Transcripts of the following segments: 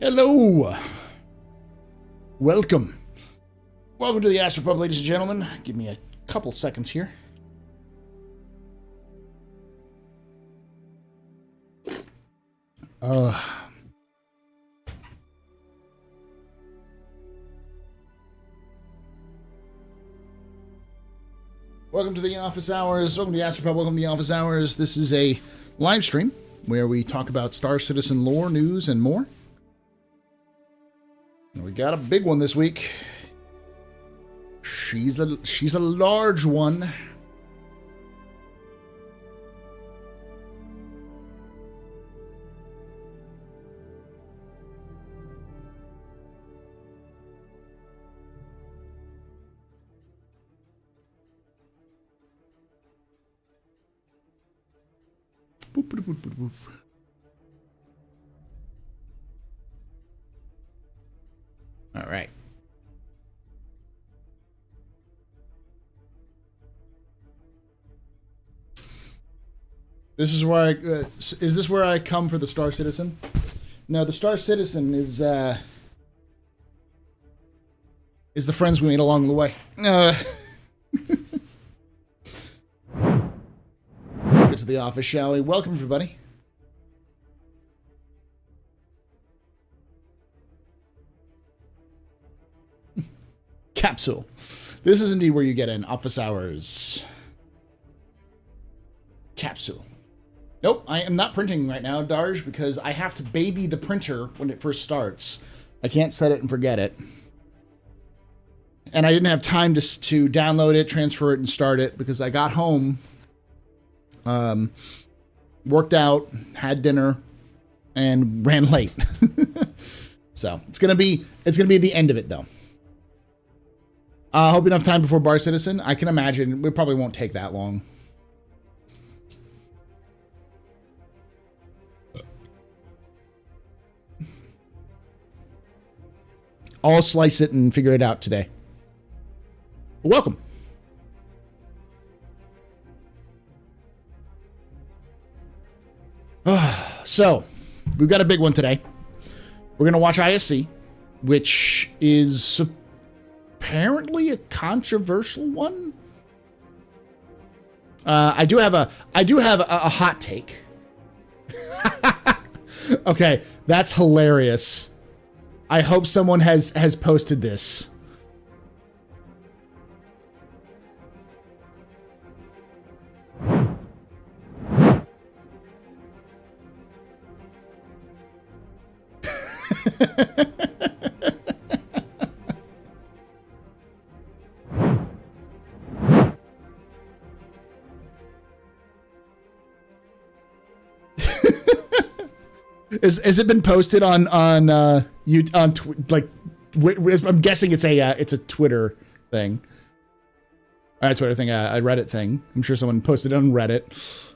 Hello. Welcome. Welcome to the AstroPub, ladies and gentlemen. Give me a couple seconds here. Welcome to the office hours. Welcome to the AstroPub. Welcome to the office hours. This is a live stream where we talk about Star Citizen lore, news, and more. And we got a big one this week. She's a large one. Boop, boop, boop, boop, boop. All right. This is where I is this where I come for the Star Citizen? No, the Star Citizen is the friends we made along the way. Get to the office, shall we? Welcome, everybody. Capsule. This is indeed where you get in office hours. Capsule. Nope, I am not printing right now, Darj, because I have to baby the printer when it first starts. I can't set it and forget it. And I didn't have time to download it, transfer it, and start it because I got home, worked out, had dinner, and ran late. So it's gonna be the end of it though. Hope enough time before Bar Citizen. I can imagine we probably won't take that long. I'll slice it and figure it out today. Welcome. So, we've got a big one today. We're going to watch ISC, which is apparently a controversial one. I do have a hot take. Okay, that's hilarious. I hope someone has posted this. Has it been posted on you on I'm guessing it's a Twitter thing. A Twitter thing, a Reddit thing. I'm sure someone posted it on Reddit.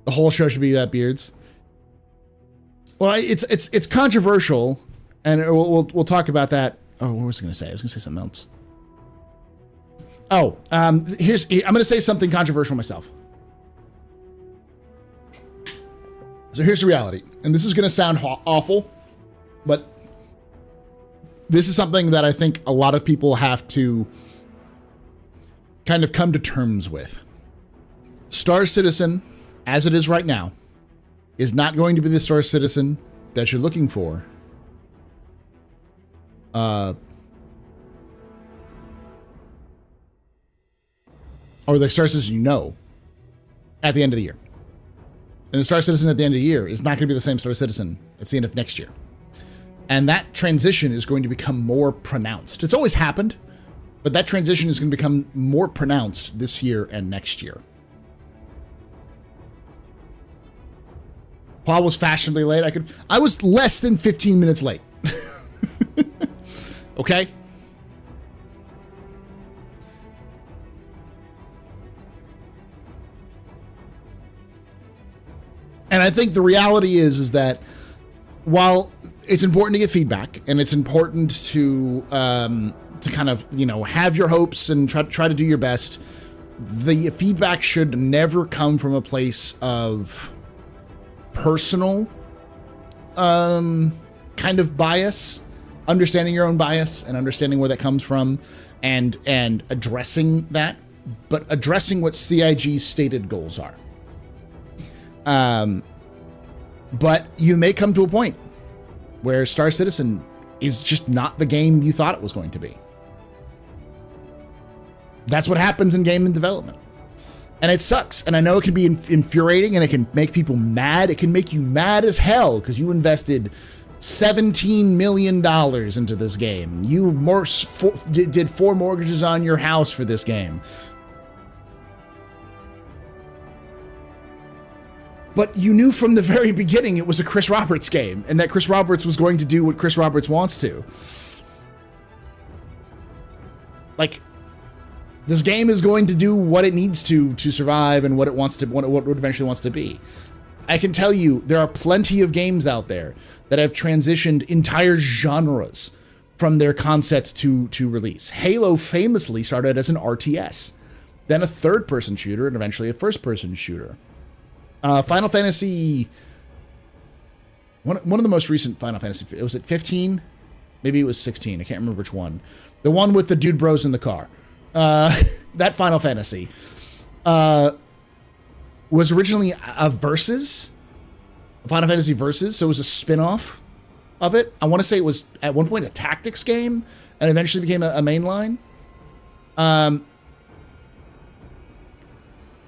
The whole show should be beards. Well, it's controversial, and we'll talk about that. Oh, what was I going to say? I was going to say something else. Oh, I'm going to say something controversial myself. So here's the reality, and this is going to sound awful, but this is something that I think a lot of people have to kind of come to terms with. Star Citizen, as it is right now, is not going to be the Star Citizen that you're looking for. Or the Star Citizen you know at the end of the year. And the Star Citizen at the end of the year is not going to be the same Star Citizen at the end of next year. And that transition is going to become more pronounced. It's always happened, but that transition is going to become more pronounced this year and next year. Paul was fashionably late. I was less than 15 minutes late. Okay? And I think the reality is that while it's important to get feedback and it's important to kind of, you know, have your hopes and try to do your best, the feedback should never come from a place of personal kind of bias, understanding your own bias and understanding where that comes from and addressing that, but addressing what CIG's stated goals are. But you may come to a point where Star Citizen is just not the game you thought it was going to be. That's what happens in game development. And it sucks. And I know it can be infuriating and it can make people mad. It can make you mad as hell because you invested $17 million into this game. You did 4 mortgages on your house for this game. But you knew from the very beginning it was a Chris Roberts game and that Chris Roberts was going to do what Chris Roberts wants to. Like, this game is going to do what it needs to survive and what it wants to, what it eventually wants to be. I can tell you there are plenty of games out there that have transitioned entire genres from their concept to release. Halo famously started as an RTS, then a third-person shooter, and eventually a first-person shooter. Final Fantasy, one of the most recent Final Fantasy, was it 15? Maybe it was 16. I can't remember which one. The one with the dude bros in the car. That Final Fantasy was originally a Versus, a Final Fantasy Versus, so it was a spin-off of it. I want to say it was at one point a tactics game and eventually became a mainline.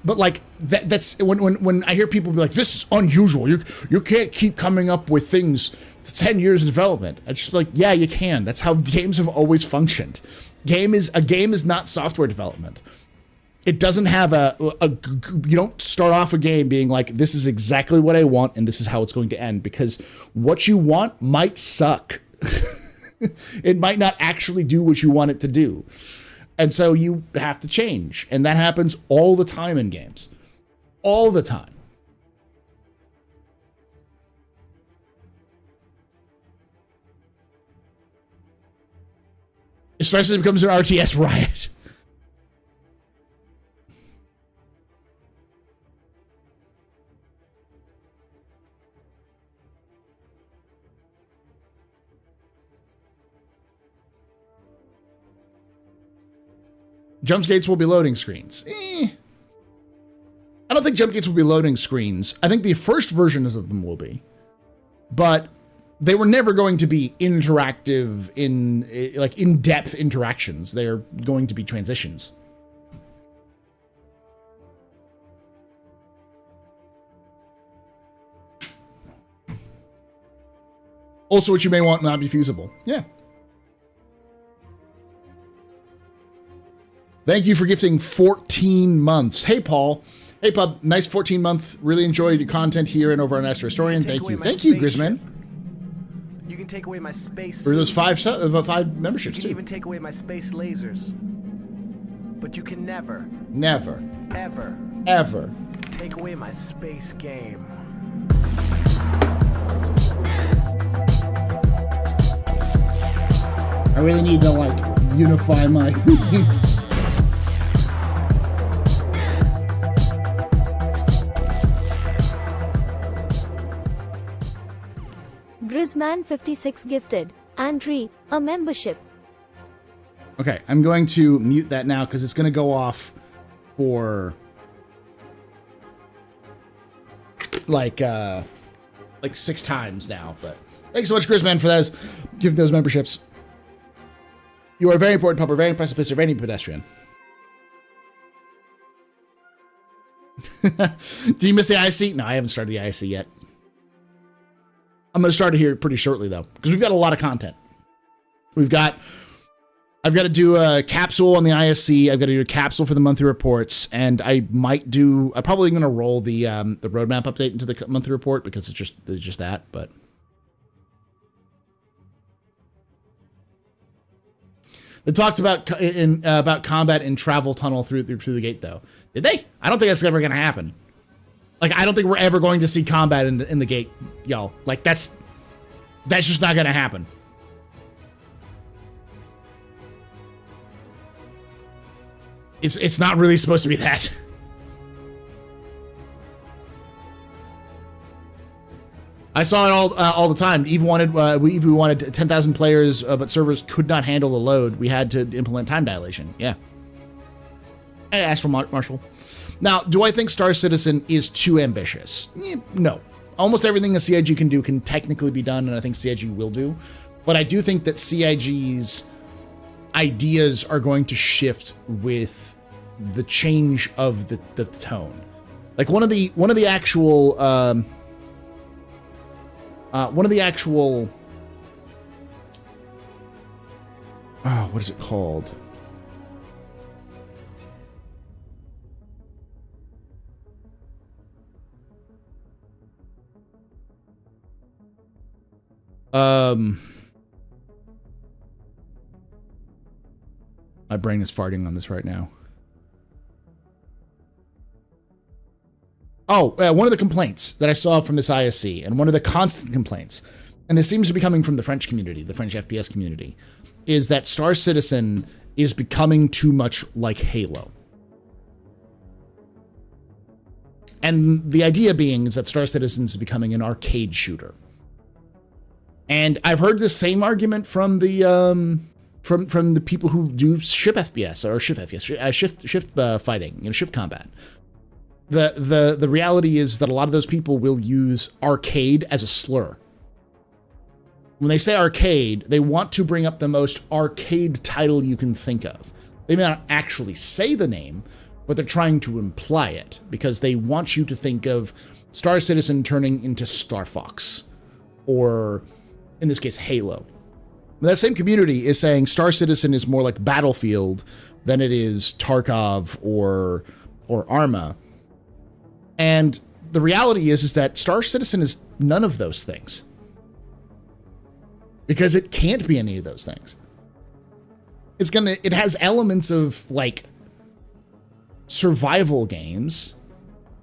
But like that's when I hear people be like, this is unusual. You can't keep coming up with things 10 years of development. I just be like, yeah, you can. That's how games have always functioned. A game is not software development. It doesn't have you don't start off a game being like, this is exactly what I want and this is how it's going to end, because what you want might suck. It might not actually do what you want it to do. And so you have to change. And that happens all the time in games. All the time. Especially if it becomes an RTS riot. Jump gates will be loading screens. I don't think jump gates will be loading screens. I think the first versions of them will be. But they were never going to be interactive in-depth interactions. They're going to be transitions. Also, what you may want not be feasible. Yeah. Thank you for gifting 14 months. Hey, Paul. Hey, Pub. Nice 14-month. Really enjoyed your content here and over on Astro Historian. Thank you. Thank you, Grisman. You can take away my space. For those five memberships, too. You can even take away my space lasers. But you can never, ever take away my space game. I really need to, like, unify my... Grisman56 gifted Andre a membership. Okay, I'm going to mute that now because it's going to go off for like 6 times now. But thanks so much, Grisman, for those giving those memberships. You are a very important pupper, very impressive pisser, very pedestrian. Do you miss the IC? No, I haven't started the IC yet. I'm going to start it here pretty shortly, though, because we've got a lot of content. I've got to do a capsule on the ISC. I've got to do a capsule for the monthly reports, and I'm probably going to roll the roadmap update into the monthly report because it's just that. But they talked about combat in travel tunnel through the gate, though. Did they? I don't think that's ever going to happen. Like, I don't think we're ever going to see combat in the gate, y'all. Like, that's just not gonna happen. It's not really supposed to be that. I saw it all the time. Eve wanted we wanted 10,000 players, but servers could not handle the load. We had to implement time dilation. Yeah. Hey, Astro Marshall. Now, do I think Star Citizen is too ambitious? No. Almost everything a CIG can do can technically be done, and I think CIG will do. But I do think that CIG's ideas are going to shift with the change of the tone. Like one of the actual what is it called? My brain is farting on this right now. Oh, one of the complaints that I saw from this ISC, and one of the constant complaints, and this seems to be coming from the French community, the French FPS community, is that Star Citizen is becoming too much like Halo. And the idea being is that Star Citizen is becoming an arcade shooter. And I've heard this same argument from the from the people who do ship FPS or shift fighting, ship combat. The reality is that a lot of those people will use arcade as a slur. When they say arcade, they want to bring up the most arcade title you can think of. They may not actually say the name, but they're trying to imply it because they want you to think of Star Citizen turning into Star Fox, or in this case, Halo. That same community is saying Star Citizen is more like Battlefield than it is Tarkov or Arma. And the reality is that Star Citizen is none of those things. Because it can't be any of those things. It has elements of like survival games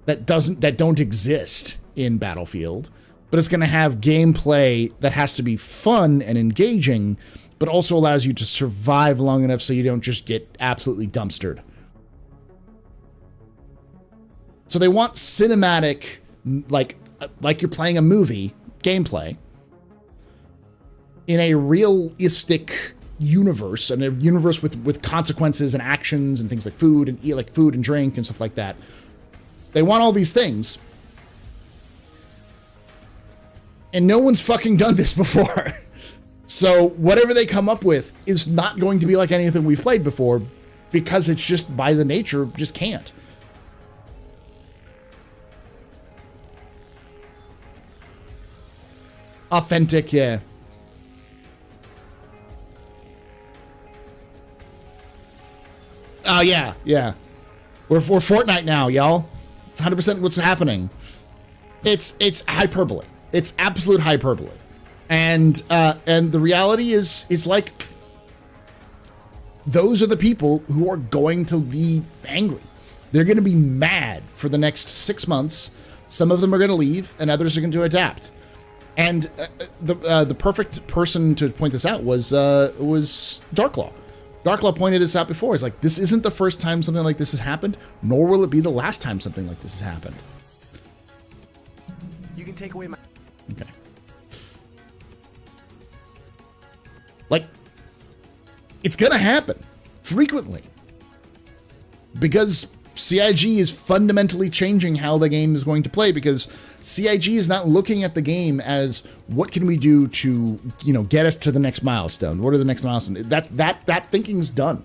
that don't exist in Battlefield, but it's going to have gameplay that has to be fun and engaging, but also allows you to survive long enough so you don't just get absolutely dumpstered. So they want cinematic, like you're playing a movie, gameplay, in a realistic universe, and a universe with consequences and actions and things like food and drink and stuff like that. They want all these things. And no one's fucking done this before. So whatever they come up with is not going to be like anything we've played before, because it's just by the nature, just can't. Authentic, yeah. Oh, yeah. We're Fortnite now, y'all. It's 100% what's happening. It's hyperbole. It's absolute hyperbole. And the reality is like, those are the people who are going to be angry. They're going to be mad for the next 6 months. Some of them are going to leave, and others are going to adapt. And the perfect person to point this out was Darklaw. Darklaw pointed this out before. It's like, this isn't the first time something like this has happened, nor will it be the last time something like this has happened. You can take away my... Okay. Like, it's gonna happen frequently because CIG is fundamentally changing how the game is going to play, because CIG is not looking at the game as what can we do to, get us to the next milestone. What are the next milestones? That thinking's done.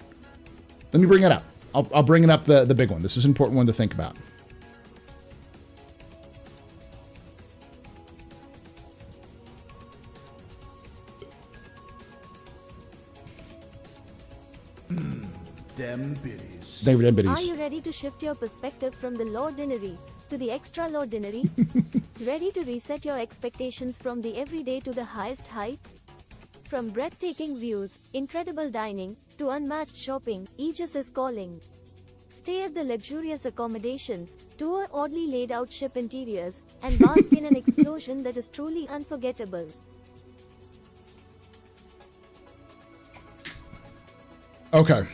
Let me bring it up. I'll bring it up, the big one. This is an important one to think about. Dem biddies. David M. Are you ready to shift your perspective from the ordinary to the extraordinary? Ready to reset your expectations from the everyday to the highest heights? From breathtaking views, incredible dining, to unmatched shopping, Aegis is calling. Stay at the luxurious accommodations, tour oddly laid out ship interiors, and bask in an explosion that is truly unforgettable. Okay.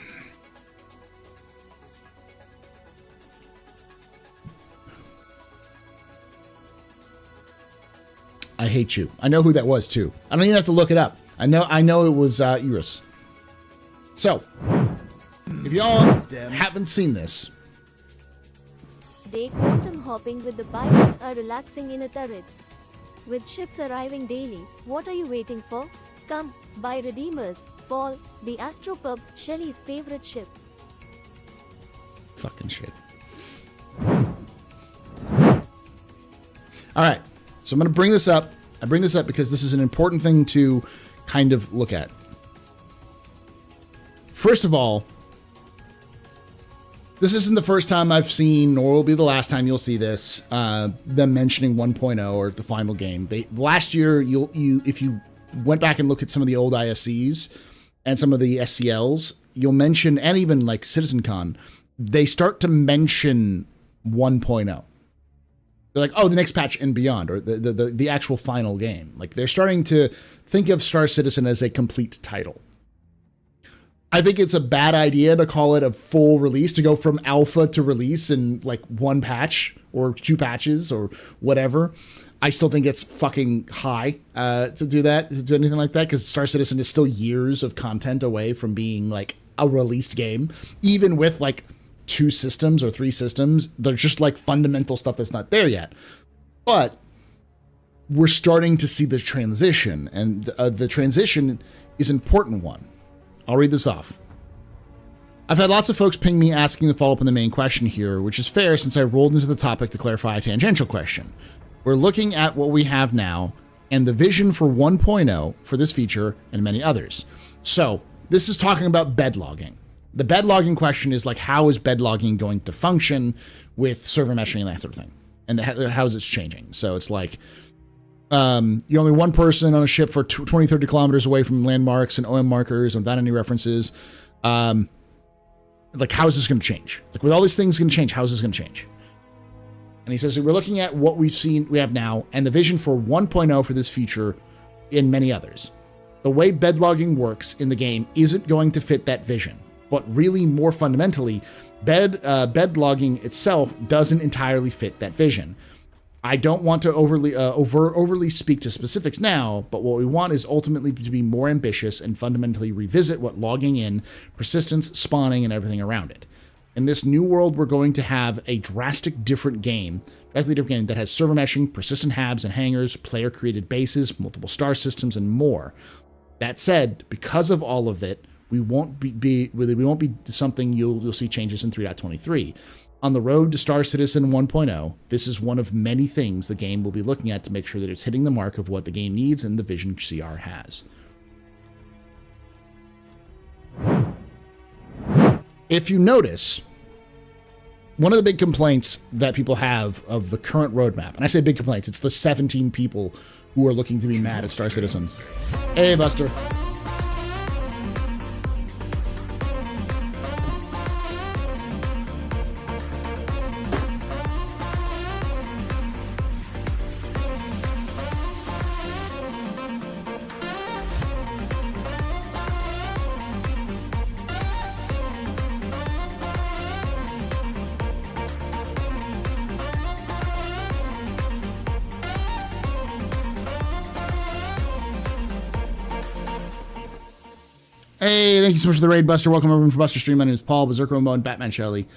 I hate you. I know who that was too. I don't even have to look it up. I know it was Iris. So, if y'all haven't seen this, Day quantum hopping with the pilots are relaxing in a turret. With ships arriving daily, what are you waiting for? Come, buy Redeemers, Paul, the AstroPub, Shelley's favorite ship. fucking shit. All right, so I'm going to bring this up. I bring this up because this is an important thing to kind of look at. First of all, this isn't the first time I've seen, nor will be the last time you'll see this, them mentioning 1.0 or the final game. Last year, if you went back and look at some of the old ISCs and some of the SCLs, you'll mention, and even like CitizenCon, they start to mention 1.0. They're like, oh, the next patch and beyond, or the actual final game. Like, they're starting to think of Star Citizen as a complete title. I think it's a bad idea to call it a full release, to go from alpha to release in like one patch or two patches or whatever. I still think it's fucking high to do that, to do anything like that, because Star Citizen is still years of content away from being like a released game. Even with like 2 systems or 3 systems, there's just like fundamental stuff that's not there yet. But we're starting to see the transition, and the transition is an important one. I'll read this off. I've had lots of folks ping me asking to follow up on the main question here, which is fair since I rolled into the topic to clarify a tangential question. We're looking at what we have now and the vision for 1.0 for this feature and many others. So this is talking about bed logging. The bed logging question is like, how is bed logging going to function with server meshing and that sort of thing? And how is it changing? So it's like, you're only one person on a ship for 20, 30 kilometers away from landmarks and OM markers and without any references. Like, how is this going to change? Like, with all these things going to change, how is this going to change? And he says, we're looking at what we have now and the vision for 1.0 for this feature and many others. The way bed logging works in the game isn't going to fit that vision, but really more fundamentally, bed logging itself doesn't entirely fit that vision. I don't want to overly speak to specifics now, but what we want is ultimately to be more ambitious and fundamentally revisit what logging in, persistence, spawning, and everything around it. In this new world, we're going to have a drastically different game that has server meshing, persistent habs and hangars, player-created bases, multiple star systems, and more. That said, because of all of it, we won't be something you'll see changes in 3.23. On the road to Star Citizen 1.0, this is one of many things the game will be looking at to make sure that it's hitting the mark of what the game needs and the vision CR has. If you notice, one of the big complaints that people have of the current roadmap, and I say big complaints, it's the 17 people who are looking to be mad at Star Citizen. Hey, Buster. Hey, thank you so much for the raid, Buster. Welcome over from Buster Stream. My name is Paul, Berserker Rambo, and Batman Shelley.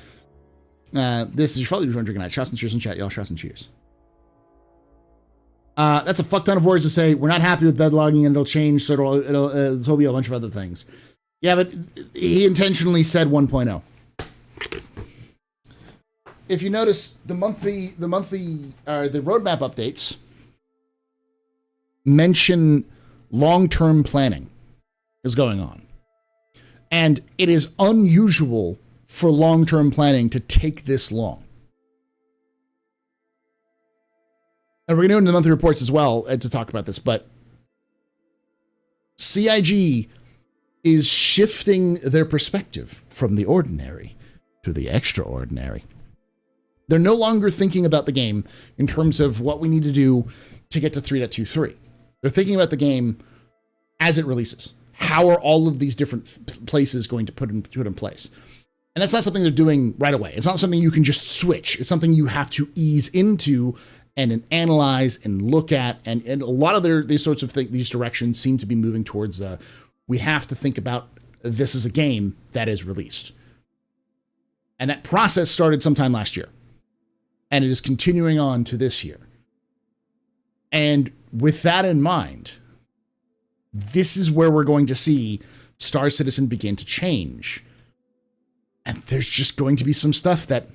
This is your probably drinking night. Shots and cheers in chat, y'all. Shots and cheers. That's a fuck ton of words to say. We're not happy with bed logging, and it'll change, so there'll be a bunch of other things. Yeah, but he intentionally said 1.0. If you notice, the roadmap updates mention long-term planning is going on. And it is unusual for long-term planning to take this long. And we're going to go into the monthly reports as well to talk about this, but CIG is shifting their perspective from the ordinary to the extraordinary. They're no longer thinking about the game in terms of what we need to do to get to 3.23. They're thinking about the game as it releases. How are all of these different places going to put in place? And that's not something they're doing right away. It's not something you can just switch. It's something you have to ease into and analyze and look at. And a lot of these sorts of these directions seem to be moving towards we have to think about this as a game that is released. And that process started sometime last year. And it is continuing on to this year. And with that in mind, this is where we're going to see Star Citizen begin to change. And there's just going to be some stuff that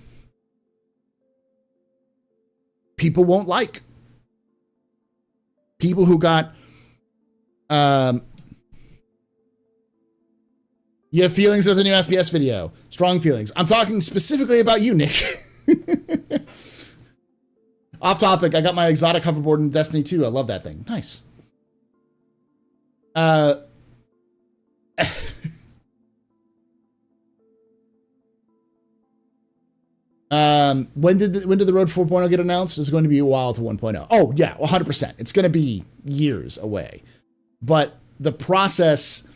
people won't like. People who got, you have feelings of the new FPS video. Strong feelings. I'm talking specifically about you, Nick. Off topic, I got my exotic hoverboard in Destiny 2. I love that thing. Nice. When did the Road 4.0 get announced? It's going to be a while to 1.0. Oh yeah, 100%. It's going to be years away. But the process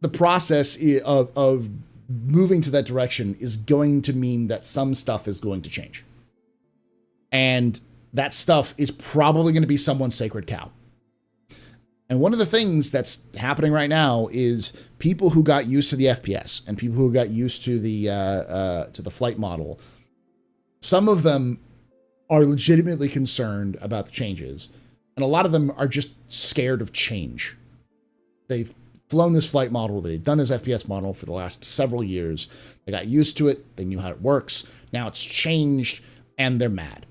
of moving to that direction is going to mean that some stuff is going to change. And that stuff is probably going to be someone's sacred cow. And one of the things that's happening right now is people who got used to the FPS and people who got used to the flight model, some of them are legitimately concerned about the changes. And a lot of them are just scared of change. They've flown this flight model, they've done this FPS model for the last several years. They got used to it, they knew how it works. Now it's changed and they're mad.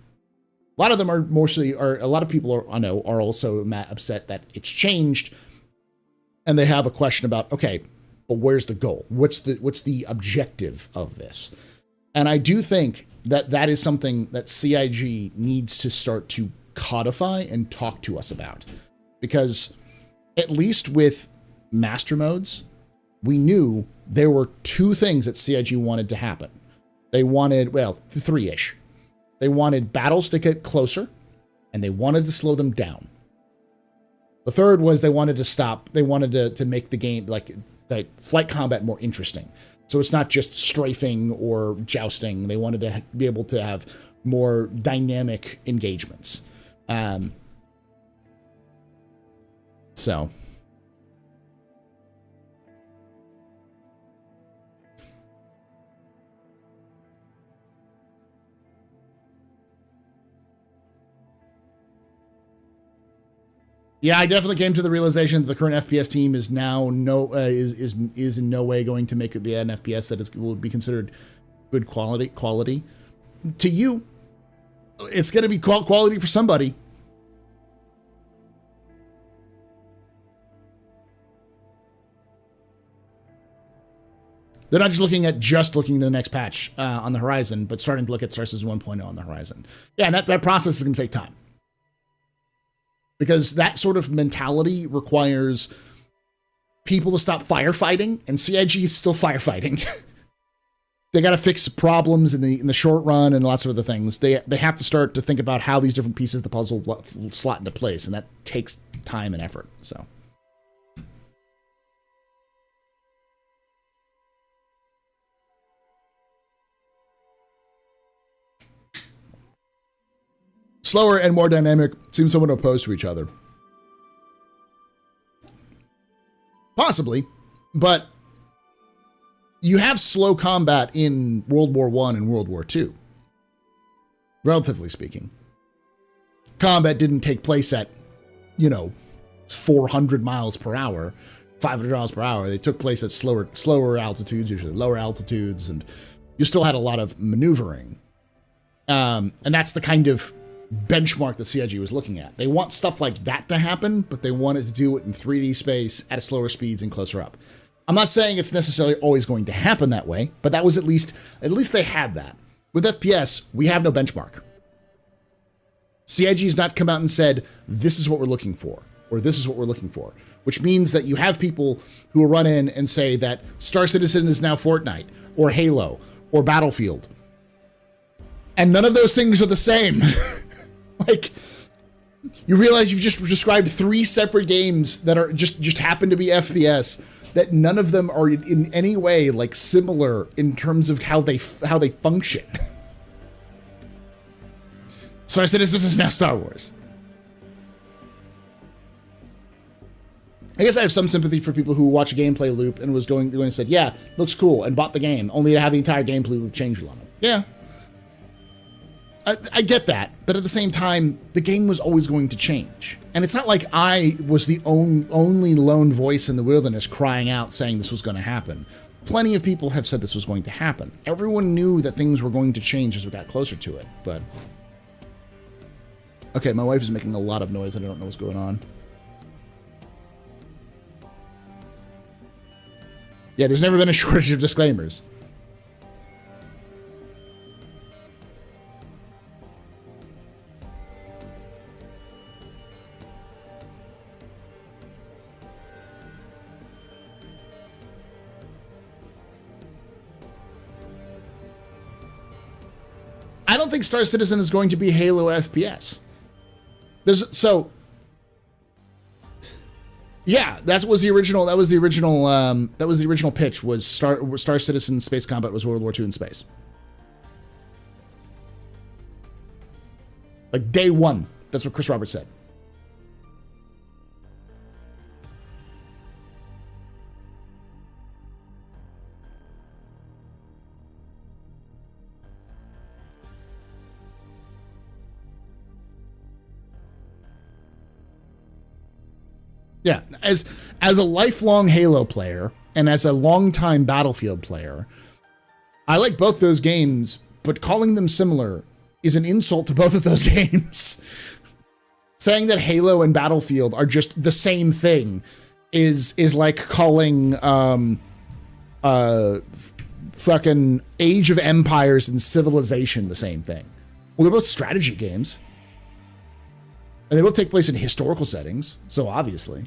A lot of them are a lot of people I know are also upset that it's changed, and they have a question about, okay, but where's the goal? What's the objective of this? And I do think that is something that CIG needs to start to codify and talk to us about, because at least with master modes, we knew there were two things that CIG wanted to happen. They wanted, well, three-ish. They wanted battles to get closer, and they wanted to slow them down. The third was they wanted to stop. They wanted to make the game, like flight combat, more interesting. So it's not just strafing or jousting. They wanted to be able to have more dynamic engagements. So... yeah, I definitely came to the realization that the current FPS team is now is in no way going to make it an FPS that will be considered good quality. To you, it's going to be quality for somebody. They're not just looking at the next patch on the horizon, but starting to look at Star Citizen 1.0 on the horizon. Yeah, and that process is going to take time. Because that sort of mentality requires people to stop firefighting, and CIG is still firefighting. They got to fix problems in the short run and lots of other things. They have to start to think about how these different pieces of the puzzle slot into place, and that takes time and effort. So. Slower and more dynamic seem somewhat opposed to each other. Possibly, but you have slow combat in World War I and World War II, relatively speaking. Combat didn't take place at, 400 miles per hour, 500 miles per hour. They took place at slower altitudes, usually lower altitudes, and you still had a lot of maneuvering. And that's the kind of benchmark that CIG was looking at. They want stuff like that to happen, but they wanted to do it in 3D space at slower speeds and closer up. I'm not saying it's necessarily always going to happen that way, but that was at least they had that. With FPS, we have no benchmark. CIG has not come out and said, this is what we're looking for, or this is what we're looking for, which means that you have people who will run in and say that Star Citizen is now Fortnite, or Halo, or Battlefield. And none of those things are the same. Like, you realize you've just described 3 separate games that are just happen to be FPS, that none of them are in any way like similar in terms of how they function. So I said, this is now Star Wars. I guess I have some sympathy for people who watch a gameplay loop and was going and said, yeah, looks cool, and bought the game, only to have the entire gameplay loop changed on them. Yeah. I get that, but at the same time, the game was always going to change. And it's not like I was the only lone voice in the wilderness crying out saying this was going to happen. Plenty of people have said this was going to happen. Everyone knew that things were going to change as we got closer to it, but... Okay, my wife is making a lot of noise and I don't know what's going on. Yeah, there's never been a shortage of disclaimers. I don't think Star Citizen is going to be Halo FPS. Yeah, that was the original pitch, was Star Citizen space combat was World War II in space. Like day one. That's what Chris Roberts said. Yeah, as a lifelong Halo player and as a longtime Battlefield player, I like both those games, but calling them similar is an insult to both of those games. Saying that Halo and Battlefield are just the same thing is like calling fucking Age of Empires and Civilization the same thing. Well, they're both strategy games. And they both take place in historical settings, so obviously.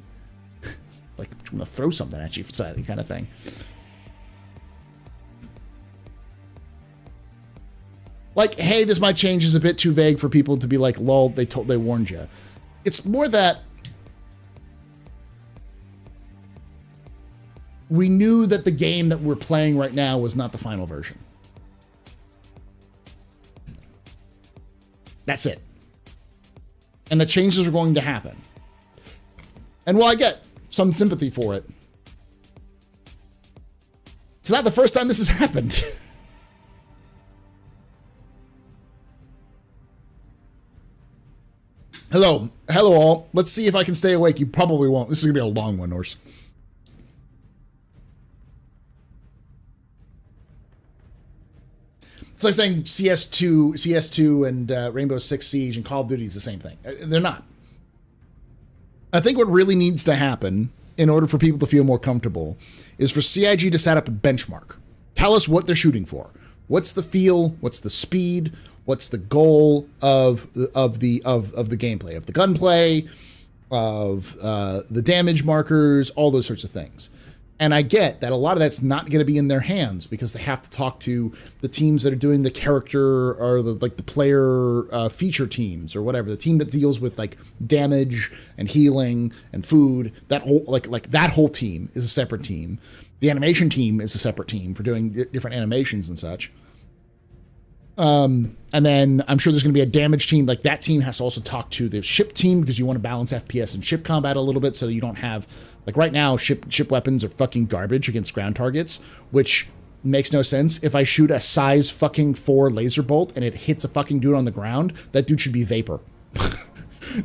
Like, I'm going to throw something at you for that kind of thing. Like, hey, this might change is a bit too vague for people to be like, lol, they warned you. It's more that we knew that the game that we're playing right now was not the final version. That's it. And the changes are going to happen. And while I get some sympathy for it, it's not the first time this has happened. Hello all. Let's see if I can stay awake. You probably won't. This is gonna be a long one, Norse. It's like saying CS2 and Rainbow Six Siege and Call of Duty is the same thing. They're not. I think what really needs to happen in order for people to feel more comfortable is for CIG to set up a benchmark. Tell us what they're shooting for. What's the feel? What's the speed? What's the goal of the gameplay, of the gunplay, of the damage markers, all those sorts of things. And I get that a lot of that's not going to be in their hands because they have to talk to the teams that are doing the character or the player feature teams or whatever. The team that deals with like damage and healing and food. That whole that whole team is a separate team. The animation team is a separate team for doing different animations and such. And then I'm sure there's going to be a damage team. Like that team has to also talk to the ship team because you want to balance FPS and ship combat a little bit so you don't have, like right now, ship weapons are fucking garbage against ground targets, which makes no sense. If I shoot a size fucking 4 laser bolt and it hits a fucking dude on the ground, that dude should be vapor.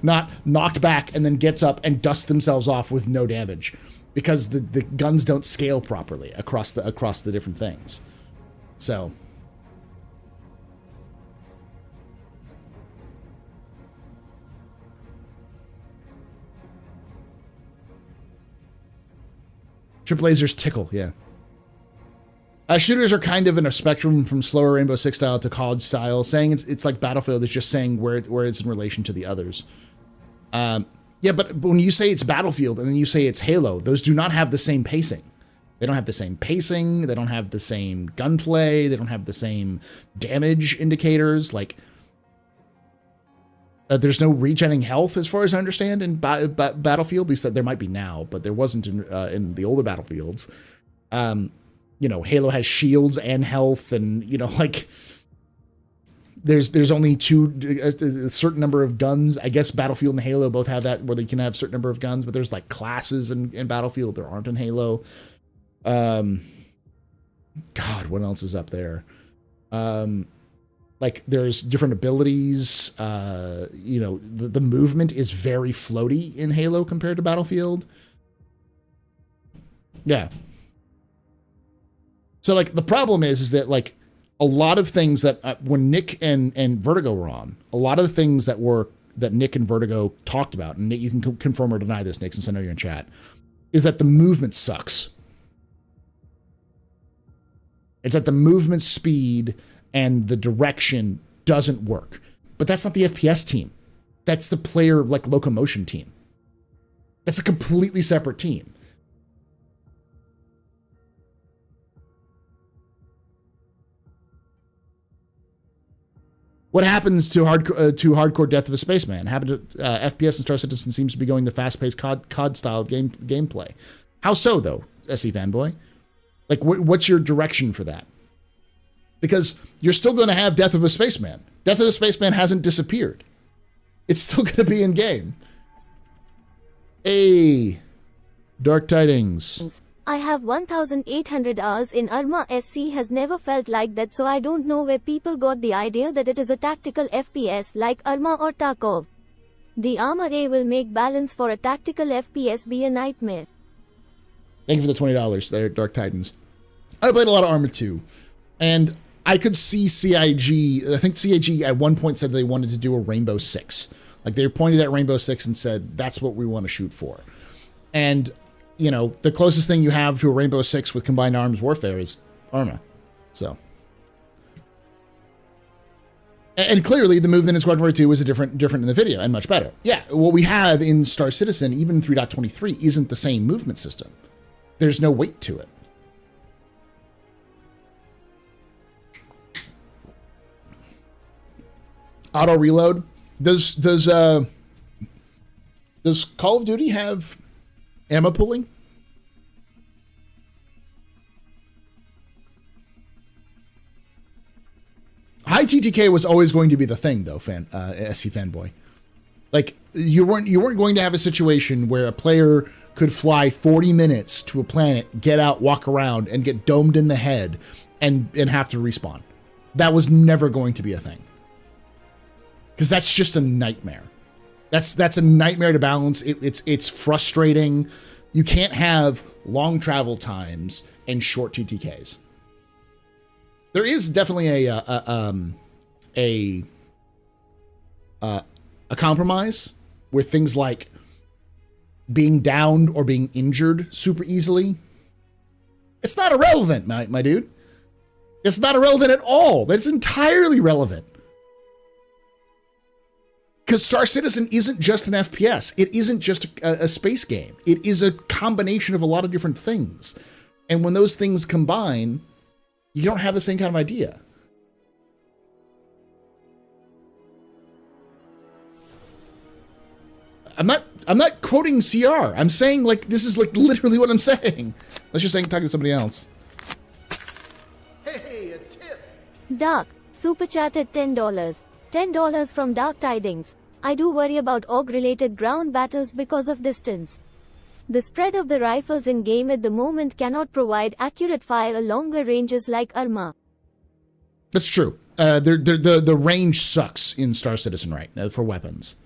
Not knocked back and then gets up and dusts themselves off with no damage because the guns don't scale properly across the different things. So... Trip lasers tickle, yeah. Shooters are kind of in a spectrum from slower Rainbow Six style to college style. Saying it's like Battlefield is just saying where it's in relation to the others. Yeah, but when you say it's Battlefield and then you say it's Halo, those do not have the same pacing. They don't have the same pacing. They don't have the same gunplay. They don't have the same damage indicators. Like, there's no regenerating health, as far as I understand, in Battlefield. At least that there might be now, but there wasn't in the older Battlefields. You know, Halo has shields and health, and you know, like there's only a certain number of guns. I guess Battlefield and Halo both have that, where they can have a certain number of guns, but there's like classes in Battlefield there aren't in Halo. God, what else is up there? Like there's different abilities. You know, the movement is very floaty in Halo compared to Battlefield. Yeah. So like the problem is that like a lot of things that when Nick and Vertigo were on, a lot of the things that Nick and Vertigo talked about, and Nick, you can confirm or deny this, Nick, since I know you're in chat, is that the movement sucks. It's that the movement speed and the direction doesn't work. But that's not the FPS team. That's the player like locomotion team. That's a completely separate team. What happens to hardcore Death of a Spaceman? Happened to FPS and Star Citizen seems to be going the fast-paced COD style gameplay. How so, though, SE fanboy? Like, what's your direction for that? Because you're still going to have Death of a Spaceman. Death of a Spaceman hasn't disappeared. It's still going to be in game. Hey, Dark Tidings. I have 1,800 hours in Arma. SC has never felt like that, so I don't know where people got the idea that it is a tactical FPS like Arma or Tarkov. The Arma A will make balance for a tactical FPS be a nightmare. Thank you for the $20 there, Dark Titans. I played a lot of Arma 2, and I could see CIG. I think CIG at one point said they wanted to do a Rainbow Six. Like they pointed at Rainbow Six and said, that's what we want to shoot for. And you know, the closest thing you have to a Rainbow Six with combined arms warfare is Arma. So. And clearly the movement in Squadron 42 is different in the video and much better. Yeah, what we have in Star Citizen, even 3.23, isn't the same movement system. There's no weight to it. Auto reload. Does Call of Duty have ammo pooling? High TTK was always going to be the thing, though, SC fanboy. Like you weren't going to have a situation where a player could fly 40 minutes to a planet, get out, walk around, and get domed in the head, and have to respawn. That was never going to be a thing, because that's just a nightmare. That's a nightmare to balance. It's frustrating. You can't have long travel times and short TTKs. There is definitely a compromise where things like being downed or being injured super easily. It's not irrelevant, my dude. It's not irrelevant at all. That's entirely relevant. Because Star Citizen isn't just an FPS. It isn't just a space game. It is a combination of a lot of different things. And when those things combine, you don't have the same kind of idea. I'm not quoting CR. I'm saying, like, this is like literally what I'm saying. Unless you're saying talking to somebody else. Hey, a tip. Dark, super chatted $10. $10 from Dark Tidings. I do worry about AUG-related ground battles because of distance. The spread of the rifles in game at the moment cannot provide accurate fire at longer ranges like Arma. That's true. The range sucks in Star Citizen right now for weapons.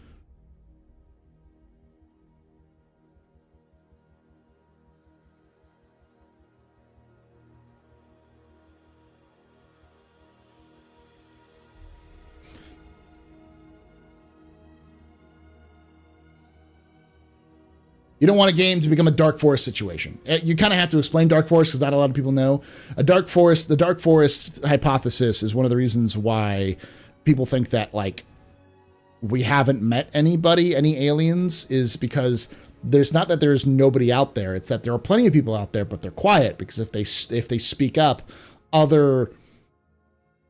You don't want a game to become a Dark Forest situation. You kind of have to explain Dark Forest because not a lot of people know. The Dark Forest hypothesis is one of the reasons why people think that, like, we haven't met any aliens, is because There's not that there's nobody out there. It's that there are plenty of people out there, but they're quiet because if they speak up, other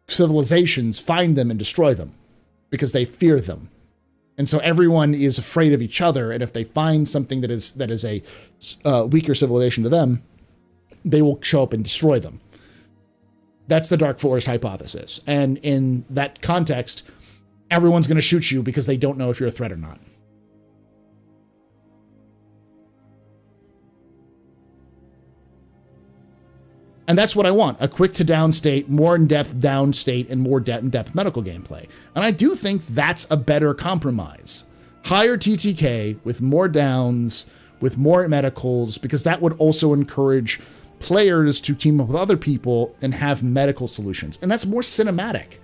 civilizations find them and destroy them because they fear them. And so everyone is afraid of each other. And if they find something that is a weaker civilization to them, they will show up and destroy them. That's the Dark Forest hypothesis. And in that context, everyone's going to shoot you because they don't know if you're a threat or not. And that's what I want, a quick to down state, more in-depth down state, and more in-depth medical gameplay. And I do think that's a better compromise. Higher TTK with more downs, with more medicals, because that would also encourage players to team up with other people and have medical solutions. And that's more cinematic.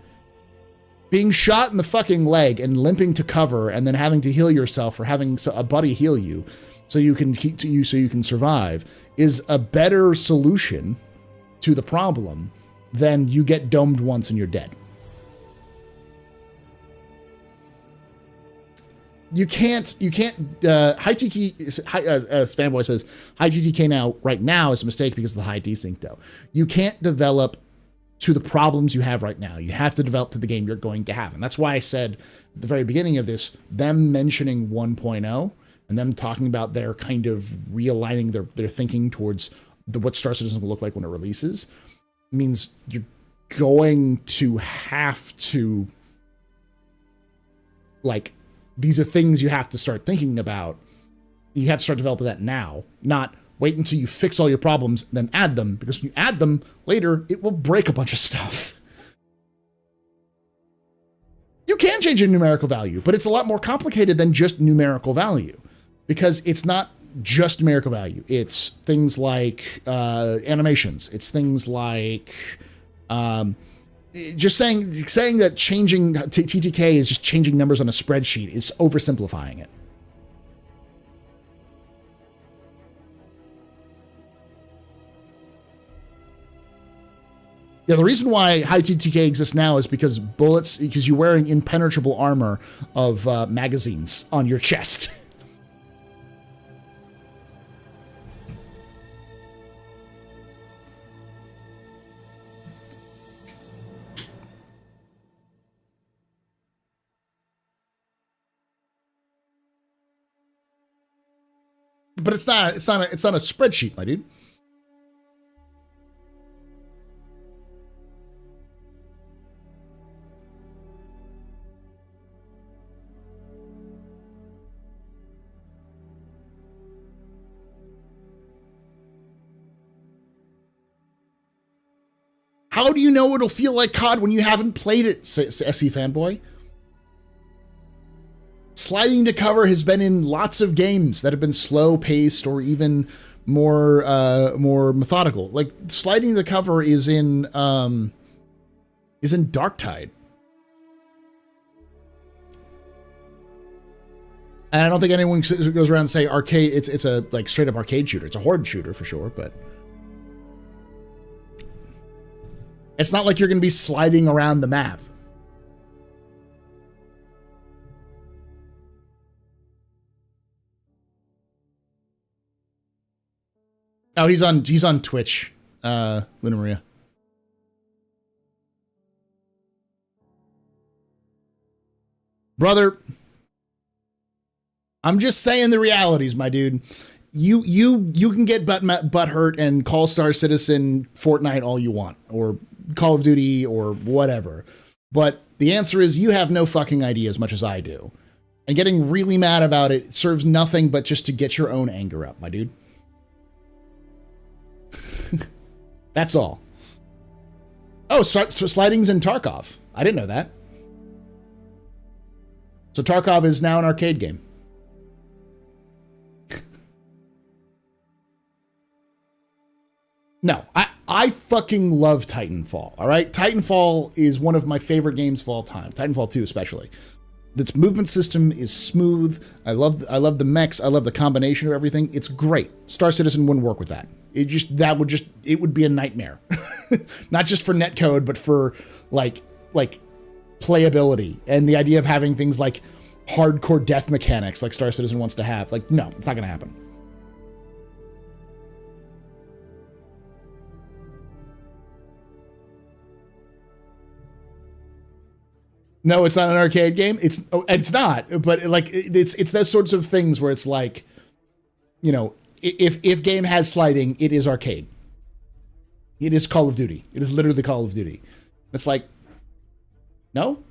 Being shot in the fucking leg and limping to cover and then having to heal yourself or having a buddy heal you so you can survive is a better solution to the problem than you get domed once and you're dead. You can't, high TTK, as Fanboy says, high TTK right now is a mistake because of the high desync though. You can't develop to the problems you have right now. You have to develop to the game you're going to have. And that's why I said at the very beginning of this, them mentioning 1.0 and them talking about their kind of realigning their thinking towards what Star Citizen will look like when it releases means you're going to have to, like, these are things you have to start thinking about. You have to start developing that now, not wait until you fix all your problems, then add them, because when you add them later, it will break a bunch of stuff. You can change your numerical value, but it's a lot more complicated than just numerical value, because it's not just numerical value. It's things like animations. It's things like just saying that changing TTK is just changing numbers on a spreadsheet is oversimplifying it. Yeah, the reason why high TTK exists now is because you're wearing impenetrable armor of magazines on your chest. But it's not a spreadsheet, my dude. How do you know it'll feel like COD when you haven't played it, SE Fanboy? Sliding to cover has been in lots of games that have been slow paced or even more methodical. Like sliding to cover is in Darktide. And I don't think anyone goes around and say arcade. It's a like straight up arcade shooter. It's a horde shooter for sure, but it's not like you're going to be sliding around the map. Oh, he's on Twitch, Luna Maria. Brother, I'm just saying the realities, my dude. You can get butt hurt and call Star Citizen Fortnite all you want, or Call of Duty, or whatever. But the answer is you have no fucking idea as much as I do. And getting really mad about it serves nothing but just to get your own anger up, my dude. That's all. Oh, sliding's in Tarkov. I didn't know that. So Tarkov is now an arcade game. No, I fucking love Titanfall, all right? Titanfall is one of my favorite games of all time. Titanfall 2 especially. Its movement system is smooth. I love the mechs. I love the combination of everything. It's great. Star Citizen wouldn't work with that. It would be a nightmare. Not just for netcode, but for like playability and the idea of having things like hardcore death mechanics like Star Citizen wants to have. Like, no, it's not going to happen. No, it's not an arcade game. It's not, but like it's those sorts of things where it's like, you know, if game has sliding, it is arcade. It is Call of Duty. It is literally Call of Duty. It's like, no.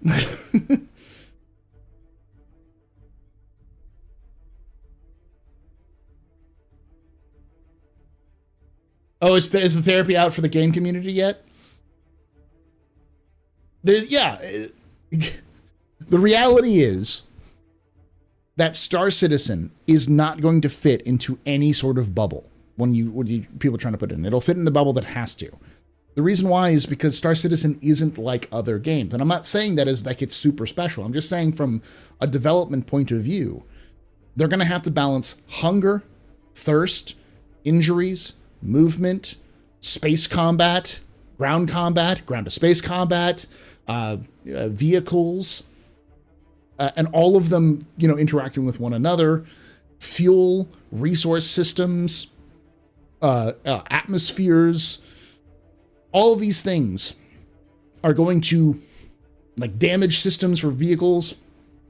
Oh, is the therapy out for the game community yet? Yeah. The reality is that Star Citizen is not going to fit into any sort of bubble when people are trying to put it in. It'll fit in the bubble that has to. The reason why is because Star Citizen isn't like other games. And I'm not saying that as like it's super special. I'm just saying from a development point of view, they're going to have to balance hunger, thirst, injuries, movement, space combat, ground to space combat, vehicles, and all of them, you know, interacting with one another, fuel, resource systems, atmospheres. All of these things are going to, like, damage systems for vehicles.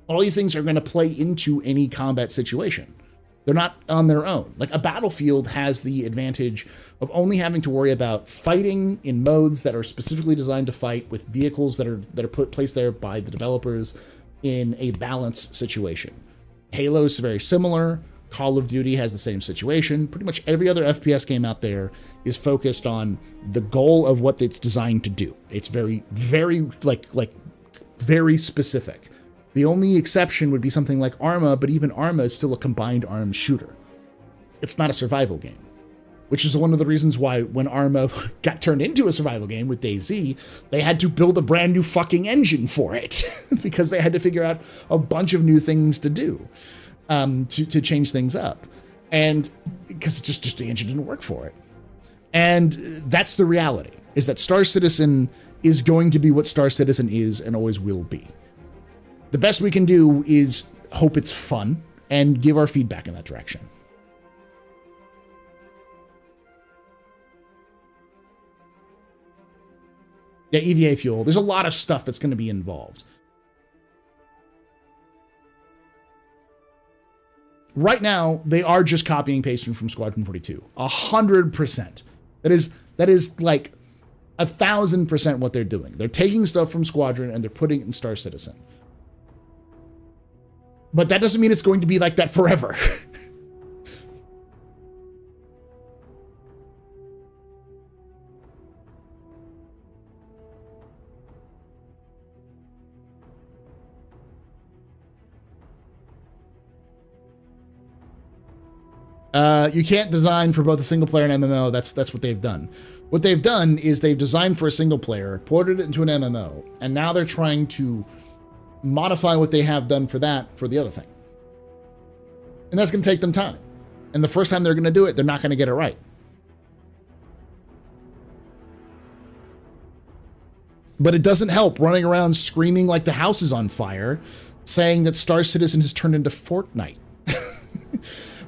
All these things are going to play into any combat situation. They're not on their own. Like, a battlefield has the advantage of only having to worry about fighting in modes that are specifically designed to fight with vehicles that are placed there by the developers in a balanced situation. Halo is very similar. Call of Duty has the same situation. Pretty much every other FPS game out there is focused on the goal of what it's designed to do. It's very, very, very specific. The only exception would be something like Arma, but even Arma is still a combined arms shooter. It's not a survival game, which is one of the reasons why when Arma got turned into a survival game with DayZ, they had to build a brand new fucking engine for it because they had to figure out a bunch of new things to do to change things up. And because just the engine didn't work for it. And that's the reality, is that Star Citizen is going to be what Star Citizen is and always will be. The best we can do is hope it's fun and give our feedback in that direction. Yeah, EVA fuel. There's a lot of stuff that's going to be involved. Right now, they are just copying and pasting from Squadron 42. 100%. That is like 1,000% what they're doing. They're taking stuff from Squadron and they're putting it in Star Citizen. But that doesn't mean it's going to be like that forever. You can't design for both a single player and MMO. That's what they've done. What they've done is they've designed for a single player, ported it into an MMO, and now they're trying to modify what they have done for that for the other thing. And that's going to take them time. And the first time they're going to do it, they're not going to get it right. But it doesn't help running around screaming like the house is on fire, saying that Star Citizen has turned into Fortnite.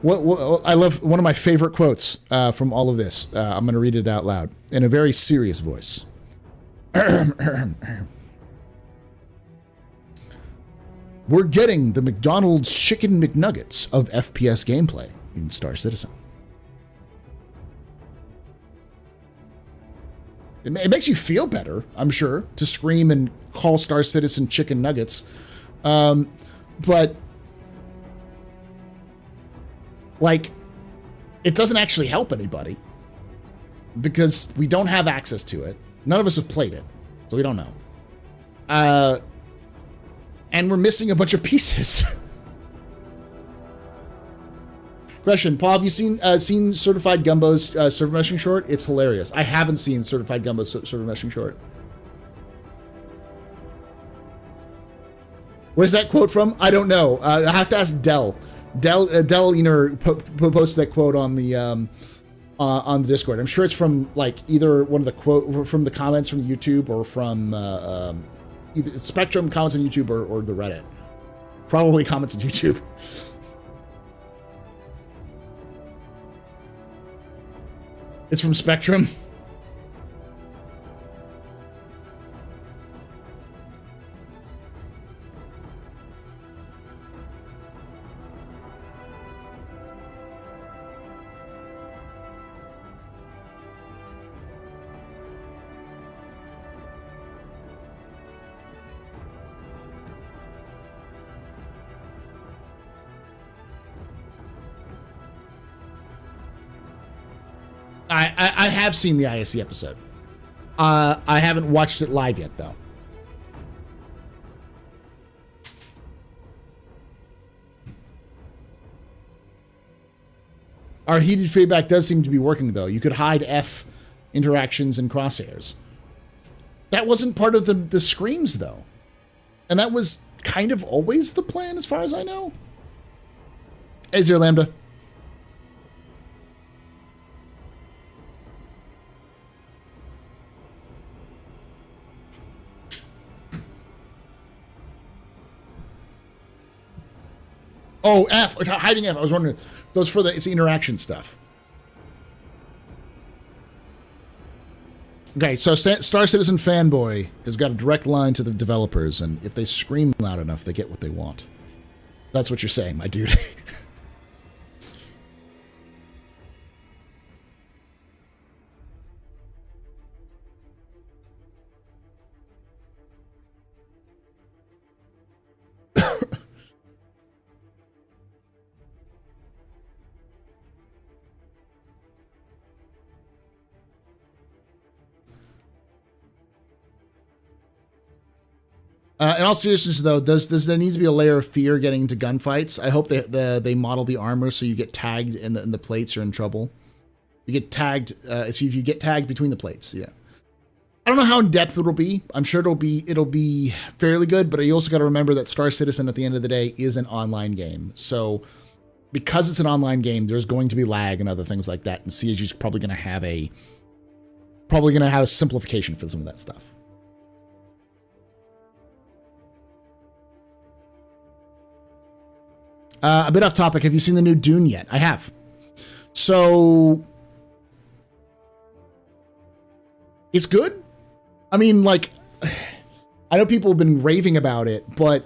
What I love one of my favorite quotes from all of this. I'm going to read it out loud in a very serious voice. We're getting the McDonald's Chicken McNuggets of FPS gameplay in Star Citizen. It makes you feel better, I'm sure, to scream and call Star Citizen chicken nuggets. But, like, it doesn't actually help anybody because we don't have access to it. None of us have played it, so we don't know. And we're missing a bunch of pieces. Question, Paul, have you seen Certified Gumbo's server meshing short? It's hilarious. I haven't seen Certified Gumbo's server meshing short. Where's that quote from? I don't know. I have to ask Dell. Dell Ener posted that quote on the Discord. I'm sure it's from like either one of the quote from the comments from YouTube or from either Spectrum comments on YouTube or the Reddit. Probably comments on YouTube. It's from Spectrum. I have seen the ISC episode. I haven't watched it live yet, though. Our heated feedback does seem to be working, though. You could hide F interactions and crosshairs. That wasn't part of the screams, though. And that was kind of always the plan, as far as I know. Hey, Zero Lambda. Oh, F, hiding F. I was wondering, those for it's the interaction stuff. Okay, so Star Citizen Fanboy has got a direct line to the developers, and if they scream loud enough, they get what they want. That's what you're saying, my dude. In all seriousness, though, does there need to be a layer of fear getting into gunfights? I hope they model the armor so you get tagged in the plates, you're in trouble. You get tagged if you get tagged between the plates. Yeah, I don't know how in depth it'll be. I'm sure it'll be fairly good, but you also got to remember that Star Citizen at the end of the day is an online game. So because it's an online game, there's going to be lag and other things like that, and CSG's probably going to have a simplification for some of that stuff. A bit off topic. Have you seen the new Dune yet? I have. So it's good. I mean, like, I know people have been raving about it, but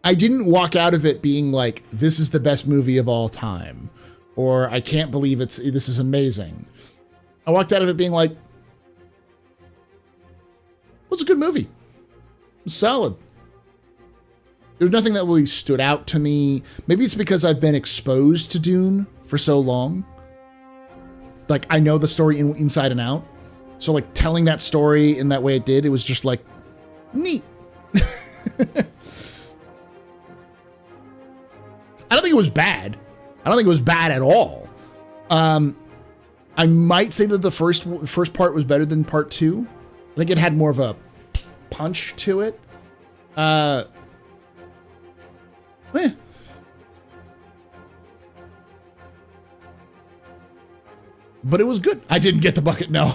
I didn't walk out of it being like, this is the best movie of all time, or I can't believe this is amazing. I walked out of it being like, well, it's a good movie. It's solid. There's nothing that really stood out to me. Maybe it's because I've been exposed to Dune for so long. Like, I know the story inside and out. So, like, telling that story in that way it did, it was just, like, neat. I don't think it was bad. I don't think it was bad at all. I might say that the first part was better than part 2. I think it had more of a punch to it. But it was good. I didn't get the bucket, no.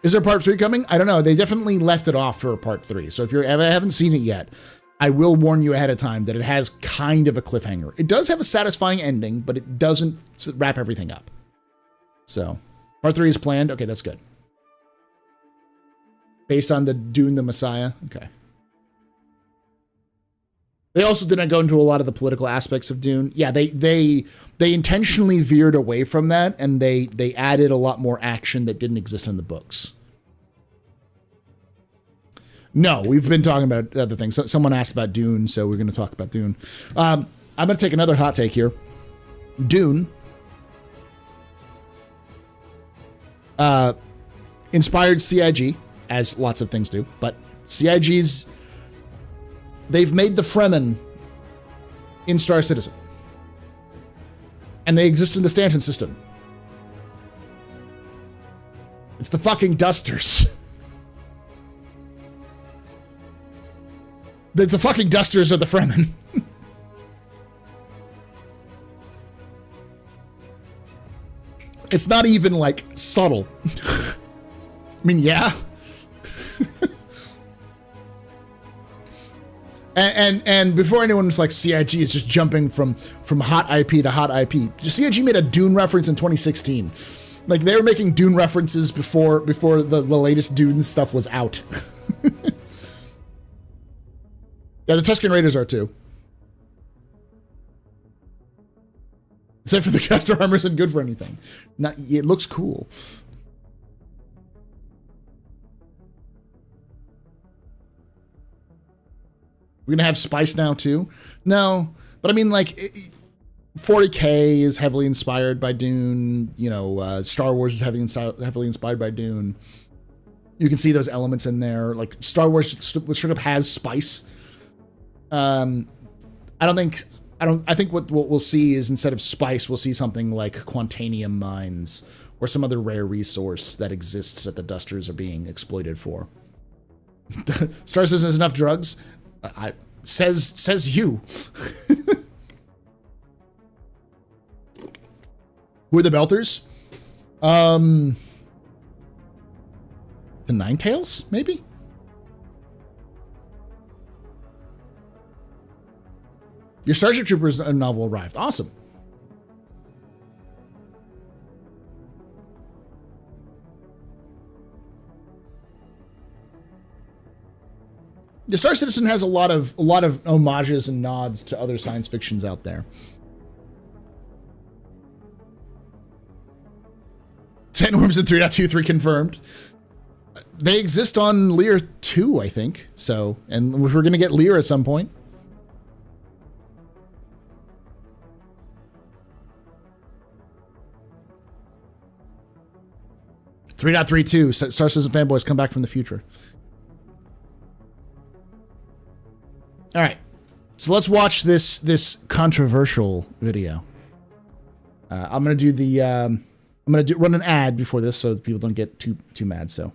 Is there part 3 coming? I don't know. They definitely left it off for a part 3. So if you haven't seen it yet, I will warn you ahead of time that it has kind of a cliffhanger. It does have a satisfying ending, but it doesn't wrap everything up. So part 3 is planned. Okay, that's good. Based on the Dune the Messiah. Okay. They also did not go into a lot of the political aspects of Dune. Yeah, they intentionally veered away from that, and they added a lot more action that didn't exist in the books. No, we've been talking about other things. Someone asked about Dune, so we're going to talk about Dune. I'm going to take another hot take here. Dune inspired CIG, as lots of things do, but CIG's... They've made the Fremen in Star Citizen. And they exist in the Stanton system. It's the fucking Dusters. It's the fucking Dusters of the Fremen. It's not even like subtle. I mean, yeah. and before anyone's like CIG is just jumping from hot IP to hot IP. CIG made a Dune reference in 2016. Like they were making Dune references before the latest Dune stuff was out. Yeah, the Tusken Raiders are too. Except for the caster armor isn't good for anything. Not, it looks cool. We're gonna have spice now too. No, but I mean, like, 40K is heavily inspired by Dune. You know, Star Wars is heavily inspired by Dune. You can see those elements in there. Like Star Wars straight up has spice. I think what we'll see is instead of spice, we'll see something like Quantanium mines or some other rare resource that exists that the Dusters are being exploited for. Star Citizen has enough drugs. Says you. Who are the Belters? The Ninetails, maybe? Your Starship Troopers novel arrived. Awesome. The Star Citizen has a lot of homages and nods to other science fictions out there. Sandworms in 3.23 confirmed. They exist on Lear 2, I think. So, and if we're going to get Lear at some point. .32 Star Citizen fanboys come back from the future. All right, so let's watch this controversial video. I'm gonna do the run an ad before this so that people don't get too mad. So,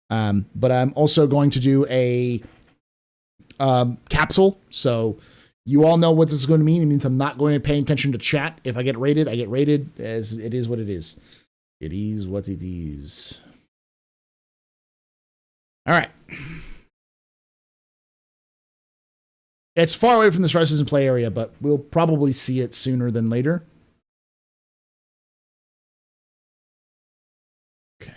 but I'm also going to do a capsule. So you all know what this is going to mean. It means I'm not going to pay attention to chat. If I get rated, I get rated. As it is what it is. It is what it is. All right. It's far away from the Star Citizen play area, but we'll probably see it sooner than later. Okay.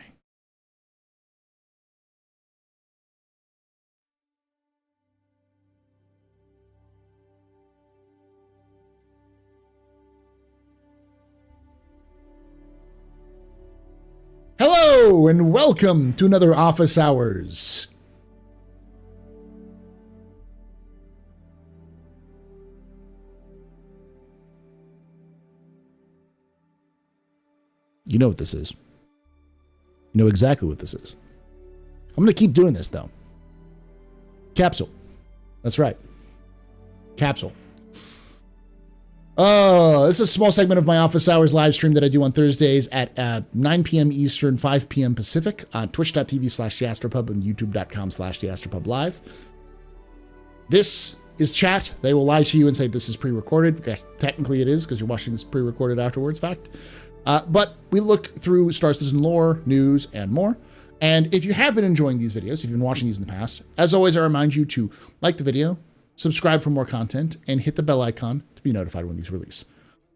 Hello, and welcome to another Office Hours. You know what this is. You know exactly what this is. I'm going to keep doing this, though. Capsule. That's right. Capsule. Oh, this is a small segment of my Office Hours live stream that I do on Thursdays at 9 p.m. Eastern, 5 p.m. Pacific on twitch.tv/TheAstroPub and youtube.com/TheAstroPubLive. This is chat. They will lie to you and say this is pre-recorded. Yes, technically it is because you're watching this pre-recorded afterwards, fact. But we look through Star Citizen lore, news, and more. And if you have been enjoying these videos, if you've been watching these in the past, as always, I remind you to like the video, subscribe for more content, and hit the bell icon to be notified when these release.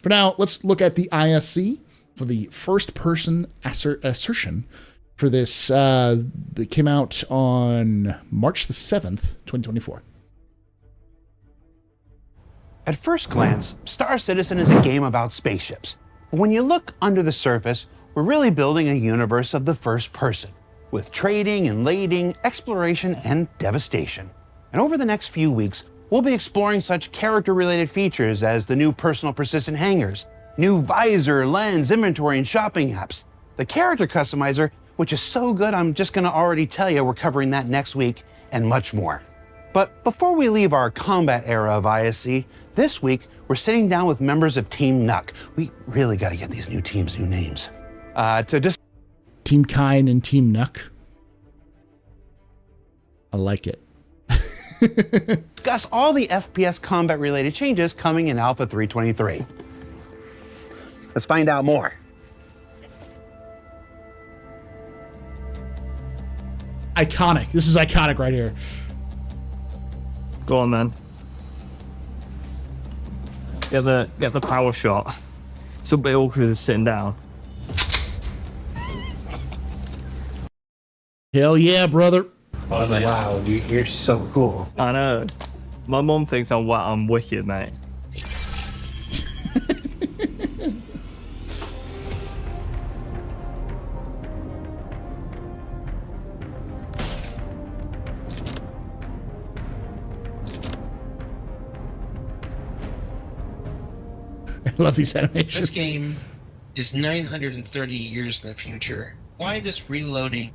For now, let's look at the ISC for the first-person assertion for this that came out on March the 7th, 2024. At first glance, Star Citizen is a game about spaceships. But when you look under the surface, we're really building a universe of the first person, with trading and lading, exploration, and devastation. And over the next few weeks, we'll be exploring such character-related features as the new personal persistent hangars, new visor, lens, inventory, and shopping apps, the character customizer, which is so good I'm just gonna already tell you we're covering that next week, and much more. But before we leave our combat era of ISC, this week we're sitting down with members of Team Nuck. We really gotta get these new teams new names. Team Kine and Team Nuck. I like it. Discuss all the FPS combat related changes coming in Alpha 3.23. Let's find out more. iconic. This is iconic right here. Go on then. Get the power shot. It's a bit awkward sitting down. Hell yeah, brother. Oh, wow, dude, you're so cool. I know. My mom thinks I'm wicked, mate. I love these animations. This game is 930 years in the future. Why does reloading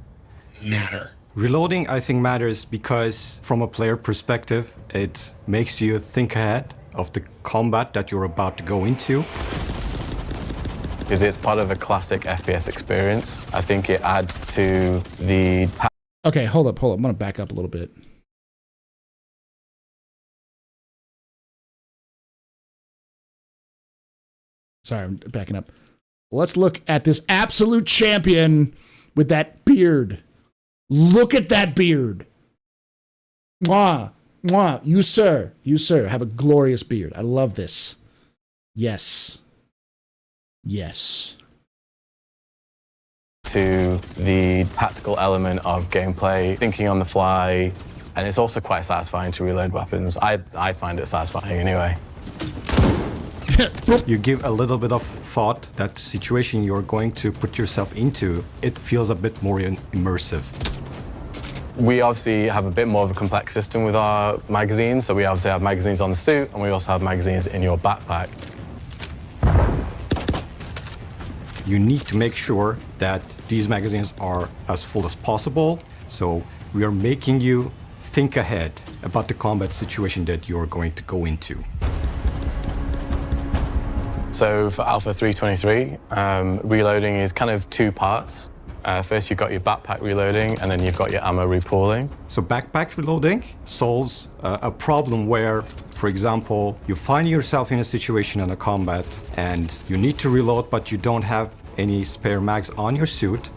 matter? Reloading, I think, matters because from a player perspective, it makes you think ahead of the combat that you're about to go into. Because it's part of a classic FPS experience. I think it adds to the... Okay, hold up. I'm gonna back up a little bit. Sorry, I'm backing up. Let's look at this absolute champion with that beard. Look at that beard. Mwah, mwah. You, sir, have a glorious beard. I love this. Yes. Yes. To the tactical element of gameplay, thinking on the fly, and it's also quite satisfying to reload weapons. I find it satisfying anyway. You give a little bit of thought that the situation you're going to put yourself into, it feels a bit more immersive. We obviously have a bit more of a complex system with our magazines. So we obviously have magazines on the suit, and we also have magazines in your backpack. You need to make sure that these magazines are as full as possible. So we are making you think ahead about the combat situation that you're going to go into. So for Alpha 323, reloading is kind of two parts. First, you've got your backpack reloading, and then you've got your ammo repooling. So backpack reloading solves a problem where, for example, you find yourself in a situation in a combat and you need to reload, but you don't have any spare mags on your suit,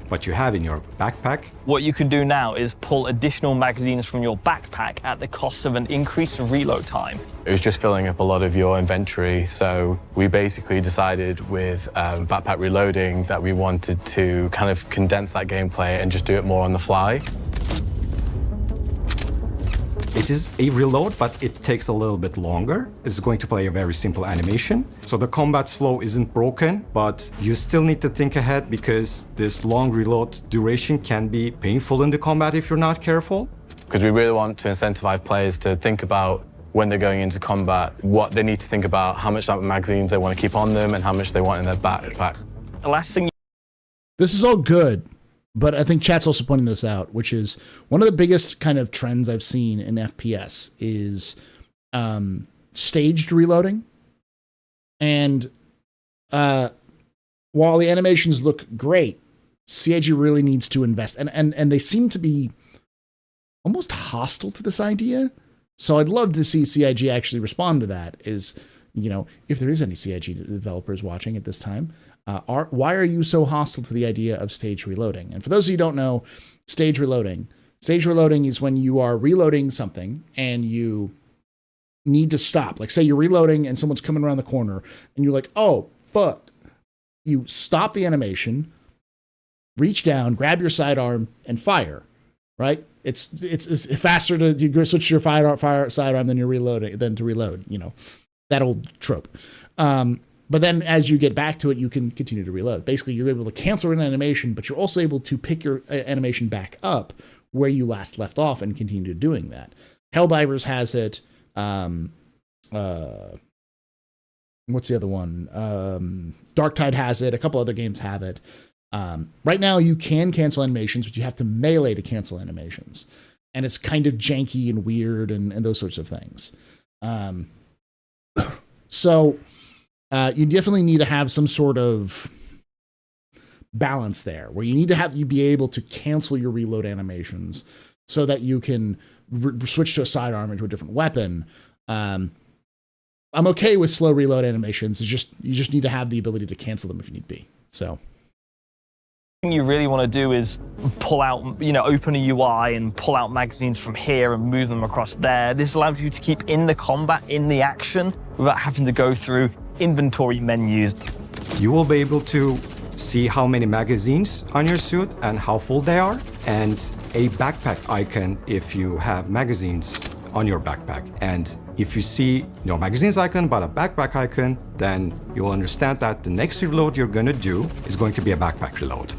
but you have in your backpack. What you can do now is pull additional magazines from your backpack at the cost of an increased reload time. It was just filling up a lot of your inventory, so we basically decided with backpack reloading that we wanted to kind of condense that gameplay and just do it more on the fly. It is a reload, but it takes a little bit longer. It's going to play a very simple animation. So the combat flow isn't broken, but you still need to think ahead because this long reload duration can be painful in the combat if you're not careful. Because we really want to incentivize players to think about when they're going into combat, what they need to think about, how much magazines they want to keep on them, and how much they want in their backpack. The last thing This is all good, but I think chat's also pointing this out, which is one of the biggest kind of trends I've seen in FPS is staged reloading. And while the animations look great, CIG really needs to invest. And they seem to be almost hostile to this idea. So I'd love to see CIG actually respond to that is, you know, if there is any CIG developers watching at this time, why are you so hostile to the idea of stage reloading? And for those of you who don't know, stage reloading is when you are reloading something and you need to stop. Like say you're reloading and someone's coming around the corner and you're like, oh, fuck. You stop the animation, reach down, grab your sidearm and fire, right? It's faster to switch your fire sidearm than to reload, you know, that old trope. But then as you get back to it, you can continue to reload. Basically, you're able to cancel an animation, but you're also able to pick your animation back up where you last left off and continue doing that. Helldivers has it. What's the other one? Darktide has it. A couple other games have it. Right now, you can cancel animations, but you have to melee to cancel animations. And it's kind of janky and weird and those sorts of things. So you definitely need to have some sort of balance there, where you need to you be able to cancel your reload animations so that you can switch to a sidearm into a different weapon. I'm okay with slow reload animations. You just need to have the ability to cancel them if you need be. So thing you really want to do is pull out, open a UI and pull out magazines from here and move them across there. This allows you to keep in the combat, in the action, without having to go through inventory menus. You will be able to see how many magazines on your suit and how full they are, and a backpack icon if you have magazines on your backpack. And if you see no magazines icon but a backpack icon, then you'll understand that the next reload you're gonna do is going to be a backpack reload.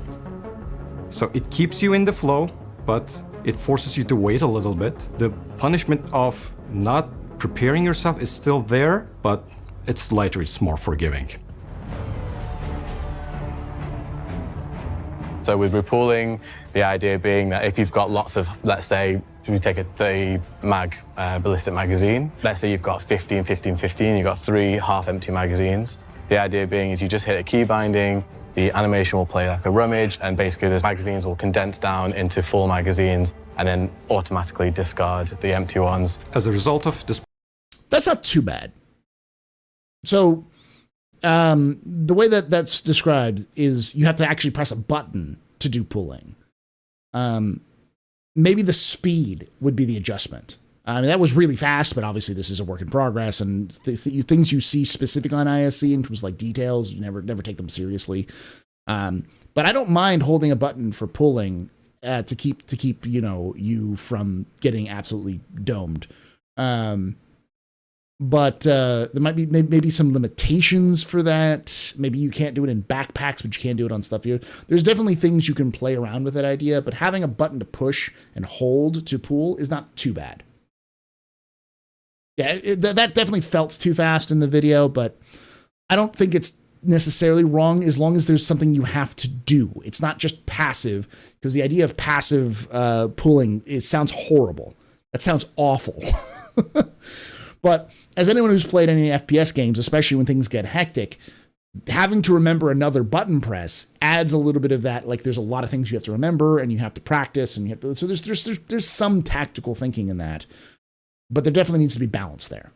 So it keeps you in the flow, but it forces you to wait a little bit. The punishment of not preparing yourself is still there, but it's lighter, it's more forgiving. So with repooling, the idea being that if you've got lots of, let's say, we take a 30 mag ballistic magazine, let's say you've got 15, 15, 15, you've got 3 half-empty magazines. The idea being is you just hit a key binding, the animation will play like a rummage, and basically those magazines will condense down into full magazines and then automatically discard the empty ones. As a result of this... That's not too bad. So the way that that's described is you have to actually press a button to do pooling. Maybe the speed would be the adjustment. I mean, that was really fast, but obviously this is a work in progress, and things you see specific on ISC in terms of like details, you never take them seriously. But I don't mind holding a button for pulling to keep you from getting absolutely domed. But there might be maybe some limitations for that. Maybe you can't do it in backpacks, but you can do it on stuff here. There's definitely things you can play around with that idea, but having a button to push and hold to pull is not too bad. Yeah, that definitely felt too fast in the video, but I don't think it's necessarily wrong as long as there's something you have to do. It's not just passive, because the idea of passive pulling sounds horrible. That sounds awful. But as anyone who's played any FPS games, especially when things get hectic, having to remember another button press adds a little bit of that. Like there's a lot of things you have to remember and you have to practice, and you have to. So there's some tactical thinking in that, but there definitely needs to be balance there.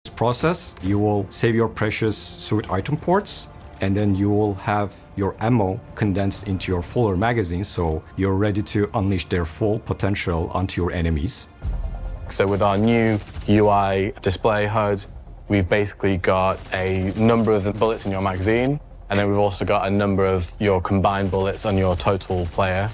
This process, you will save your precious suit item ports, and then you will have your ammo condensed into your fuller magazine, so you're ready to unleash their full potential onto your enemies. So with our new UI display HUD, we've basically got a number of the bullets in your magazine, and then we've also got a number of your combined bullets on your total player.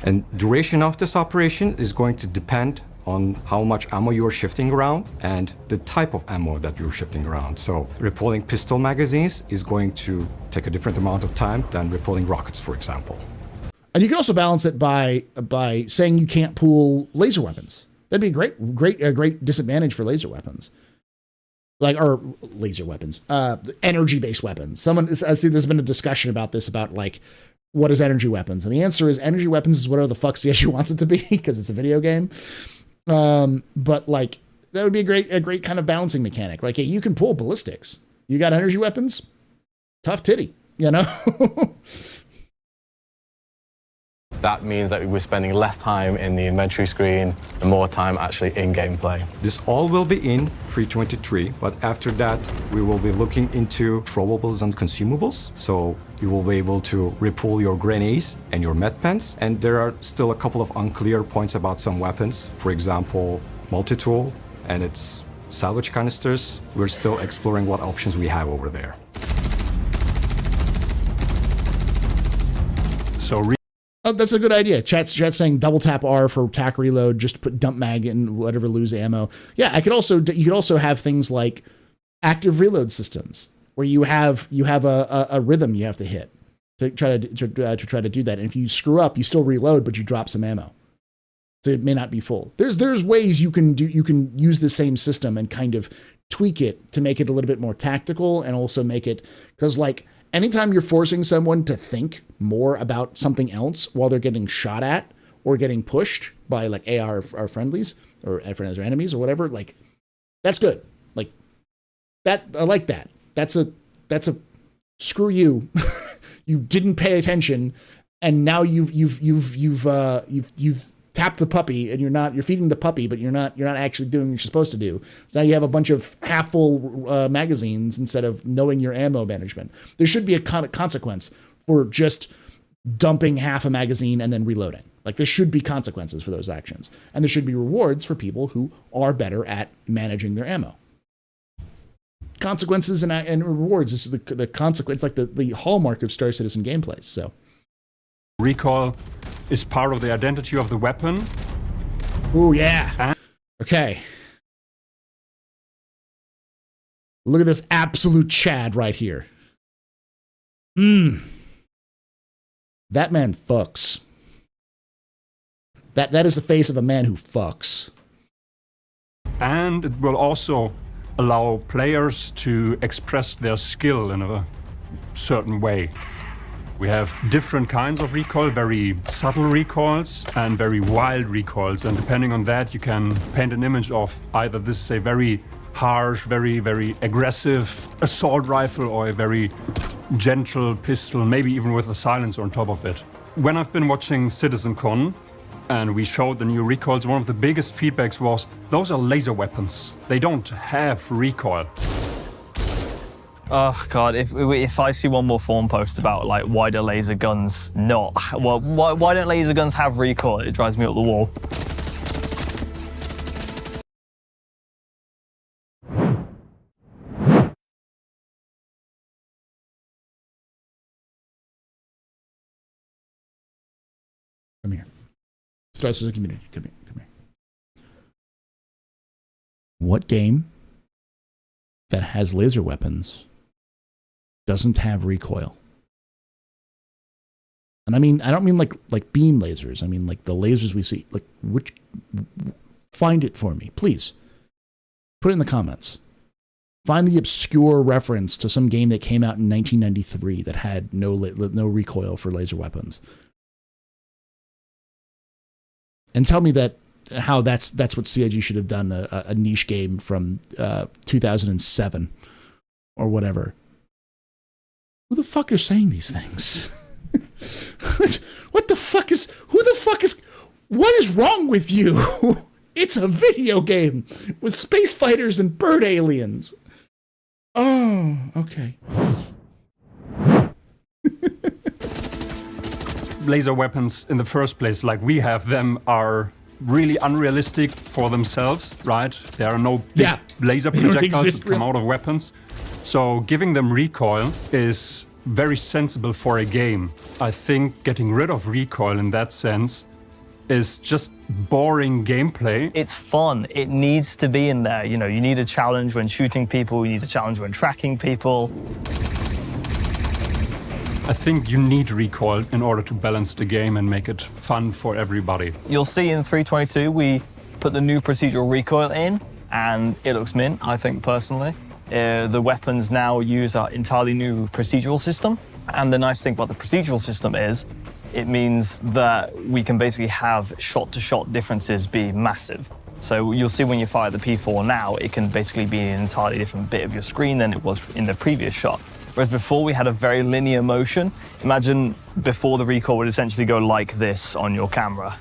And duration of this operation is going to depend on how much ammo you're shifting around and the type of ammo that you're shifting around. So repulling pistol magazines is going to take a different amount of time than repulling rockets, for example. And you can also balance it by saying you can't pull laser weapons. That'd be a great disadvantage for laser weapons. Or laser weapons, energy-based weapons. I see there's been a discussion about this, about like, what is energy weapons? And the answer is energy weapons is whatever the fuck CSU wants it to be, because it's a video game. But like, that would be a great kind of balancing mechanic. Like, hey, you can pull ballistics. You got energy weapons? Tough titty, That means that we're spending less time in the inventory screen and more time actually in gameplay. This all will be in 3.23, but after that, we will be looking into throwables and consumables. So you will be able to repull your grenades and your med pens. And there are still a couple of unclear points about some weapons. For example, multi-tool and its salvage canisters. We're still exploring what options we have over there. So oh, that's a good idea. Chat's saying double tap R for tac reload, just to put dump mag and whatever lose ammo. Yeah, you could also have things like active reload systems where you have a rhythm you have to hit to try to do that. And if you screw up, you still reload, but you drop some ammo, so it may not be full. There's ways you can use the same system and kind of tweak it to make it a little bit more tactical, and also make it, because like, anytime you're forcing someone to think more about something else while they're getting shot at or getting pushed by like AR or friendlies or friends or enemies or whatever, like, that's good. Like that, I like that. That's a screw you. You didn't pay attention, and now you've tapped the puppy, and you're feeding the puppy, but you're not actually doing what you're supposed to do. So now you have a bunch of half full magazines instead of knowing your ammo management. There should be a consequence for just dumping half a magazine and then reloading. Like, there should be consequences for those actions. And there should be rewards for people who are better at managing their ammo. Consequences and rewards is the consequence, like the hallmark of Star Citizen gameplays. So recoil is part of the identity of the weapon. Oh yeah. Okay. Look at this absolute Chad right here. That man fucks. That is the face of a man who fucks. And it will also allow players to express their skill in a certain way. We have different kinds of recoil, very subtle recoils and very wild recoils. And depending on that, you can paint an image of either this is a very harsh, very, very aggressive assault rifle or a very gentle pistol, maybe even with a silencer on top of it. When I've been watching CitizenCon and we showed the new recoils, one of the biggest feedbacks was, those are laser weapons. They don't have recoil. Oh God, if I see one more forum post about like why do laser guns not, well, why don't laser guns have recoil? It drives me up the wall. Come here. Star Citizen community. Come here. Come here. What game that has laser weapons doesn't have recoil? And I mean, I don't mean like beam lasers. I mean like the lasers we see. Like, which? Find it for me, please. Put it in the comments. Find the obscure reference to some game that came out in 1993 that had no recoil for laser weapons. And tell me how that's what CIG should have done, a niche game from 2007 or whatever. Who the fuck are saying these things? What the fuck is, what is wrong with you? It's a video game with space fighters and bird aliens. Oh, okay. Laser weapons in the first place, like we have them, are really unrealistic for themselves, right? There are no big laser projectiles that come out of weapons. So giving them recoil is very sensible for a game. I think getting rid of recoil in that sense is just boring gameplay. It's fun. It needs to be in there. You know, you need a challenge when shooting people, you need a challenge when tracking people. I think you need recoil in order to balance the game and make it fun for everybody. You'll see in 3.22 we put the new procedural recoil in, and it looks mint, I think, personally. The weapons now use our entirely new procedural system, and the nice thing about the procedural system is it means that we can basically have shot-to-shot differences be massive. So you'll see when you fire the P4 now, it can basically be an entirely different bit of your screen than it was in the previous shot. Whereas before we had a very linear motion. Imagine before the recoil would essentially go like this on your camera.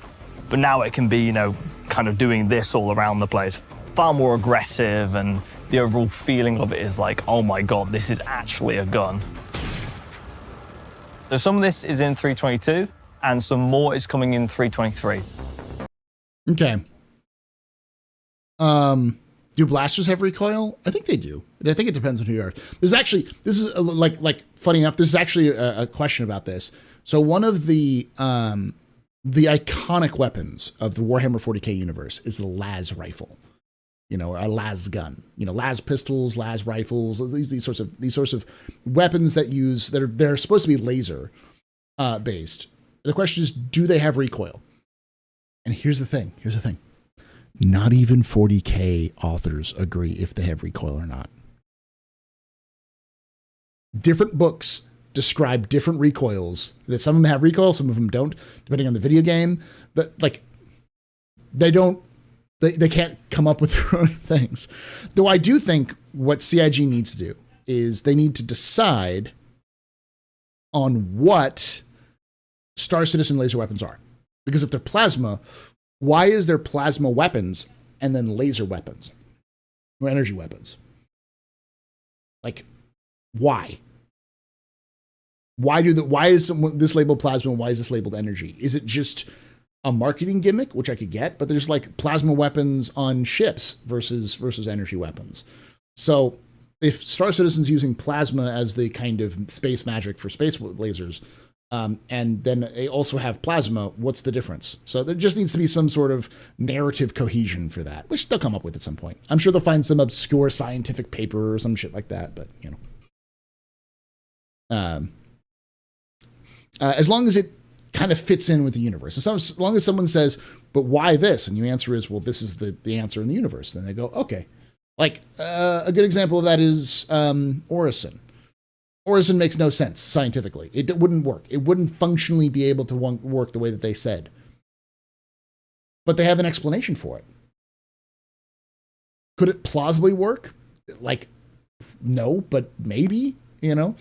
But now it can be, you know, kind of doing this all around the place. Far more aggressive, and the overall feeling of it is like, oh my God, this is actually a gun. So some of this is in 3.22 and some more is coming in 3.23. Okay. Do blasters have recoil? I think they do. I think it depends on who you are. There's actually, this is like funny enough, this is actually a question about this. So one of the iconic weapons of the Warhammer 40K universe is the las rifle. You know, a las gun. You know, las pistols, las rifles, these sorts of weapons they're supposed to be laser based. The question is, do they have recoil? And here's the thing. Not even 40K authors agree if they have recoil or not. Different books describe different recoils. That some of them have recoil, some of them don't, depending on the video game. But like, they can't come up with their own things. Though I do think what CIG needs to do is they need to decide on what Star Citizen laser weapons are. Because if they're plasma, why is there plasma weapons and then laser weapons or energy weapons? Like, why? why is this labeled plasma and why is this labeled energy? Is it just a marketing gimmick, which I could get, but there's like plasma weapons on ships versus energy weapons. So if Star Citizen's using plasma as the kind of space magic for space lasers, and then they also have plasma, what's the difference? So there just needs to be some sort of narrative cohesion for that, which they'll come up with at some point. I'm sure they'll find some obscure scientific paper or some shit like that, but you know. As long as it kind of fits in with the universe. As long as someone says, but why this? And your answer is, well, this is the answer in the universe. Then they go, okay. Like, a good example of that is Orison. Orison makes no sense scientifically. It wouldn't work. It wouldn't functionally be able to work the way that they said. But they have an explanation for it. Could it plausibly work? Like, no, but maybe, you know?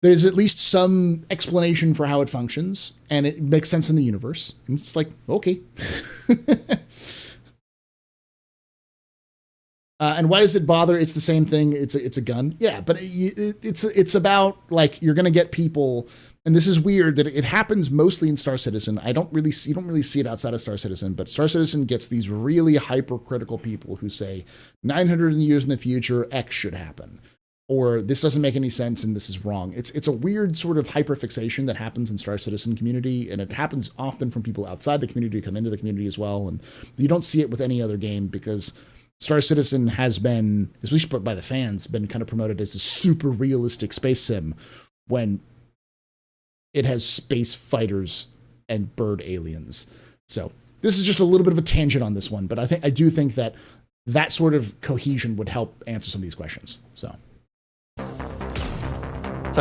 There's at least some explanation for how it functions, and it makes sense in the universe. And it's like, okay. And why does it bother? It's the same thing. It's a gun. Yeah, but it's about, like, you're going to get people, and this is weird that it happens mostly in Star Citizen. You don't really see it outside of Star Citizen, but Star Citizen gets these really hypercritical people who say 900 years in the future, X should happen. Or this doesn't make any sense and this is wrong. It's a weird sort of hyperfixation that happens in Star Citizen community, and it happens often from people outside the community who come into the community as well. And you don't see it with any other game because Star Citizen has been, especially by the fans, been kind of promoted as a super realistic space sim when it has space fighters and bird aliens. So this is just a little bit of a tangent on this one, but I do think that sort of cohesion would help answer some of these questions. So,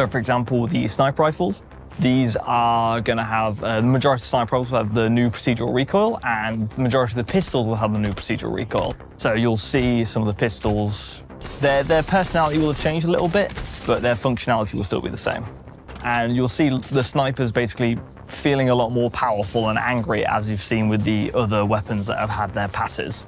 for example, the sniper rifles, these are going to have, the majority of sniper rifles will have the new procedural recoil, and the majority of the pistols will have the new procedural recoil. So you'll see some of the pistols, their personality will have changed a little bit, but their functionality will still be the same. And you'll see the snipers basically feeling a lot more powerful and angry, as you've seen with the other weapons that have had their passes.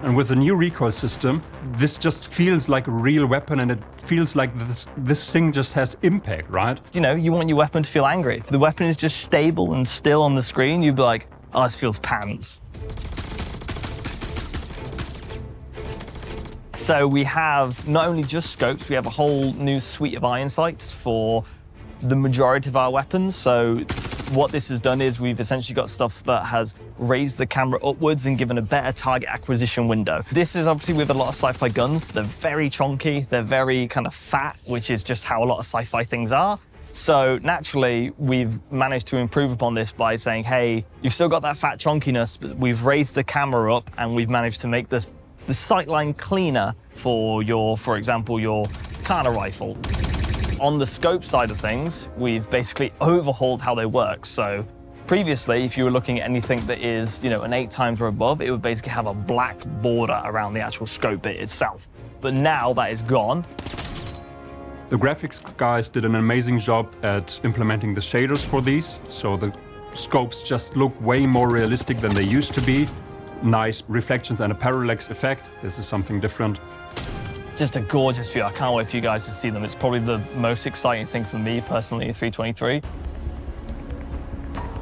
And with the new recoil system, this just feels like a real weapon, and it feels like this thing just has impact, right? You know, you want your weapon to feel angry. If the weapon is just stable and still on the screen, you'd be like, oh, this feels pants. So we have not only just scopes, we have a whole new suite of iron sights for the majority of our weapons. So what this has done is we've essentially got stuff that has raised the camera upwards and given a better target acquisition window. This is obviously with a lot of sci-fi guns. They're very chunky, they're very kind of fat, which is just how a lot of sci-fi things are. So naturally, we've managed to improve upon this by saying, hey, you've still got that fat chunkiness, but we've raised the camera up and we've managed to make the sightline cleaner for for example, your Kana rifle. On the scope side of things, we've basically overhauled how they work. So previously, if you were looking at anything that is, you know, an 8 times or above, it would basically have a black border around the actual scope bit itself. But now that is gone. The graphics guys did an amazing job at implementing the shaders for these. So the scopes just look way more realistic than they used to be. Nice reflections and a parallax effect. This is something different. Just a gorgeous view. I can't wait for you guys to see them. It's probably the most exciting thing for me personally in 323.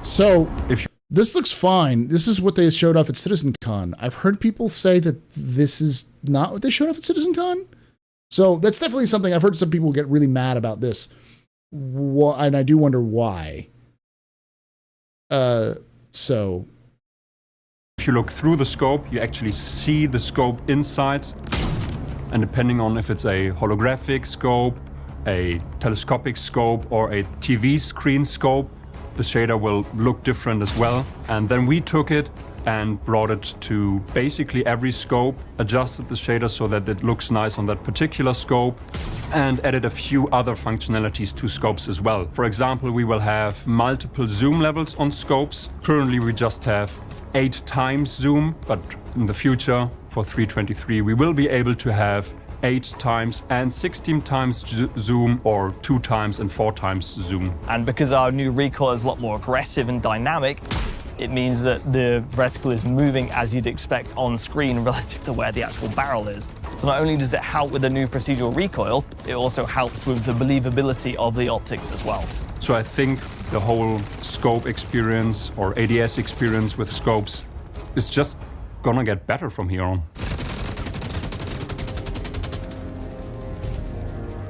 So this looks fine. This is what they showed off at CitizenCon. I've heard people say that this is not what they showed off at CitizenCon. So that's definitely something. I've heard some people get really mad about this. And I do wonder why. So if you look through the scope, you actually see the scope inside. And depending on if it's a holographic scope, a telescopic scope, or a TV screen scope, the shader will look different as well. And then we took it and brought it to basically every scope, adjusted the shader so that it looks nice on that particular scope, and added a few other functionalities to scopes as well. For example, we will have multiple zoom levels on scopes. Currently, we just have 8 times zoom, but in the future, for 323, we will be able to have 8 times and 16 times zoom, or 2 times and 4 times zoom. And because our new recoil is a lot more aggressive and dynamic, it means that the reticle is moving as you'd expect on screen relative to where the actual barrel is. So not only does it help with the new procedural recoil, it also helps with the believability of the optics as well. So I think the whole scope experience or ADS experience with scopes is just gonna get better from here on.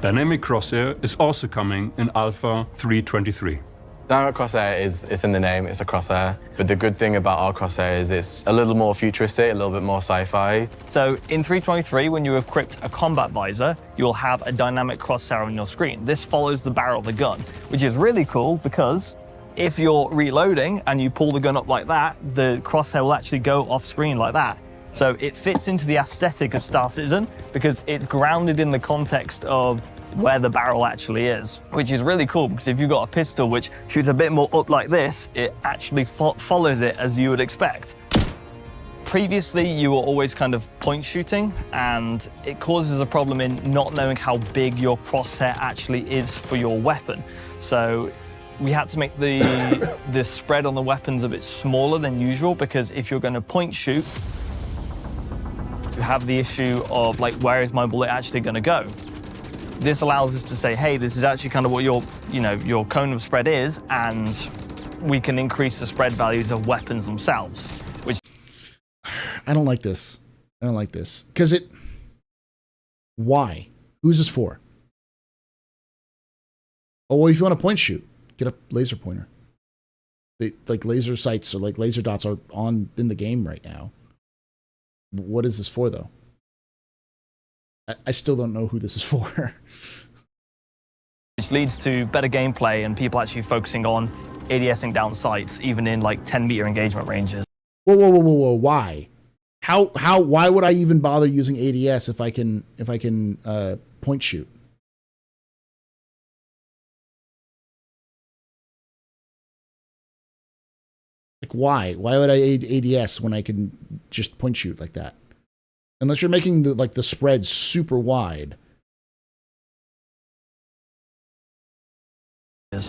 Dynamic crosshair is also coming in Alpha 3.23. Dynamic crosshair it's in the name, it's a crosshair. But the good thing about our crosshair is it's a little more futuristic, a little bit more sci-fi. So in 3.23, when you equip a combat visor, you'll have a dynamic crosshair on your screen. This follows the barrel of the gun, which is really cool because if you're reloading and you pull the gun up like that, the crosshair will actually go off screen like that. So it fits into the aesthetic of Star Citizen because it's grounded in the context of where the barrel actually is, which is really cool because if you've got a pistol which shoots a bit more up like this, it actually follows it as you would expect. Previously, you were always kind of point shooting, and it causes a problem in not knowing how big your crosshair actually is for your weapon. So we had to make the spread on the weapons a bit smaller than usual because if you're going to point shoot, you have the issue of like, where is my bullet actually going to go? This allows us to say, hey, this is actually kind of what your cone of spread is, and we can increase the spread values of weapons themselves, which... I don't like this. I don't like this. Because it... Why? Who's this for? Oh, well, if you want to point shoot, get a laser pointer. Like laser sights or like laser dots are in the game right now. What is this for, though? I still don't know who this is for. Which leads to better gameplay and people actually focusing on ADSing down sights, even in like 10-meter engagement ranges. Whoa, whoa, whoa, whoa, whoa! Why? Why would I even bother using ADS if I can point shoot? Like why? Why would I ADS when I can just point shoot like that? Unless you're making the spread super wide.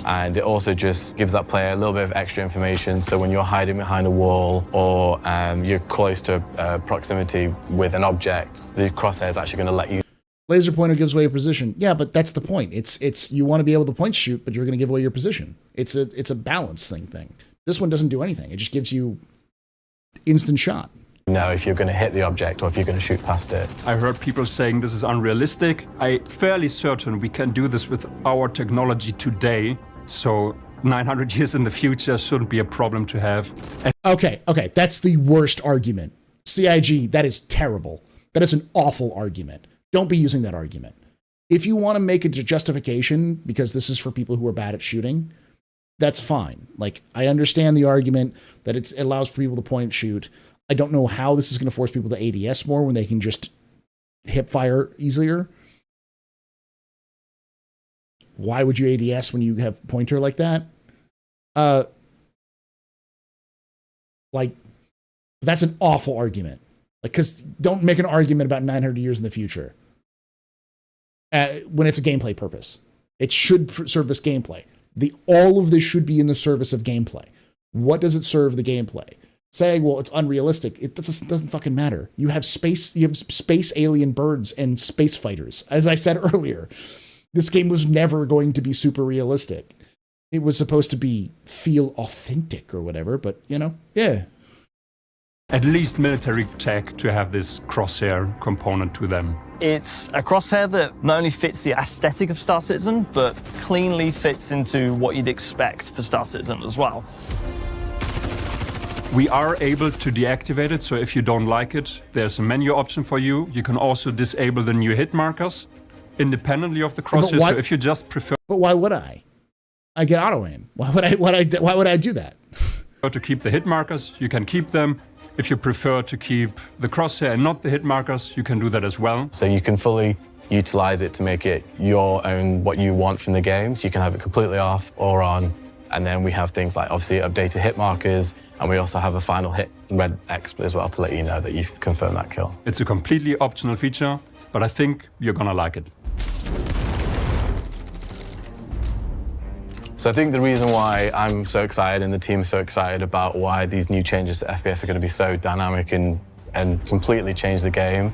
And it also just gives that player a little bit of extra information. So when you're hiding behind a wall or you're close to proximity with an object, the crosshair is actually going to let you. Laser pointer gives away your position. Yeah, but that's the point. It's you want to be able to point shoot, but you're going to give away your position. It's a balance thing. This one doesn't do anything. It just gives you instant shot. Know if you're going to hit the object or if you're going to shoot past it. I heard people saying this is unrealistic. I'm fairly certain we can do this with our technology today, so 900 years in the future shouldn't be a problem to have. Okay, that's the worst argument. CIG, that is terrible. That is an awful argument. Don't be using that argument. If you want to make it a justification because this is for people who are bad at shooting, that's fine. Like, I understand the argument that it allows for people to point shoot. I don't know how this is going to force people to ADS more when they can just hip fire easier. Why would you ADS when you have pointer like that? Like, that's an awful argument. Like, because don't make an argument about 900 years in the future when it's a gameplay purpose. It should service gameplay. All of this should be in the service of gameplay. What does it serve the gameplay? Saying, well, it's unrealistic. It doesn't fucking matter. You have space alien birds and space fighters. As I said earlier, this game was never going to be super realistic. It was supposed to feel authentic or whatever, but yeah. At least military tech to have this crosshair component to them. It's a crosshair that not only fits the aesthetic of Star Citizen, but cleanly fits into what you'd expect for Star Citizen as well. We are able to deactivate it, so if you don't like it, there's a menu option for you. You can also disable the new hit markers independently of the crosshair, so if you just prefer... But why would I? I get auto-aim. Why would I do that? To keep the hit markers, you can keep them. If you prefer to keep the crosshair and not the hit markers, you can do that as well. So you can fully utilize it to make it your own, what you want from the game. So you can have it completely off or on. And then we have things like, obviously, updated hit markers, and we also have a final hit red X as well to let you know that you've confirmed that kill. It's a completely optional feature, but I think you're gonna like it. So I think the reason why I'm so excited and the team is so excited about why these new changes to FPS are going to be so dynamic and completely change the game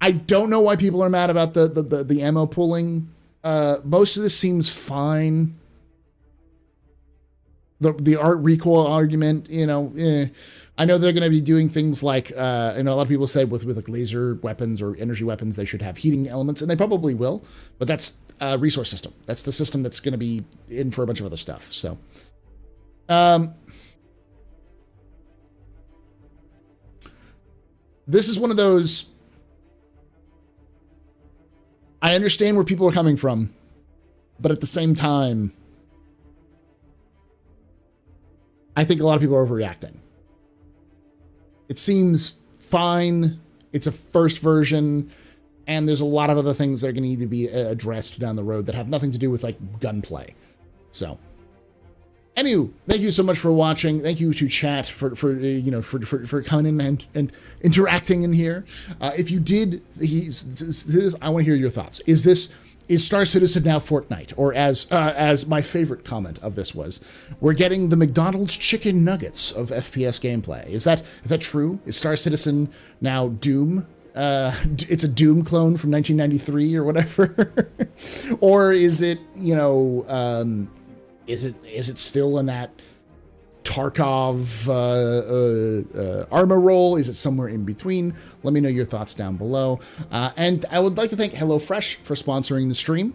I don't know why people are mad about the ammo pooling. Most of this seems fine. The art recoil argument, I know they're going to be doing things like, a lot of people say with like laser weapons or energy weapons, they should have heating elements, and they probably will, but that's a resource system. That's the system that's going to be in for a bunch of other stuff. So, this is one of those, I understand where people are coming from, but at the same time, I think a lot of people are overreacting. It seems fine. It's a first version, and there's a lot of other things that are going to need to be addressed down the road that have nothing to do with like gunplay. So, anywho, thank you so much for watching. Thank you to chat for coming in and interacting in here. If you did, I want to hear your thoughts. Is Star Citizen now Fortnite? Or as my favorite comment of this was, we're getting the McDonald's chicken nuggets of FPS gameplay. Is that true? Is Star Citizen now Doom? It's a Doom clone from 1993 or whatever? Or is it, is it still in that Tarkov armor roll? Is it somewhere in between? Let me know your thoughts down below. And I would like to thank HelloFresh for sponsoring the stream.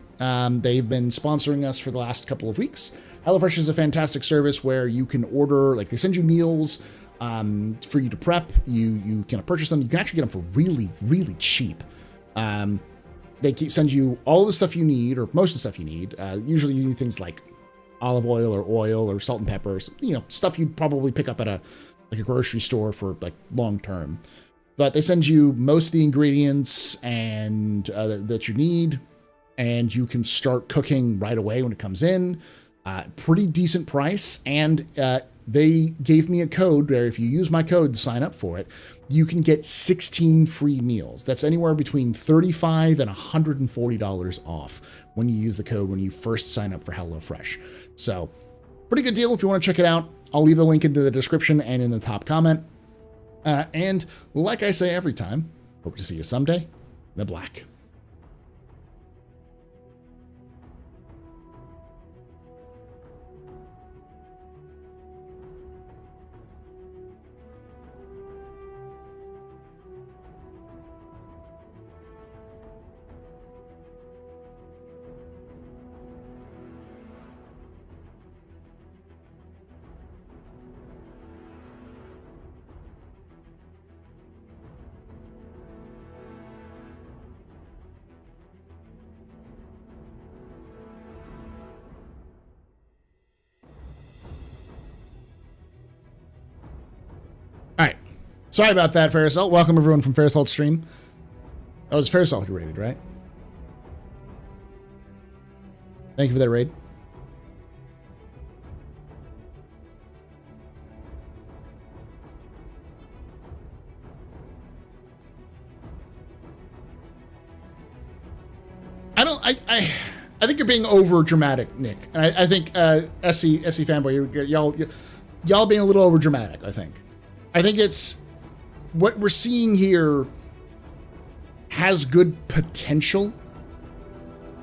They've been sponsoring us for the last couple of weeks. HelloFresh is a fantastic service where you can order, like they send you meals for you to prep. You can purchase them. You can actually get them for really, really cheap. They send you all the stuff you need, or most of the stuff you need. Usually you need things like olive oil or salt and pepper, stuff you'd probably pick up at a grocery store for like long term. But they send you most of the ingredients and that you need, and you can start cooking right away when it comes in. Pretty decent price, and they gave me a code where if you use my code to sign up for it, you can get 16 free meals. That's anywhere between $35 and $140 off when you use the code when you first sign up for HelloFresh. So, pretty good deal if you want to check it out. I'll leave the link into the description and in the top comment. And like I say every time, hope to see you someday. The Black. Sorry about that, Farisalt. Welcome everyone from Farisalt's stream. That was Farisalt who raided, right? Thank you for that raid. I think you're being over dramatic, Nick. And I think SC fanboy, y'all being a little over dramatic. I think it's what we're seeing here has good potential.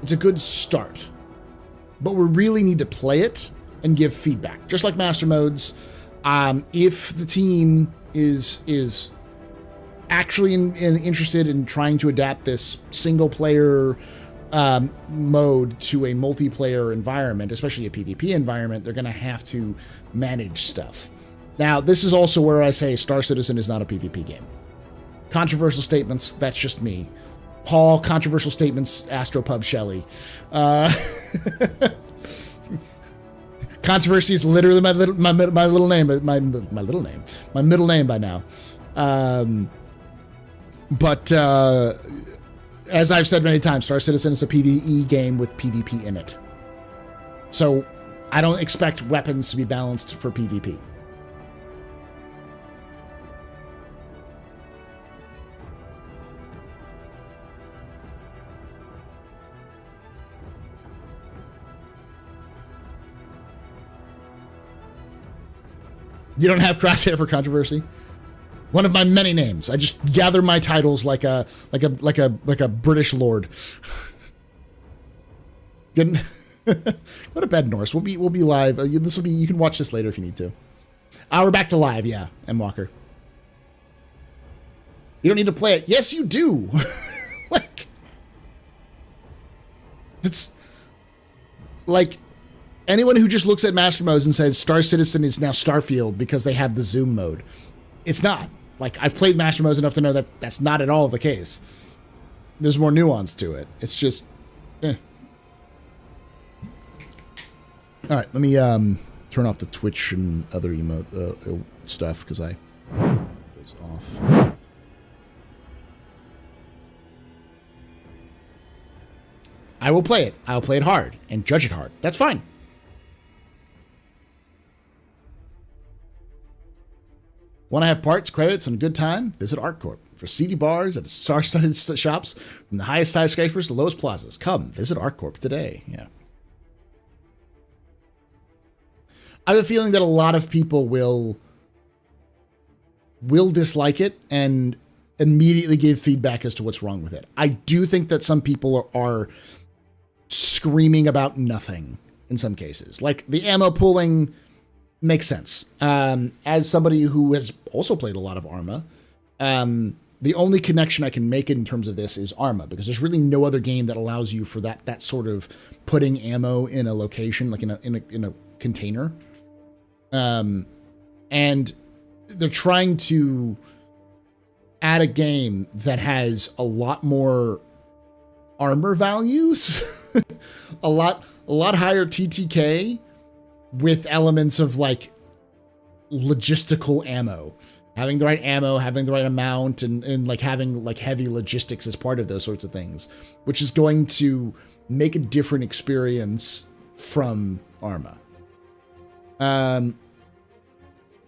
It's a good start, but we really need to play it and give feedback, just like master modes. If the team is actually interested in trying to adapt this single player mode to a multiplayer environment, especially a PvP environment, they're going to have to manage stuff. Now, this is also where I say Star Citizen is not a PvP game. Controversial statements, that's just me. Paul, controversial statements, AstroPub Shelley. Controversy is literally my middle name by now. But as I've said many times, Star Citizen is a PvE game with PvP in it. So I don't expect weapons to be balanced for PvP. You don't have crosshair for controversy? One of my many names. I just gather my titles like a British lord. Good. Go to bed, Norse. We'll be live. This will be. You can watch this later if you need to. We're back to live. Yeah, M. Walker. You don't need to play it. Yes, you do. Like, it's like anyone who just looks at master modes and says Star Citizen is now Starfield because they have the zoom mode. It's not. Like, I've played master modes enough to know that that's not at all the case. There's more nuance to it. It's just, eh. All right, let me turn off the Twitch and other emote stuff because I goes off. I will play it. I'll play it hard and judge it hard. That's fine. Want to have parts, credits, and a good time? Visit ArtCorp. For seedy bars at star-studded shops, from the highest skyscrapers to lowest plazas. Come, visit ArtCorp today. Yeah. I have a feeling that a lot of people will dislike it and immediately give feedback as to what's wrong with it. I do think that some people are screaming about nothing in some cases. Like, the ammo pooling makes sense. As somebody who has also played a lot of Arma, the only connection I can make in terms of this is Arma, because there's really no other game that allows you for that sort of putting ammo in a location, like in a container. And they're trying to add a game that has a lot more armor values, a lot higher TTK, with elements of like logistical ammo, having the right ammo, having the right amount, and like having like heavy logistics as part of those sorts of things, which is going to make a different experience from Arma.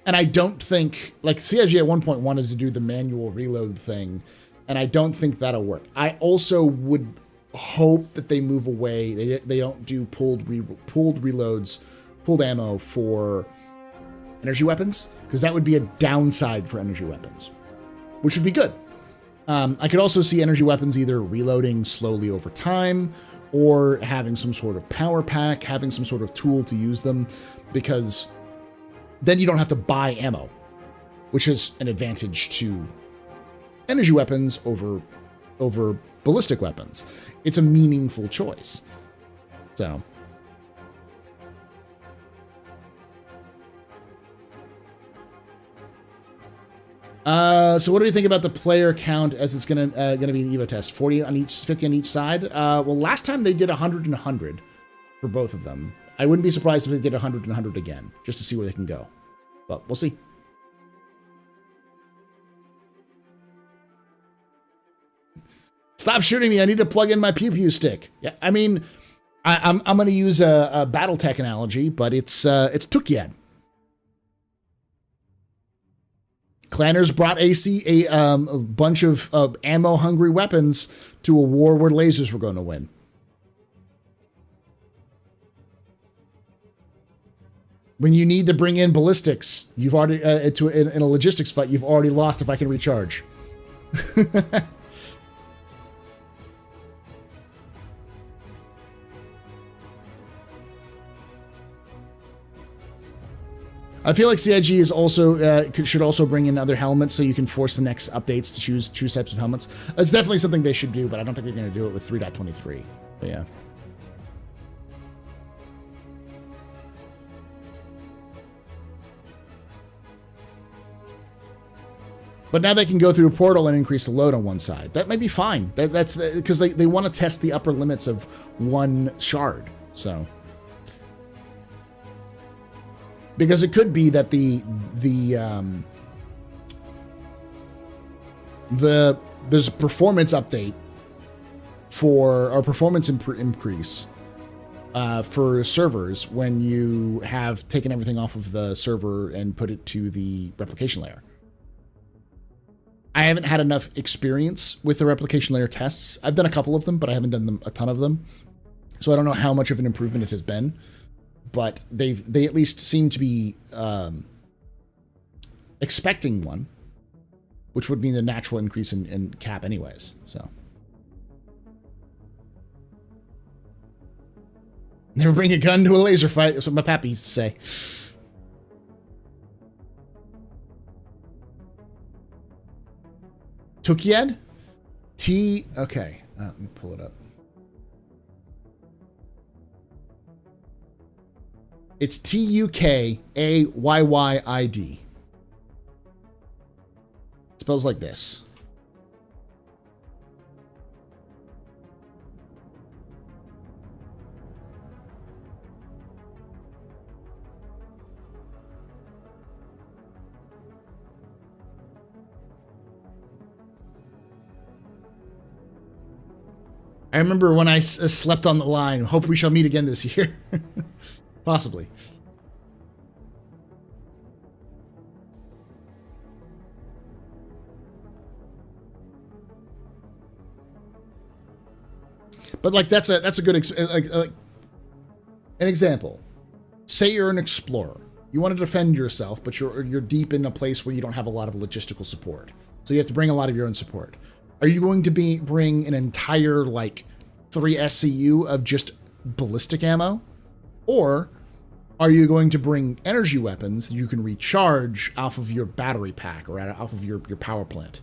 And I don't think, like, CIG at one point wanted to do the manual reload thing, and I don't think that'll work. I also would hope that they move away. They don't do pooled reloads, pooled ammo for energy weapons, because that would be a downside for energy weapons, which would be good. I could also see energy weapons either reloading slowly over time or having some sort of power pack, having some sort of tool to use them, because then you don't have to buy ammo, which is an advantage to energy weapons over ballistic weapons. It's a meaningful choice. So what do you think about the player count as it's gonna be an Evo test? 40 on each, 50 on each side. Well, last time they did 100 and 100 for both of them. I wouldn't be surprised if they did 100 and 100 again, just to see where they can go. But we'll see. Stop shooting me! I need to plug in my pew pew stick. Yeah, I mean, I'm going to use a BattleTech analogy, but it's Tukyed. Clanners brought a bunch of ammo-hungry weapons to a war where lasers were going to win. When you need to bring in ballistics, you've already in a logistics fight, you've already lost if I can recharge. I feel like CIG is also should also bring in other helmets so you can force the next updates to choose types of helmets. It's definitely something they should do, but I don't think they're going to do it with 3.23. But yeah. But now they can go through a portal and increase the load on one side. That might be fine. That's because they want to test the upper limits of one shard. So, because it could be that there's a performance update or performance increase for servers when you have taken everything off of the server and put it to the replication layer. I haven't had enough experience with the replication layer tests. I've done a couple of them, but I haven't done a ton of them. So I don't know how much of an improvement it has been, but they at least seem to be expecting one. which would mean the natural increase in cap anyways. So never bring a gun to a laser fight. That's what my pappy used to say. Tukyed? Okay. Let me pull it up. It's Tukayyid. Spells like this. I remember when I slept on the line. Hope we shall meet again this year. Possibly. But like that's a good an example. Say you're an explorer. You want to defend yourself, but you're deep in a place where you don't have a lot of logistical support. So you have to bring a lot of your own support. Are you going to bring an entire like 3 SCU of just ballistic ammo? Or are you going to bring energy weapons that you can recharge off of your battery pack or off of your power plant?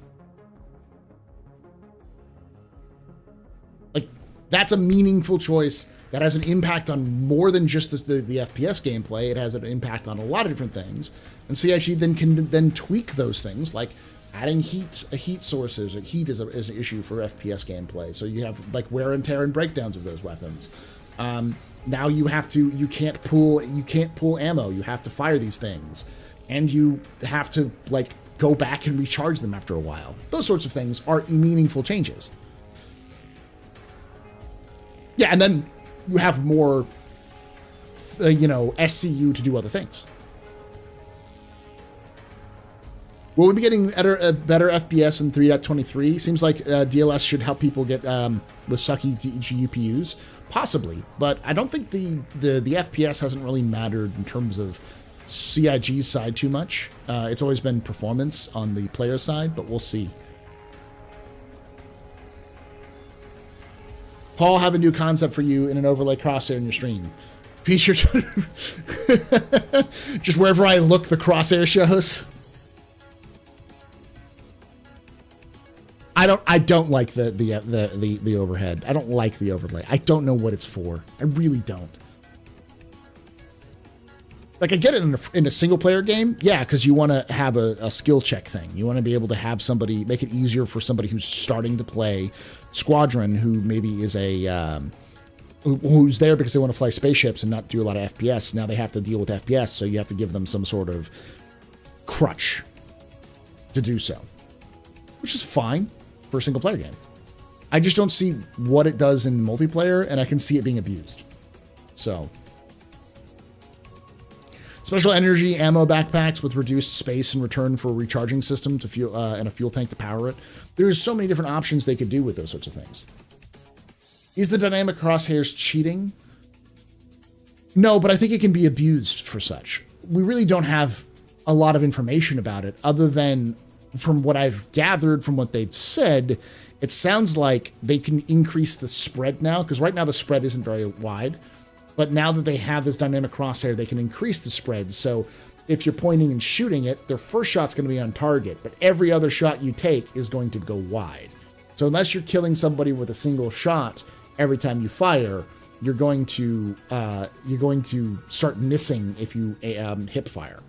Like, that's a meaningful choice that has an impact on more than just the FPS gameplay. It has an impact on a lot of different things. And CIG then can then tweak those things, like adding heat sources. Heat is an issue for FPS gameplay. So you have like wear and tear and breakdowns of those weapons. Now you can't pull ammo. You have to fire these things, and you have to like go back and recharge them after a while. Those sorts of things are meaningful changes. Yeah, and then you have more, SCU to do other things. Will we be getting a better FPS in 3.23? Seems like DLS should help people get with sucky GPUs. Possibly, but I don't think the FPS hasn't really mattered in terms of CIG's side too much. It's always been performance on the player side, but we'll see. Paul, have a new concept for you in an overlay crosshair in your stream. Feature just wherever I look, the crosshair shows. I don't like the overhead. I don't like the overlay. I don't know what it's for. I really don't. Like, I get it in a single player game, yeah, because you want to have a skill check thing. You want to be able to have somebody make it easier for somebody who's starting to play Squadron, who maybe is who's there because they want to fly spaceships and not do a lot of FPS. Now they have to deal with FPS, so you have to give them some sort of crutch to do so, which is fine for a single player game. I just don't see what it does in multiplayer, and I can see it being abused. So, special energy ammo backpacks with reduced space in return for a recharging system to fuel and a fuel tank to power it. There's so many different options they could do with those sorts of things. Is the dynamic crosshairs cheating? No, but I think it can be abused for such. We really don't have a lot of information about it, other than from what I've gathered from what they've said. It sounds like they can increase the spread now, because right now the spread isn't very wide. But now that they have this dynamic crosshair, they can increase the spread. So if you're pointing and shooting it, their first shot's going to be on target, but every other shot you take is going to go wide. So unless you're killing somebody with a single shot every time you fire, you're going to start missing if you hip fire.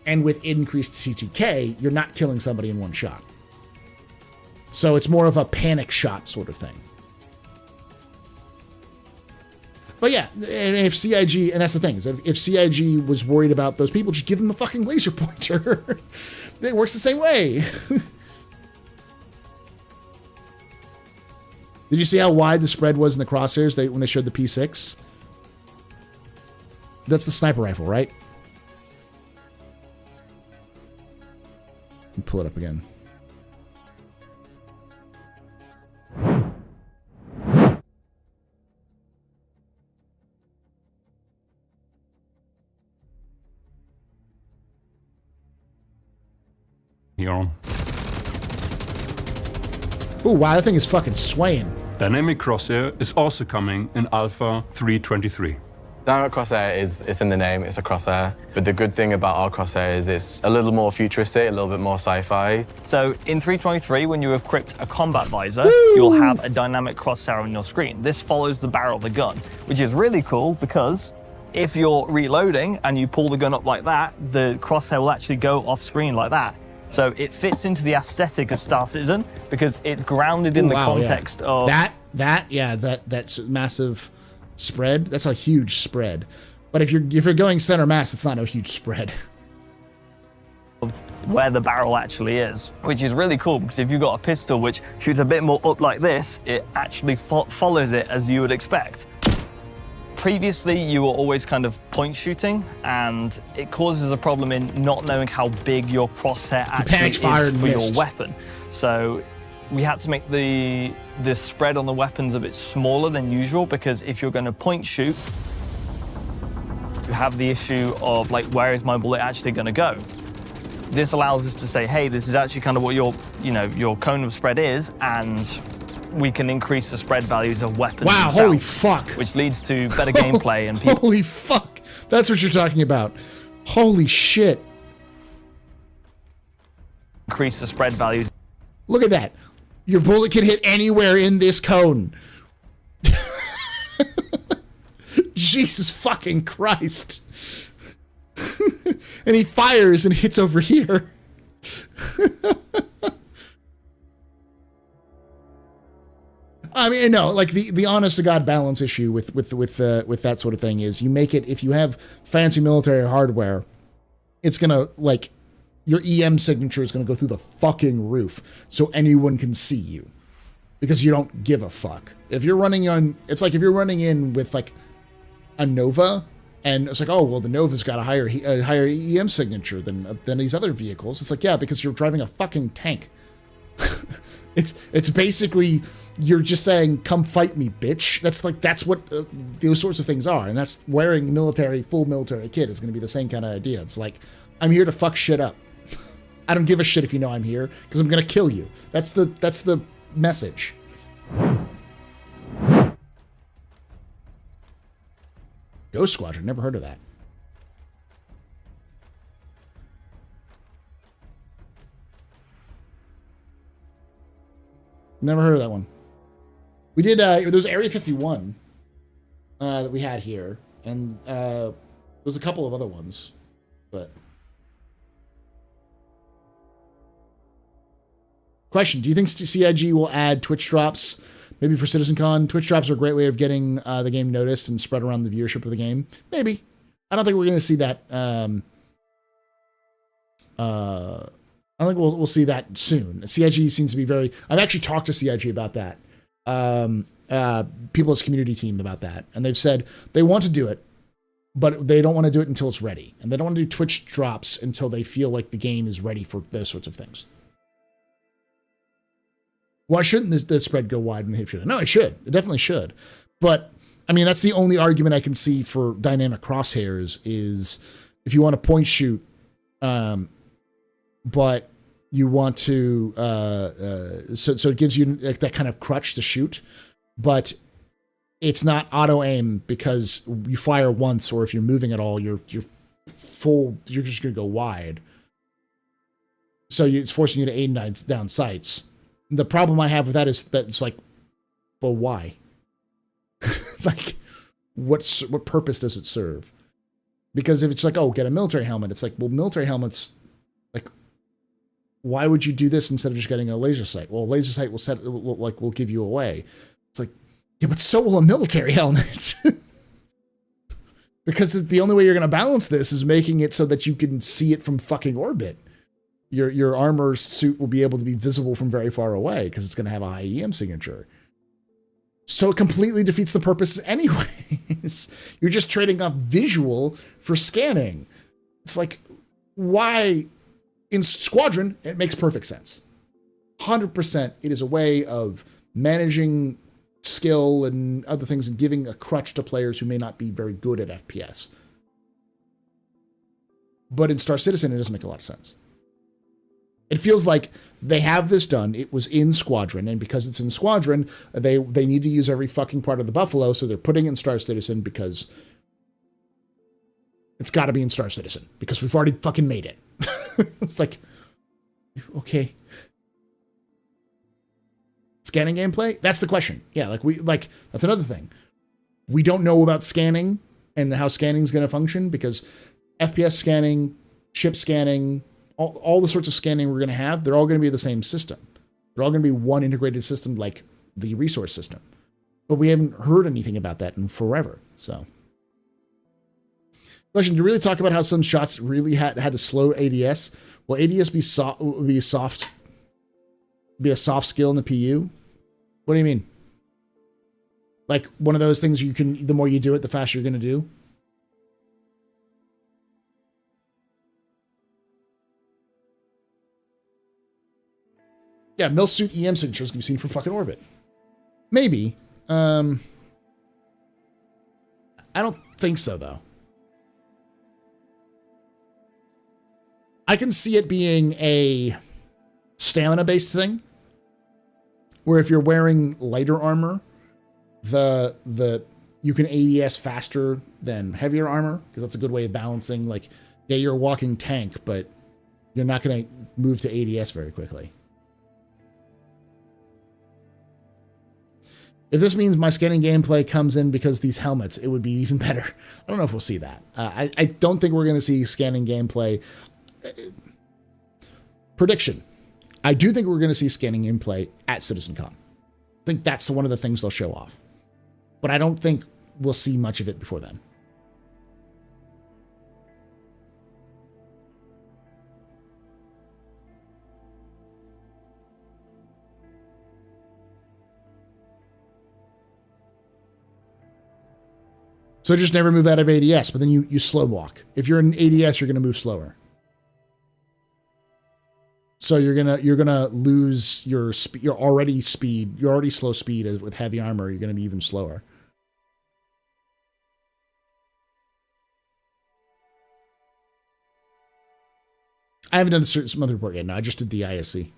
And with increased CTK, you're not killing somebody in one shot. So it's more of a panic shot sort of thing. But yeah, and if CIG, and that's the thing, is if CIG was worried about those people, just give them a fucking laser pointer. It works the same way. Did you see how wide the spread was in the crosshairs when they showed the P6? That's the sniper rifle, right? Let me pull it up again. Here on. Ooh, wow, that thing is fucking swaying. Dynamic crosshair is also coming in Alpha 3.23. Dynamic crosshair it's in the name, it's a crosshair. But the good thing about our crosshair is it's a little more futuristic, a little bit more sci-fi. So in 3.23, when you equip a combat visor, you'll have a dynamic crosshair on your screen. This follows the barrel of the gun, which is really cool because if you're reloading and you pull the gun up like that, the crosshair will actually go off screen like that. So it fits into the aesthetic of Star Citizen because it's grounded in the context of... That's massive spread. That's a huge spread. But if you're going center mass, it's not a huge spread. Where the barrel actually is, which is really cool because if you've got a pistol which shoots a bit more up like this, it actually follows it as you would expect. Previously, you were always kind of point shooting, and it causes a problem in not knowing how big your crosshair actually is for your weapon. So we had to make the spread on the weapons a bit smaller than usual because if you're going to point shoot, you have the issue of like, where is my bullet actually going to go? This allows us to say, hey, this is actually kind of what your cone of spread is, and we can increase the spread values of weapons. Wow, holy fuck. Which leads to better gameplay and people. Holy fuck. That's what you're talking about. Holy shit. Increase the spread values. Look at that. Your bullet can hit anywhere in this cone. Jesus fucking Christ. And he fires and hits over here. I mean, no, like the honest to God balance issue with that sort of thing is you make it, if you have fancy military hardware, it's gonna, like, your EM signature is gonna go through the fucking roof so anyone can see you because you don't give a fuck. If you're running on, it's like if you're running in with like a Nova and it's like, oh, well, the Nova's got a higher EM signature than these other vehicles. It's like, yeah, because you're driving a fucking tank. It's basically, you're just saying, come fight me, bitch. That's what those sorts of things are. And that's wearing full military kit is going to be the same kind of idea. It's like, I'm here to fuck shit up. I don't give a shit if you know I'm here because I'm going to kill you. That's the message. Ghost Squadron, never heard of that. Never heard of that one. We did, there's Area 51 that we had here, and there's a couple of other ones, but... Question, do you think CIG will add Twitch drops, maybe for CitizenCon? Twitch drops are a great way of getting the game noticed and spread around the viewership of the game. Maybe. I don't think we're going to see that... I think we'll see that soon. CIG seems to be very... I've actually talked to CIG about that. People's community team about that. And they've said they want to do it, but they don't want to do it until it's ready. And they don't want to do Twitch drops until they feel like the game is ready for those sorts of things. Why shouldn't the spread go wide in the hip shooter? No, it should. It definitely should. But, I mean, that's the only argument I can see for dynamic crosshairs is if you want to point shoot, but you want to, so it gives you that kind of crutch to shoot, but it's not auto aim because you fire once, or if you're moving at all, you're just gonna go wide. So it's forcing you to aim down sights. The problem I have with that is that it's like, well, why? Like, what purpose does it serve? Because if it's like, oh, get a military helmet, it's like, well, military helmets, like, why would you do this instead of just getting a laser sight? Well, a laser sight will give you away. It's like, yeah, but so will a military helmet. Because the only way you're going to balance this is making it so that you can see it from fucking orbit. Your armor suit will be able to be visible from very far away because it's going to have a high EM signature. So it completely defeats the purpose anyways. You're just trading off visual for scanning. It's like, why? In Squadron, it makes perfect sense. 100%, it is a way of managing skill and other things and giving a crutch to players who may not be very good at FPS. But in Star Citizen, it doesn't make a lot of sense. It feels like they have this done. It was in Squadron, and because it's in Squadron, they need to use every fucking part of the Buffalo, so they're putting it in Star Citizen because it's got to be in Star Citizen because we've already fucking made it. It's like, okay. Scanning gameplay? That's the question. Yeah, that's another thing. We don't know about scanning and how scanning is going to function because FPS scanning, chip scanning, all the sorts of scanning we're going to have, they're all going to be the same system. They're all going to be one integrated system like the resource system. But we haven't heard anything about that in forever. So, question, do you really talk about how some shots really had to slow ADS? Will ADS be a soft skill in the PU? What do you mean? Like one of those things the more you do it, the faster you're going to do? Yeah, Milsuit EM signatures can be seen from fucking orbit. Maybe. I don't think so, though. I can see it being a stamina-based thing, where if you're wearing lighter armor, you can ADS faster than heavier armor, because that's a good way of balancing. Like, yeah, you're a walking tank, but you're not going to move to ADS very quickly. If this means my scanning gameplay comes in because these helmets, it would be even better. I don't know if we'll see that. I don't think we're going to see scanning gameplay. Prediction. I do think we're going to see scanning gameplay at CitizenCon. I think that's one of the things they'll show off. But I don't think we'll see much of it before then. So just never move out of ADS, but then you slow walk. If you're in ADS, you're going to move slower. So you're gonna lose your speed. You're already slow speed with heavy armor. You're gonna be even slower. I haven't done the monthly report yet. No, I just did the ISC.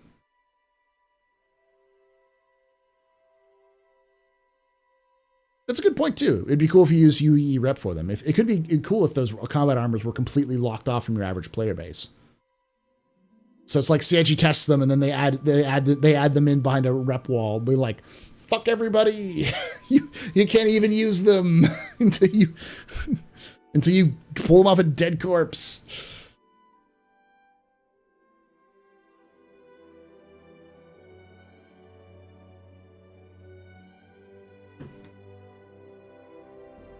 That's a good point too. It'd be cool if you use UE rep for them. It could be cool if those combat armors were completely locked off from your average player base. So it's like CIG tests them and then they add them in behind a rep wall. They're like, fuck everybody. you can't even use them until you pull them off a dead corpse.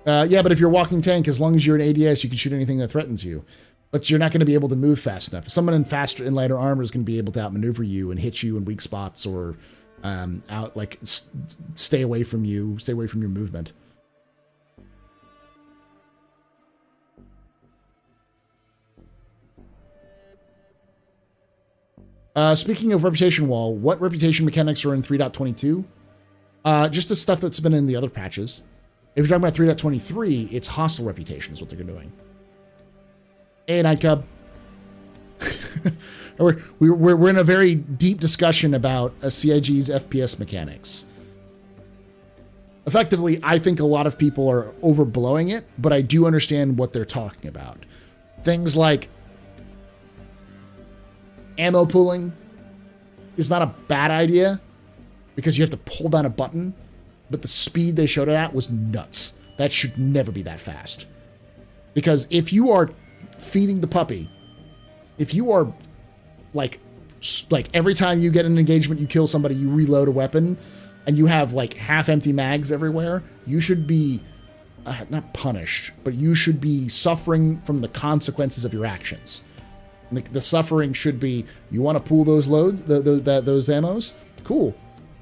Yeah, but if you're a walking tank, as long as you're in ADS, you can shoot anything that threatens you. But you're not going to be able to move fast enough. Someone in faster and lighter armor is going to be able to outmaneuver you and hit you in weak spots or stay away from you, stay away from your movement. Speaking of reputation wall, what reputation mechanics are in 3.22? Just the stuff that's been in the other patches. If you're talking about 3.23, it's hostile reputation is what they're doing. Hey, Nightcub. we're in a very deep discussion about CIG's FPS mechanics. Effectively, I think a lot of people are overblowing it, but I do understand what they're talking about. Things like ammo pooling is not a bad idea because you have to pull down a button, but the speed they showed it at was nuts. That should never be that fast. Because if you are feeding the puppy, if you are like every time you get an engagement, you kill somebody, you reload a weapon, and you have like half empty mags everywhere, you should be not punished, but you should be suffering from the consequences of your actions. The suffering should be, you want to pool those loads, those ammos? Cool.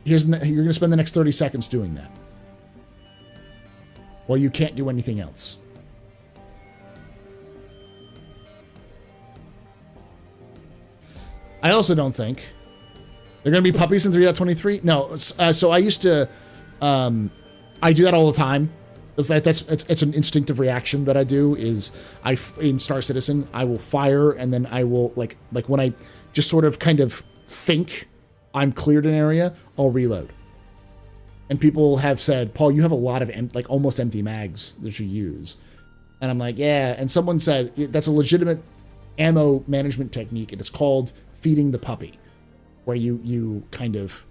You're going to spend the next 30 seconds doing that. Well, you can't do anything else. I also don't think they're going to be puppies in 3.23. No, so I used to, I do that all the time. It's an instinctive reaction that I do. Is in Star Citizen I will fire and then I will like when I just sort of kind of think I'm cleared an area, I'll reload. And people have said, Paul, you have a lot of almost empty mags that you use. And I'm like, yeah. And someone said that's a legitimate ammo management technique, and it's called feeding the puppy, where you kind of,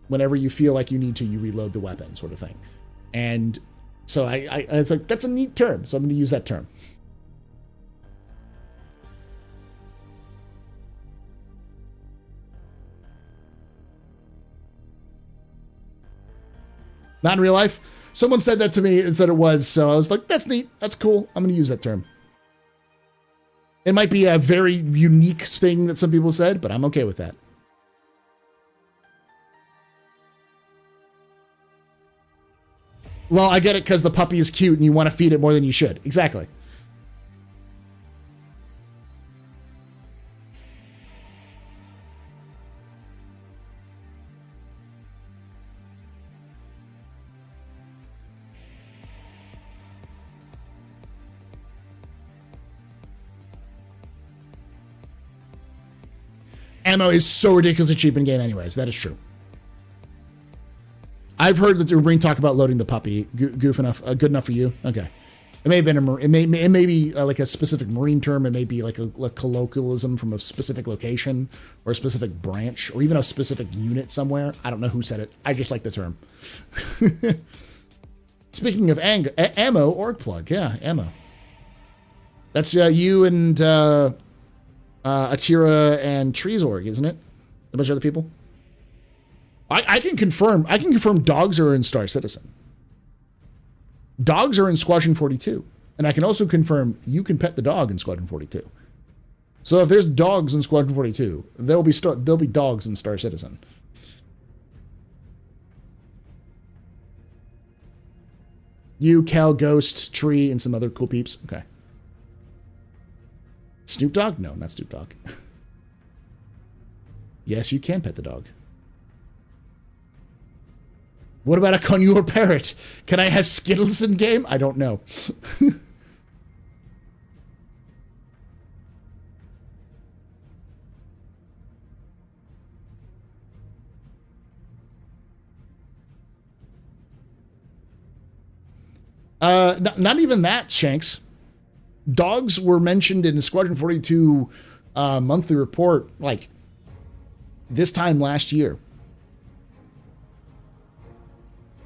whenever you feel like you need to, you reload the weapon, sort of thing. And so I was like, that's a neat term, so I'm going to use that term. Not in real life. Someone said that to me and said it was, so I was like, that's neat. That's cool. I'm going to use that term. It might be a very unique thing that some people said, but I'm okay with that. Well, I get it because the puppy is cute and you want to feed it more than you should. Exactly. Ammo is so ridiculously cheap in game anyways. That is true. I've heard that the Marine talk about loading the puppy. Good enough for you? Okay. It may have been it may be like a specific Marine term. It may be like a colloquialism from a specific location or a specific branch or even a specific unit somewhere. I don't know who said it. I just like the term. Speaking of ammo, org plug. Yeah, ammo. That's you and Atira and Treesorg, isn't it? A bunch of other people. I can confirm dogs are in Star Citizen. Dogs are in Squadron 42. And I can also confirm you can pet the dog in Squadron 42. So if there's dogs in Squadron 42, there'll be dogs in Star Citizen. You, Cal, Ghost, Tree, and some other cool peeps. Okay. Snoop Dogg? No, not Snoop Dogg. Yes, you can pet the dog. What about a conure parrot? Can I have Skittles in game? I don't know. Not even that, Shanks. Dogs were mentioned in the Squadron 42 monthly report, like, this time last year.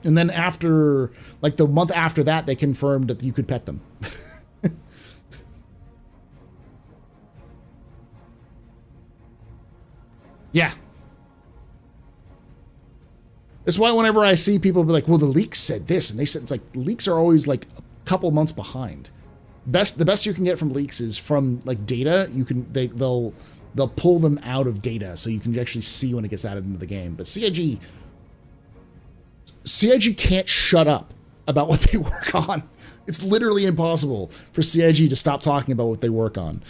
And then after, like, the month after that, they confirmed that you could pet them. Yeah. That's why whenever I see people be like, well, the leaks said this, and they said, it's like, leaks are always, like, a couple months behind. The best you can get from leaks is from, like, data. They'll pull them out of data so you can actually see when it gets added into the game. But CIG can't shut up about what they work on. It's literally impossible for CIG to stop talking about what they work on.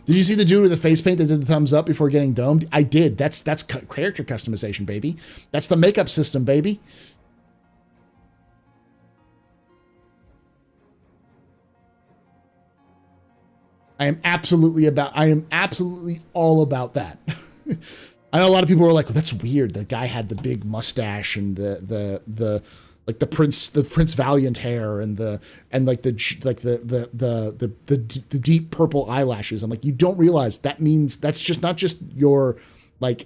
Did you see the dude with the face paint that did the thumbs up before getting domed? I did. That's character customization, baby. That's the makeup system, baby. I am absolutely all about that. I know a lot of people were like, well, that's weird. The guy had the big mustache and the Prince Valiant hair and the deep purple eyelashes. I'm like, you don't realize that means that's just not just your like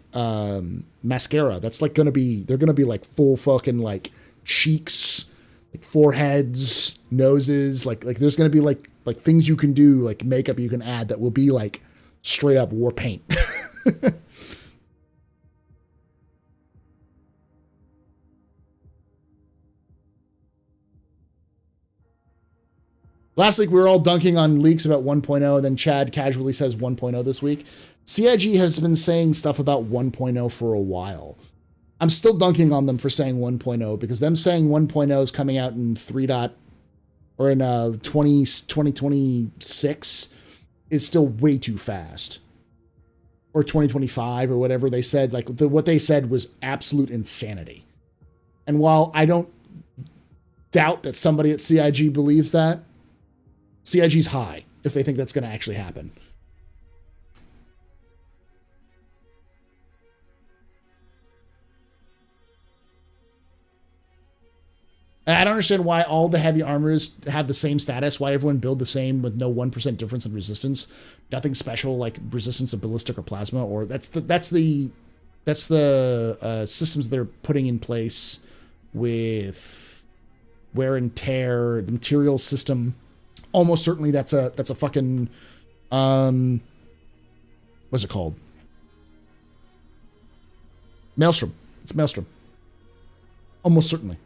mascara. That's like they're gonna be like full fucking like cheeks, like foreheads, noses, like there's gonna be like things you can do, like makeup you can add that will be like straight up war paint. Last week, we were all dunking on leaks about 1.0, and then Chad casually says 1.0 this week. CIG has been saying stuff about 1.0 for a while. I'm still dunking on them for saying 1.0, because them saying 1.0 is coming out in 2026 is still way too fast. or 2025 or whatever they said. Like what they said was absolute insanity. And while I don't doubt that somebody at CIG believes that, CIG's high if they think that's going to actually happen. And I don't understand why all the heavy armors have the same status, why everyone build the same with no 1% difference in resistance. Nothing special like resistance to ballistic or plasma, or that's the systems they're putting in place with wear and tear, the material system. Almost certainly that's a fucking what's it called? Maelstrom. It's Maelstrom. Almost certainly.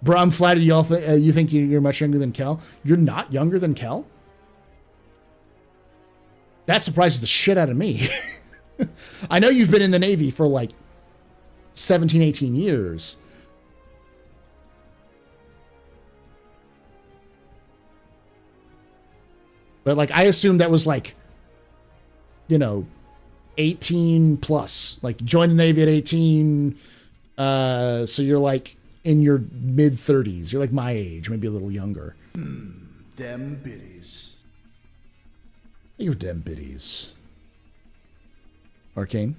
Bro, I'm flattered y'all you think you're much younger than Kel. You're not younger than Kel? That surprises the shit out of me. I know you've been in the Navy for like 17, 18 years. But like, I assumed that was like, 18 plus. Like, you joined the Navy at 18. So you're like in your mid 30s. You're like my age, maybe a little younger. Dem biddies. You're dem biddies. Arcane.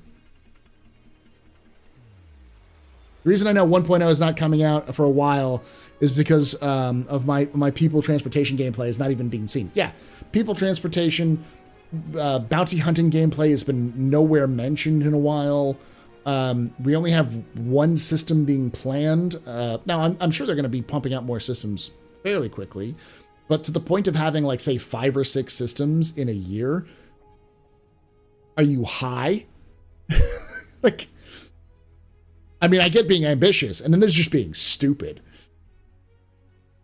The reason I know 1.0 is not coming out for a while is because of my people transportation gameplay is not even being seen. Yeah, people transportation, bounty hunting gameplay has been nowhere mentioned in a while. We only have one system being planned. Now, I'm sure they're going to be pumping out more systems fairly quickly, but to the point of having, like, say, 5 or 6 systems in a year, are you high? Like, I mean, I get being ambitious, and then there's just being stupid.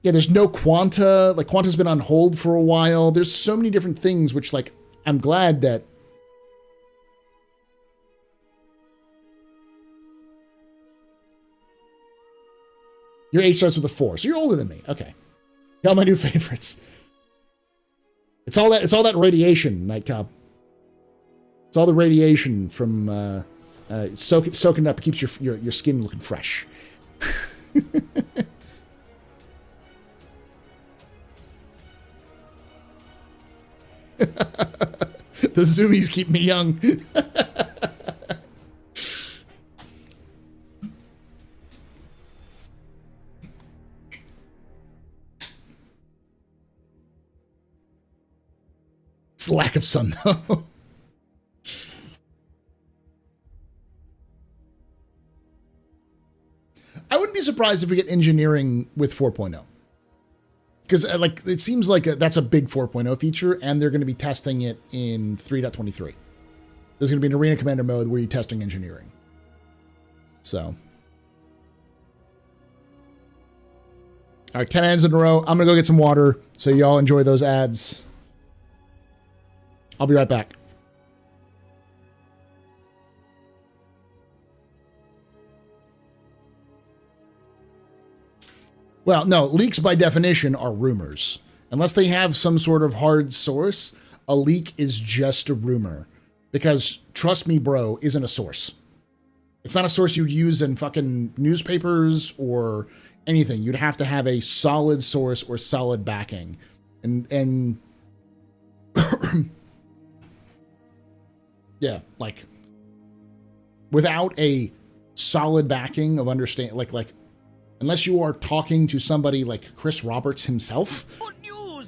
Yeah, there's no Quanta. Like, Quanta's been on hold for a while. There's so many different things, which, like, I'm glad that your age starts with a 4, so you're older than me. Okay. Tell my new favorites. It's all that radiation, Nightcop. It's all the radiation from soaking up, keeps your skin looking fresh. The zoomies keep me young. It's the lack of sun, though. I wouldn't be surprised if we get engineering with 4.0. Because like it seems like that's a big 4.0 feature, and they're going to be testing it in 3.23. There's going to be an arena commander mode where you're testing engineering. So. All right, 10 ads in a row. I'm going to go get some water, so y'all enjoy those ads. I'll be right back. Well, no, leaks by definition are rumors. Unless they have some sort of hard source, a leak is just a rumor. Because, trust me, bro, isn't a source. It's not a source you'd use in fucking newspapers or anything. You'd have to have a solid source or solid backing. And yeah, like, without a solid backing of understand, like, unless you are talking to somebody like Chris Roberts himself,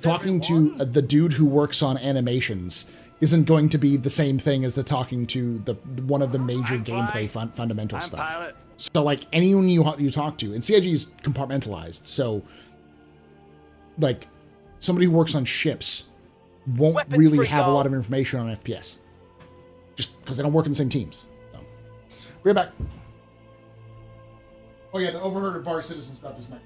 talking to the dude who works on animations isn't going to be the same thing as the talking to the one of the major gameplay fundamental stuff. Pilot. So like anyone you talk to, and CIG is compartmentalized, so like somebody who works on ships won't really have a lot of information on FPS, just because they don't work in the same teams. So, we're back. Oh yeah, the overheard bar citizen stuff is my.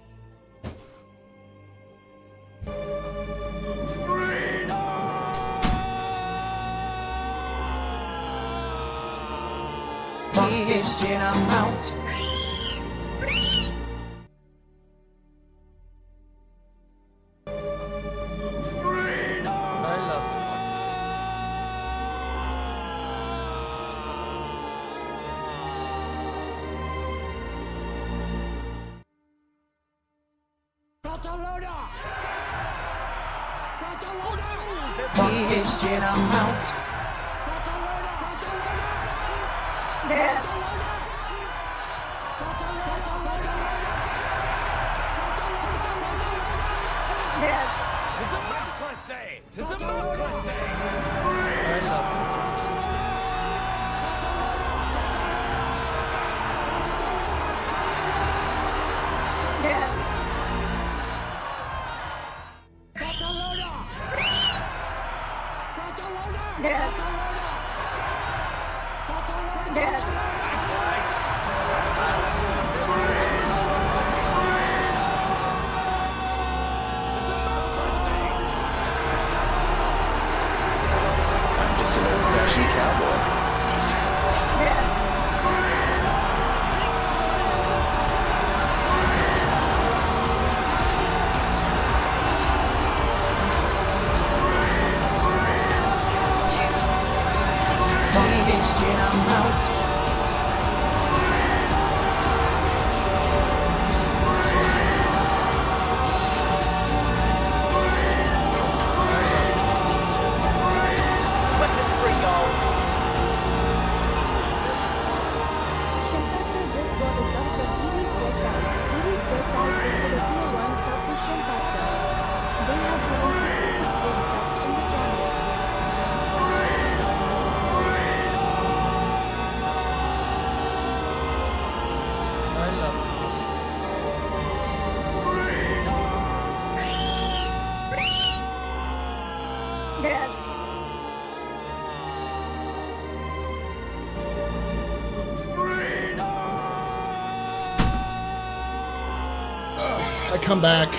I come back.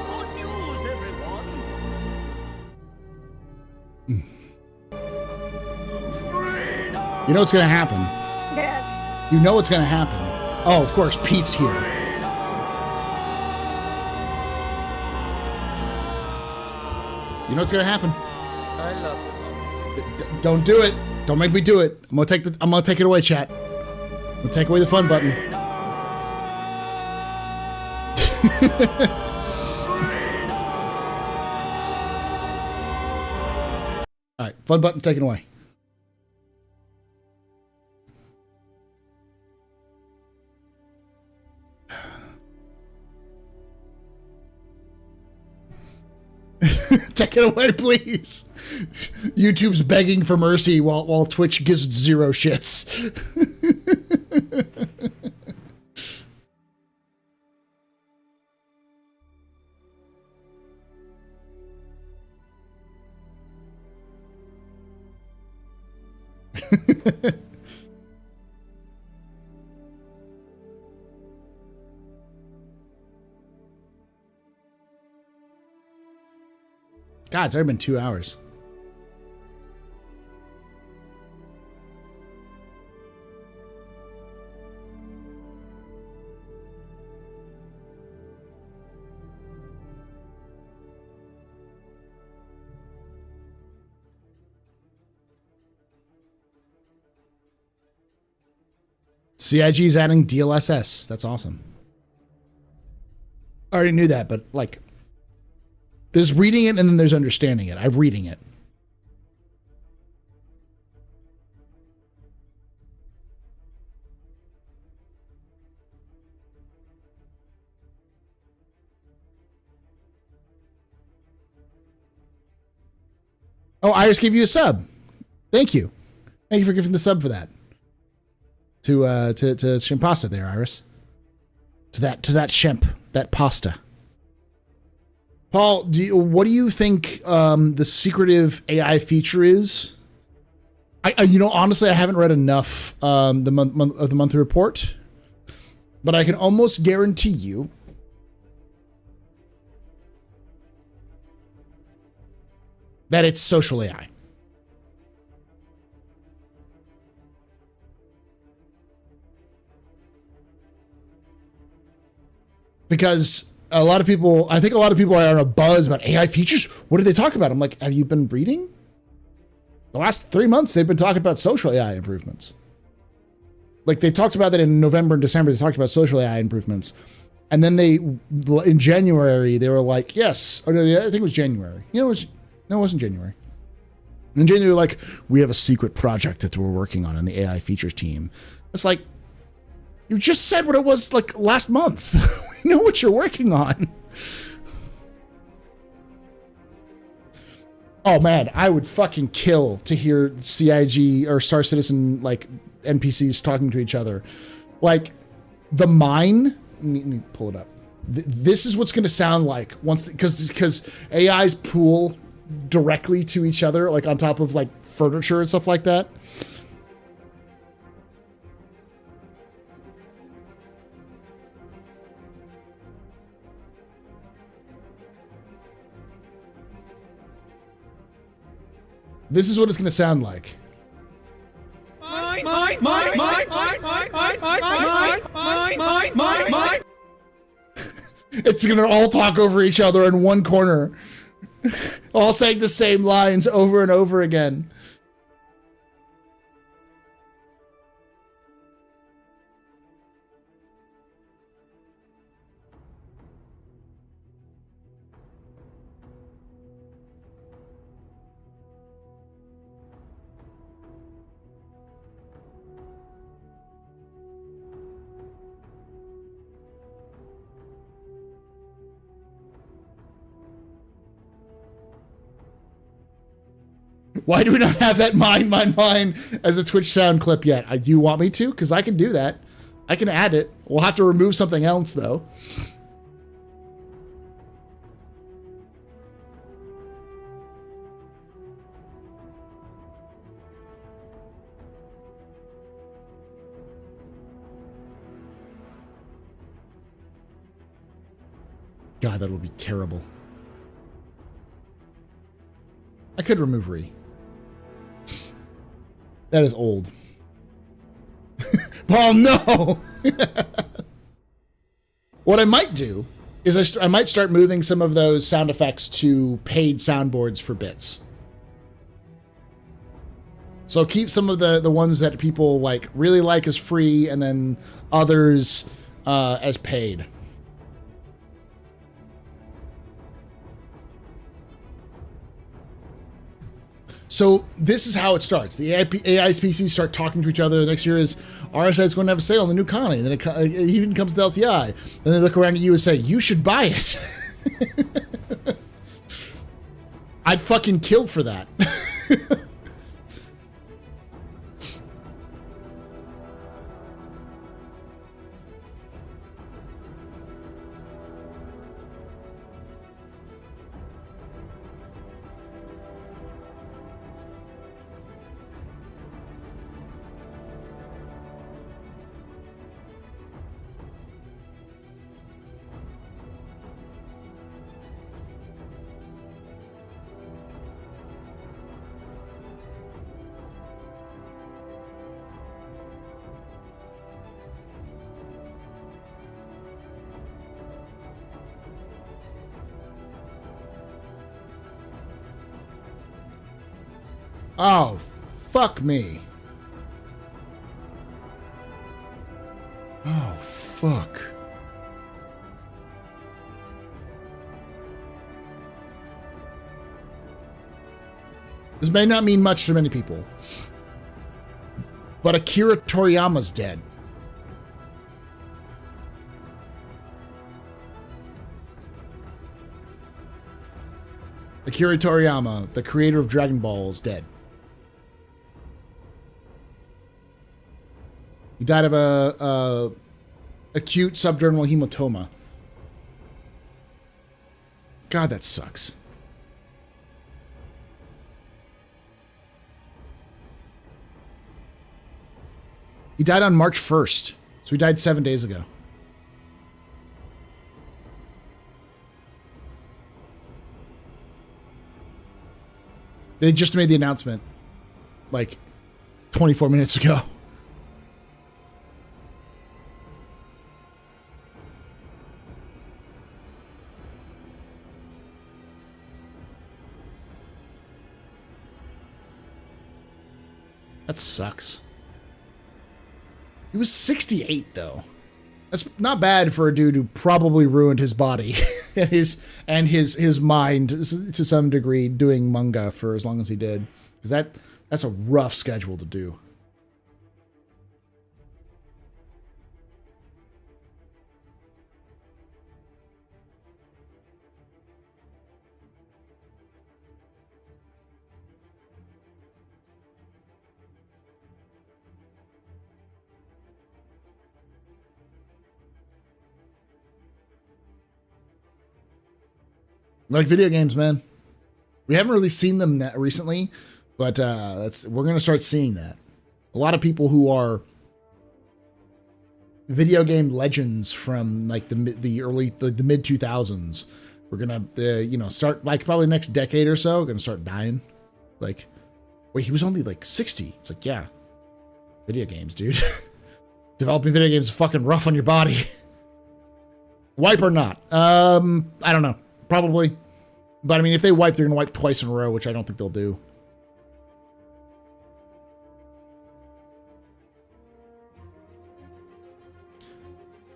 Good news, everyone. You know what's gonna happen. You know what's gonna happen. Oh, of course, Pete's here. You know what's gonna happen. I love it. Don't do it. Don't make me do it. I'm gonna take it away, chat. I'm gonna take away the fun button. All right, fun button's taken away. Take it away, please. YouTube's begging for mercy while Twitch gives zero shits. God, it's already been 2 hours. CIG is adding DLSS. That's awesome. I already knew that, but like, there's reading it and then there's understanding it. I'm reading it. Oh, Iris gave you a sub. Thank you. Thank you for giving the sub for that. To Shimpasta there, Iris. To that Shemp, that pasta. Paul, what do you think the secretive AI feature is? Honestly, I haven't read enough of the monthly report, but I can almost guarantee you that it's social AI. Because I think a lot of people are on a buzz about AI features. What do they talk about? I'm like, have you been reading? The last 3 months, they've been talking about social AI improvements. Like, they talked about that in November and December. They talked about social AI improvements. And then in January, they were like, yes. Oh, no, I think it was January. No, it wasn't January. In January, like, we have a secret project that we're working on in the AI features team. It's like, you just said what it was like last month. We know what you're working on. Oh man, I would fucking kill to hear CIG or Star Citizen like NPCs talking to each other. Like the mine. Let me pull it up. This is what's going to sound like once because AIs pool directly to each other, like on top of like furniture and stuff like that. This is what it's going to sound like. It's going to all talk over each other in one corner. All saying the same lines over and over again. Why do we not have that mine as a Twitch sound clip yet? Do you want me to? Because I can do that. I can add it. We'll have to remove something else, though. God, that would be terrible. I could remove Re. That is old. Oh no! What I might do is I might start moving some of those sound effects to paid soundboards for bits. So keep some of the ones that people like really like as free, and then others as paid. So this is how it starts. The AI species start talking to each other. The next year is RSI is going to have a sale on the new colony. And then it even comes to LTI. Then they look around at you and say, you should buy it. I'd fucking kill for that. Oh, fuck me. Oh, fuck. This may not mean much to many people, but Akira Toriyama's dead. Akira Toriyama, the creator of Dragon Ball, is dead. He died of a acute subdermal hematoma. God, that sucks. He died on March 1st, so he died 7 days ago. They just made the announcement, like, 24 minutes ago. That sucks. He was 68, though. That's not bad for a dude who probably ruined his body. and his mind to some degree doing manga for as long as he did, because that's a rough schedule to do. Like video games, man. We haven't really seen them that recently, but we're gonna start seeing that. A lot of people who are video game legends from like the mid 2000s, we're gonna start like probably next decade or so, gonna start dying. Like, wait, he was only like 60. It's like, yeah, video games, dude. Developing video games is fucking rough on your body. Wipe or not? I don't know. Probably. But I mean, if they wipe, they're going to wipe twice in a row, which I don't think they'll do.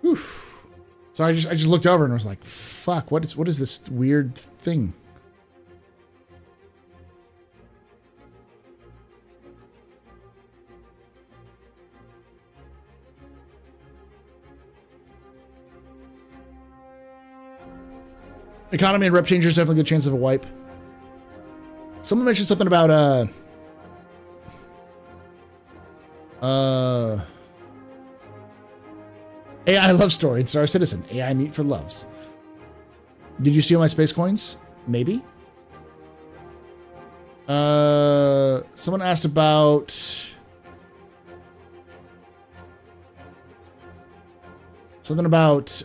Whew. So I just looked over and was like, fuck, what is this weird thing? Economy and rep changers, definitely a good chance of a wipe. Someone mentioned something about AI love story in Star Citizen. AI meet for loves. Did you steal my space coins? Maybe. Someone asked about something about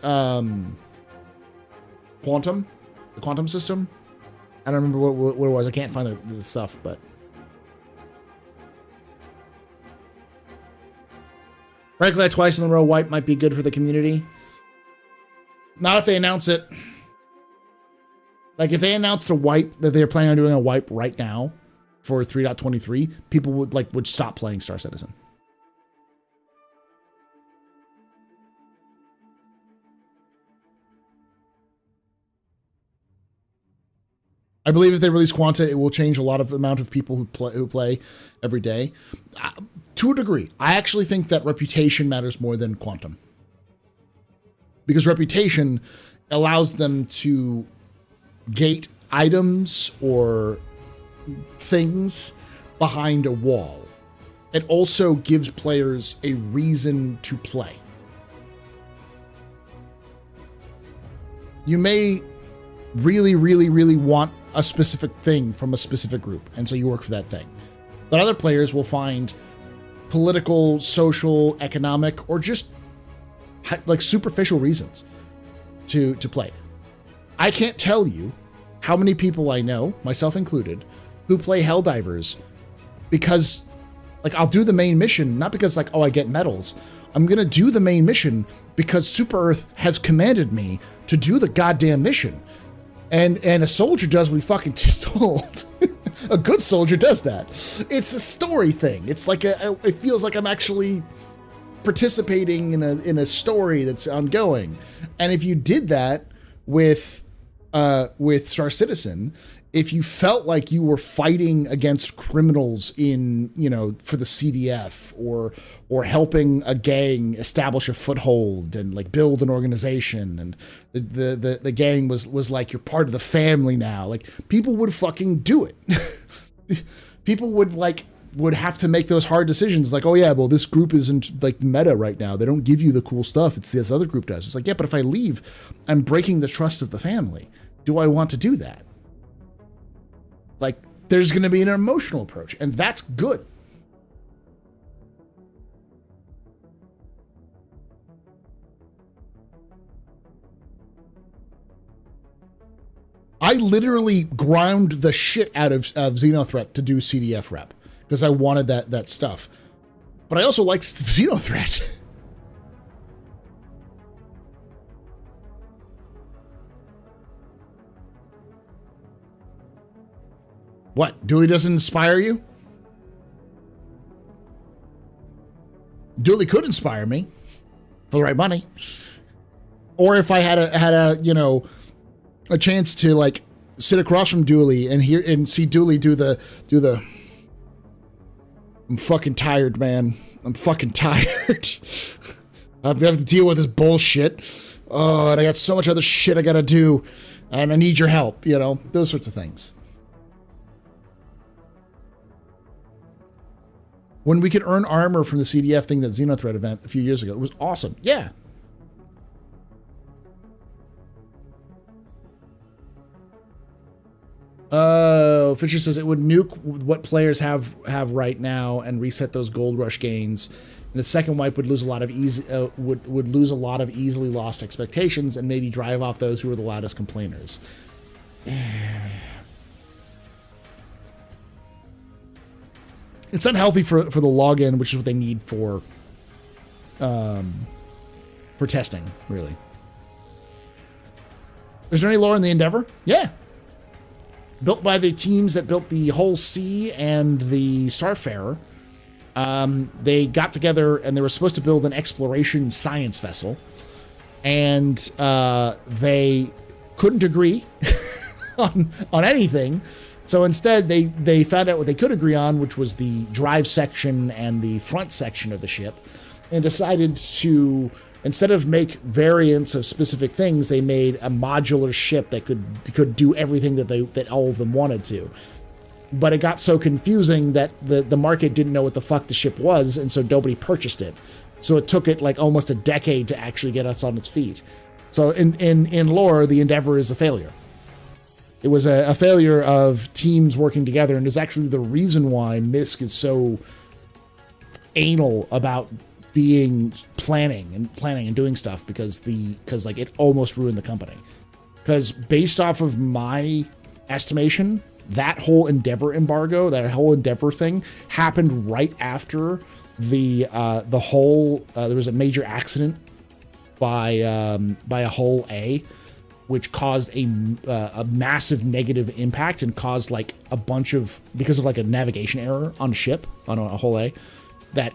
quantum. The quantum system? I don't remember what it was. I can't find the stuff, but... Frankly, twice in a row wipe might be good for the community. Not if they announce it. Like, if they announced a wipe, that they're planning on doing a wipe right now for 3.23, people would stop playing Star Citizen. I believe if they release Quanta, it will change a lot of amount of people who play every day. To a degree, I actually think that reputation matters more than quantum. Because reputation allows them to gate items or things behind a wall. It also gives players a reason to play. You may really, really, really want a specific thing from a specific group, and so you work for that thing. But other players will find political, social, economic, or just like superficial reasons to play. I can't tell you how many people I know, myself included, who play Helldivers because, like, I'll do the main mission, not because, like, oh, I get medals. I'm gonna do the main mission because Super Earth has commanded me to do the goddamn mission. And a soldier does what he fucking told. A good soldier does that. It's a story thing. It's like it feels like I'm actually participating in a story that's ongoing. And if you did that with Star Citizen, if you felt like you were fighting against criminals in, for the CDF or helping a gang establish a foothold and like build an organization, and the gang was like, you're part of the family now, like, people would fucking do it. People would have to make those hard decisions, like, oh yeah, well, this group isn't like meta right now, they don't give you the cool stuff, it's this other group does. It's like, yeah, but if I leave, I'm breaking the trust of the family. Do I want to do that? Like, there's going to be an emotional approach, and that's good. I literally ground the shit out of Xenothreat to do CDF rep because I wanted that stuff. But I also liked Xenothreat. What? Dooley doesn't inspire you? Dooley could inspire me for the right money. Or if I had a a chance to like sit across from Dooley and hear and see Dooley do the I'm fucking tired, man. I'm fucking tired. I have to deal with this bullshit. Oh, and I got so much other shit I gotta do, and I need your help, you know, those sorts of things. When we could earn armor from the CDF thing, that Xenothreat event a few years ago, it was awesome. Yeah. Fisher says it would nuke what players have right now and reset those gold rush gains. And the second wipe would lose a lot of would lose a lot of easily lost expectations and maybe drive off those who were the loudest complainers. It's unhealthy for the login, which is what they need for testing, really. Is there any lore in the Endeavor? Yeah. Built by the teams that built the Hull C and the Starfarer. They got together and they were supposed to build an exploration science vessel. And they couldn't agree on anything. So instead, they found out what they could agree on, which was the drive section and the front section of the ship, and decided to, instead of make variants of specific things, they made a modular ship that could do everything that all of them wanted to. But it got so confusing that the market didn't know what the fuck the ship was, and so nobody purchased it. So it took it like almost a decade to actually get us on its feet. So in lore, the Endeavor is a failure. It was a failure of teams working together, and is actually the reason why MISC is so anal about planning and doing stuff, because like it almost ruined the company. Because based off of my estimation, that whole Endeavor embargo, that whole Endeavor thing happened right after the whole there was a major accident by a Hull A, which caused a massive negative impact and caused like a bunch of, because of like a navigation error on a ship, on a Hull A, that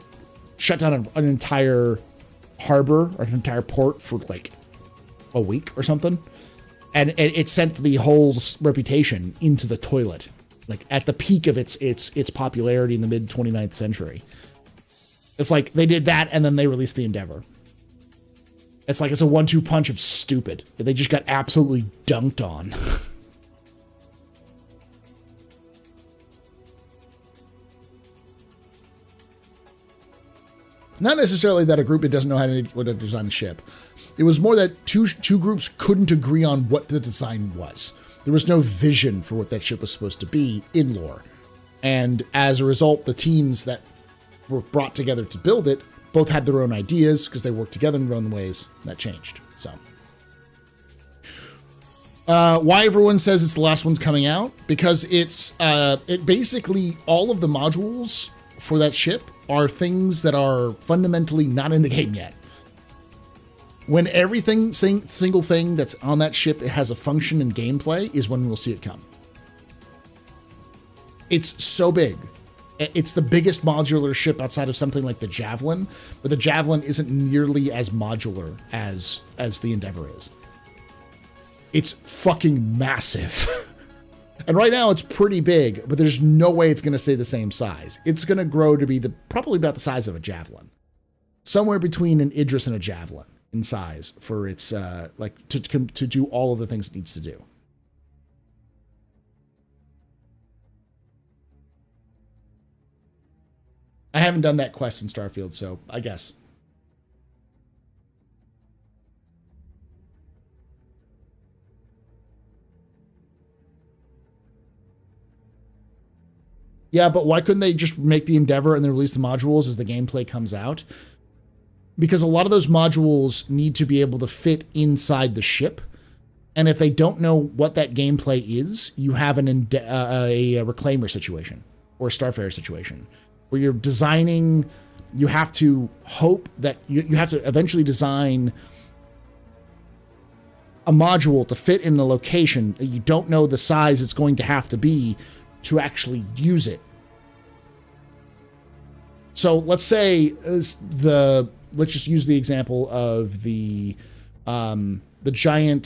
shut down an entire harbor or an entire port for like a week or something. And it sent the Hull's reputation into the toilet, like at the peak of its popularity in the mid 29th century. It's like they did that and then they released the Endeavor. It's like it's a 1-2 punch of stupid. They just got absolutely dunked on. Not necessarily that a group that doesn't know how to design a ship. It was more that two groups couldn't agree on what the design was. There was no vision for what that ship was supposed to be in lore. And as a result, the teams that were brought together to build it both had their own ideas because they worked together in their own ways. That changed. So, why everyone says it's the last one's coming out? Because it basically, all of the modules for that ship are things that are fundamentally not in the game yet. When everything, single thing that's on that ship has a function and gameplay is when we'll see it come. It's so big. It's the biggest modular ship outside of something like the Javelin, but the Javelin isn't nearly as modular as the Endeavor is. It's fucking massive. And right now it's pretty big, but there's no way it's going to stay the same size. It's going to grow to be probably about the size of a Javelin. Somewhere between an Idris and a Javelin in size for its, like to do all of the things it needs to do. I haven't done that quest in Starfield, so I guess. Yeah, but why couldn't they just make the Endeavor and then release the modules as the gameplay comes out? Because a lot of those modules need to be able to fit inside the ship. And if they don't know what that gameplay is, you have a Reclaimer situation or a Starfarer situation where you're designing, you have to hope that you have to eventually design a module to fit in a location that you don't know the size it's going to have to be to actually use it. So let's say let's just use the example of the giant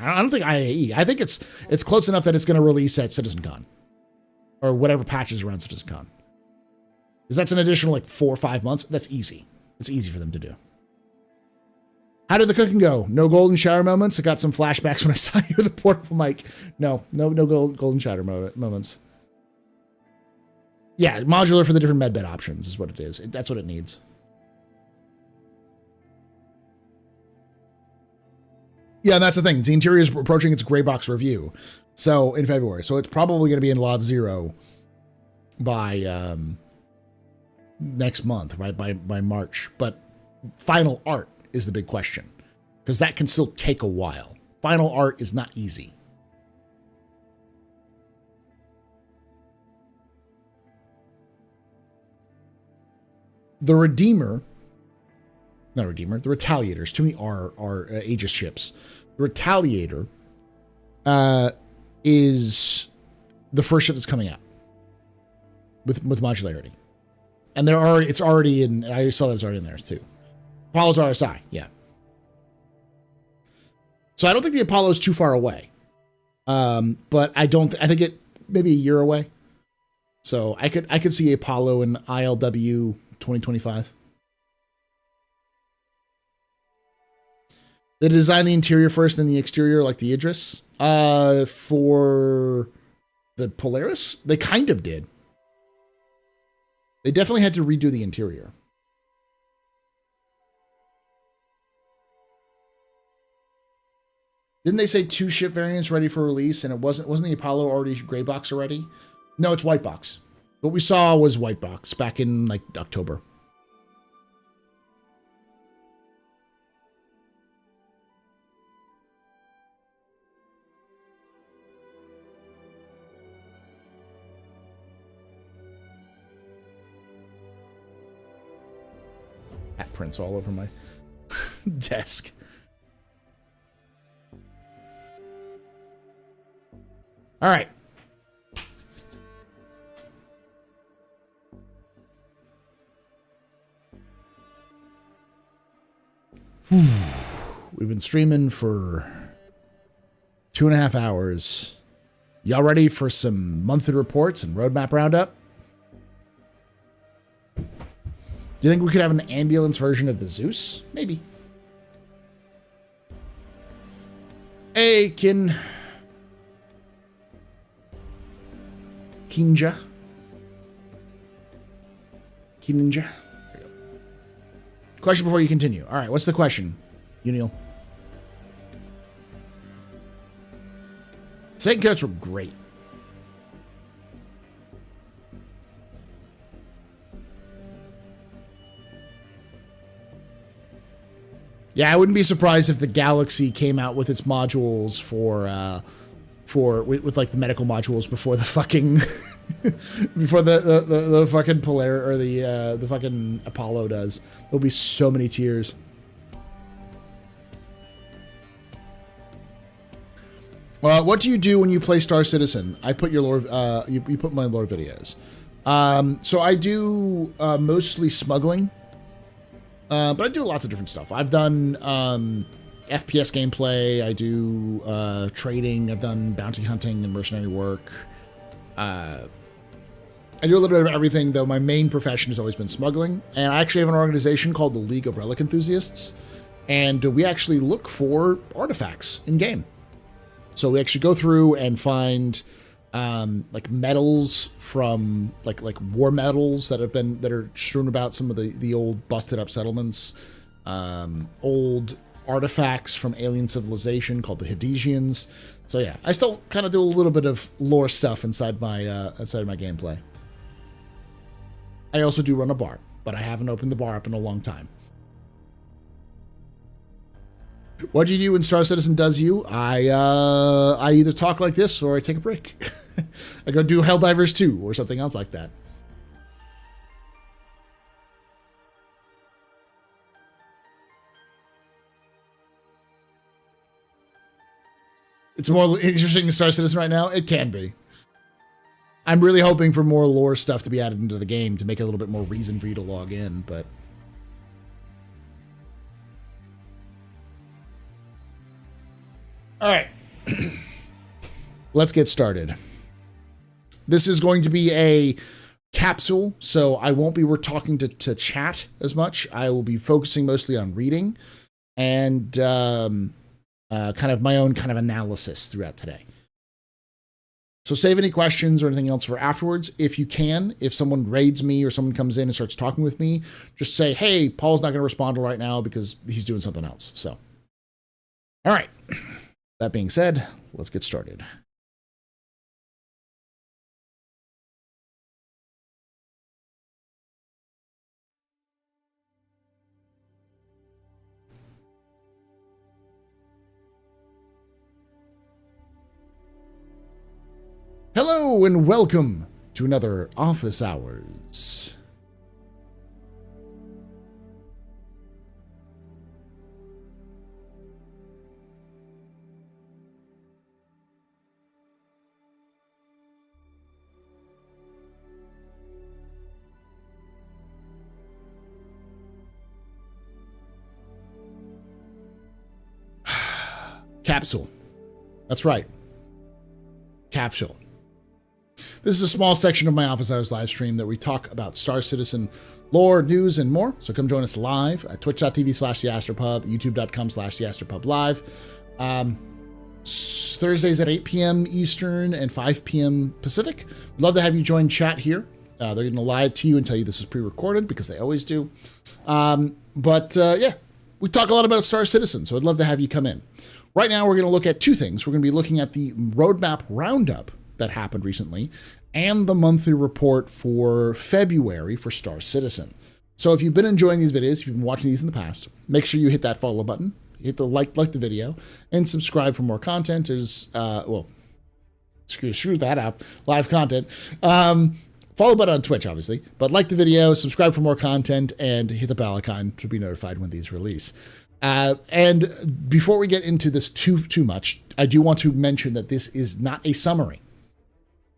I don't think IAE. I think it's close enough that it's going to release at CitizenCon or whatever patches around CitizenCon. Because that's an additional like 4 or 5 months. That's easy. It's easy for them to do. How did the cooking go? No golden shower moments? I got some flashbacks when I saw you with the portable mic. No golden shower moments. Yeah, modular for the different medbed options is what it is. That's what it needs. Yeah, and that's the thing. The interior is approaching its gray box review. So in February. So it's probably going to be in Lot Zero by next month, right? By March. But final art is the big question. Because that can still take a while. Final art is not easy. The Retaliators. Too many are Aegis ships. The Retaliator is the first ship that's coming out with modularity, and it's already in. I saw that it's already in there too. Apollo's RSI, yeah. So I don't think the Apollo is too far away, but I think it maybe a year away. So I could see Apollo in ILW 2025. They designed the interior first, then the exterior, like the Idris. For the Polaris, they kind of did. They definitely had to redo the interior. Didn't they say 2 ship variants ready for release, and it wasn't the Apollo already gray box already? No, it's white box. What we saw was white box back in like October. Hat prints all over my desk. All right. We've been streaming for 2.5 hours. Y'all ready for some monthly reports and roadmap roundup? Do you think we could have an ambulance version of the Zeus? Maybe. Hey, Kinja. Question before you continue. All right, what's the question, Uniel? Second coats were great. Yeah, I wouldn't be surprised if the Galaxy came out with its modules with like the medical modules before the fucking before the fucking Polaris or the fucking Apollo does. There'll be so many tiers. What do you do when you play Star Citizen? I put your lore. You put my lore videos. So I do mostly smuggling. But I do lots of different stuff. I've done FPS gameplay. I do trading. I've done bounty hunting and mercenary work. I do a little bit of everything, though my main profession has always been smuggling. And I actually have an organization called the League of Relic Enthusiasts. And we actually look for artifacts in-game. So we actually go through and find like medals from like war medals that are strewn about some of the old busted up settlements, old artifacts from alien civilization called the Hadesians. So yeah, I still kind of do a little bit of lore stuff inside my gameplay. I also do run a bar, but I haven't opened the bar up in a long time. What do you do when Star Citizen does you? I either talk like this or I take a break. I go do Helldivers 2 or something else like that. It's more interesting to Star Citizen right now. It can be. I'm really hoping for more lore stuff to be added into the game to make it a little bit more reason for you to log in, but... All right. Let's get started. This is going to be a capsule, so I won't be talking to chat as much. I will be focusing mostly on reading and kind of my own kind of analysis throughout today. So save any questions or anything else for afterwards. If you can, if someone raids me or someone comes in and starts talking with me, just say, hey, Paul's not going to respond right now because he's doing something else. So, all right. That being said, let's get started. Hello and welcome to another Office Hours. Capsule. That's right. Capsule. This is a small section of my Office Hours live stream that we talk about Star Citizen lore, news, and more. So come join us live at twitch.tv/TheAstroPub, youtube.com/TheAstroPubLive. Thursdays at 8 p.m. Eastern and 5 p.m. Pacific. Love to have you join chat here. They're going to lie to you and tell you this is pre-recorded because they always do. Yeah, we talk a lot about Star Citizen, so I'd love to have you come in. Right now, we're going to look at two things. We're going to be looking at the roadmap roundup that happened recently and the monthly report for February for Star Citizen. So if you've been enjoying these videos, if you've been watching these in the past, make sure you hit that follow button, hit the like the video, and subscribe for more content. There's, screw that up, live content. Follow button on Twitch, obviously, but like the video, subscribe for more content, and hit the bell icon to be notified when these release. And before we get into this too much, I do want to mention that this is not a summary.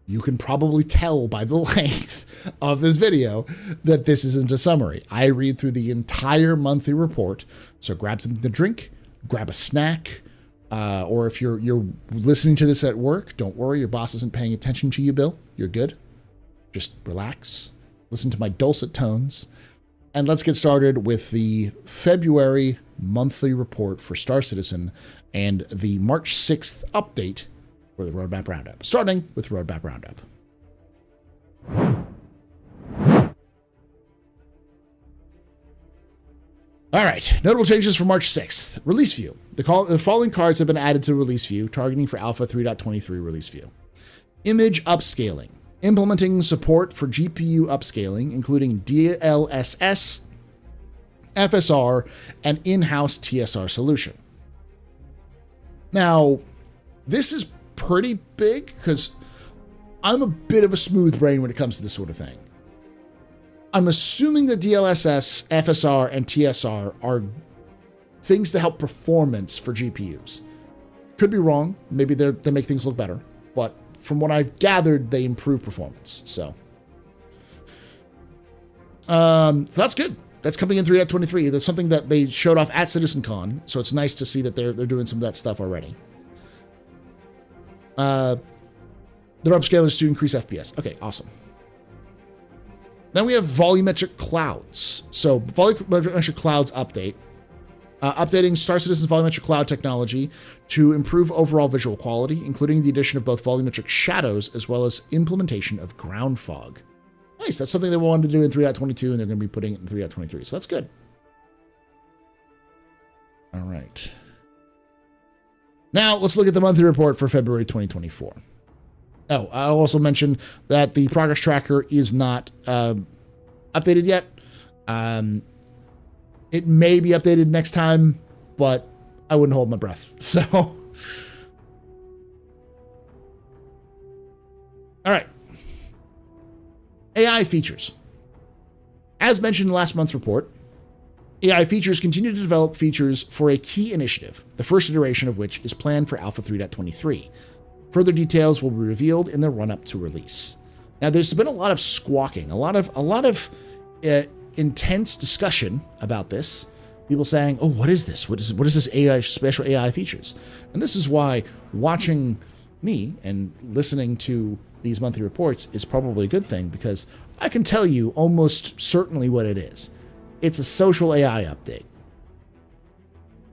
You can probably tell by the length of this video that this isn't a summary. I read through the entire monthly report, so grab something to drink, grab a snack, or if you're listening to this at work, don't worry, your boss isn't paying attention to you, Bill. You're good. Just relax, listen to my dulcet tones, and let's get started with the February monthly report for Star Citizen and the March 6th update for the Roadmap Roundup. Starting with Roadmap Roundup. All right, notable changes for March 6th. Release view. The following cards have been added to release view, targeting for Alpha 3.23 release view. Image upscaling. Implementing support for GPU upscaling, including DLSS, FSR, and in-house TSR solution. Now, this is pretty big because I'm a bit of a smooth brain when it comes to this sort of thing. I'm assuming that DLSS, FSR, and TSR are things to help performance for GPUs. Could be wrong. Maybe they make things look better, but from what I've gathered, they improve performance. So that's good. That's coming in 3.23. That's something that they showed off at CitizenCon, so it's nice to see that they're doing some of that stuff already. They're upscalers to increase FPS. Okay, awesome. Then we have volumetric clouds. So volumetric clouds update. Updating Star Citizen's volumetric cloud technology to improve overall visual quality, including the addition of both volumetric shadows as well as implementation of ground fog. Nice, that's something they wanted to do in 3.22 and they're going to be putting it in 3.23, so that's good. All right. Now, let's look at the monthly report for February 2024. Oh, I'll also mention that the progress tracker is not updated yet. It may be updated next time, but I wouldn't hold my breath. So, all right. AI features. As mentioned in last month's report, AI features continue to develop features for a key initiative, the first iteration of which is planned for Alpha 3.23. Further details will be revealed in the run-up to release. Now, there's been a lot of squawking, a lot of intense discussion about this People saying, "Oh, what is this? What is this AI special AI features?" And this is why watching me and listening to these monthly reports is probably a good thing, because I can tell you almost certainly what it is. It's a social AI update.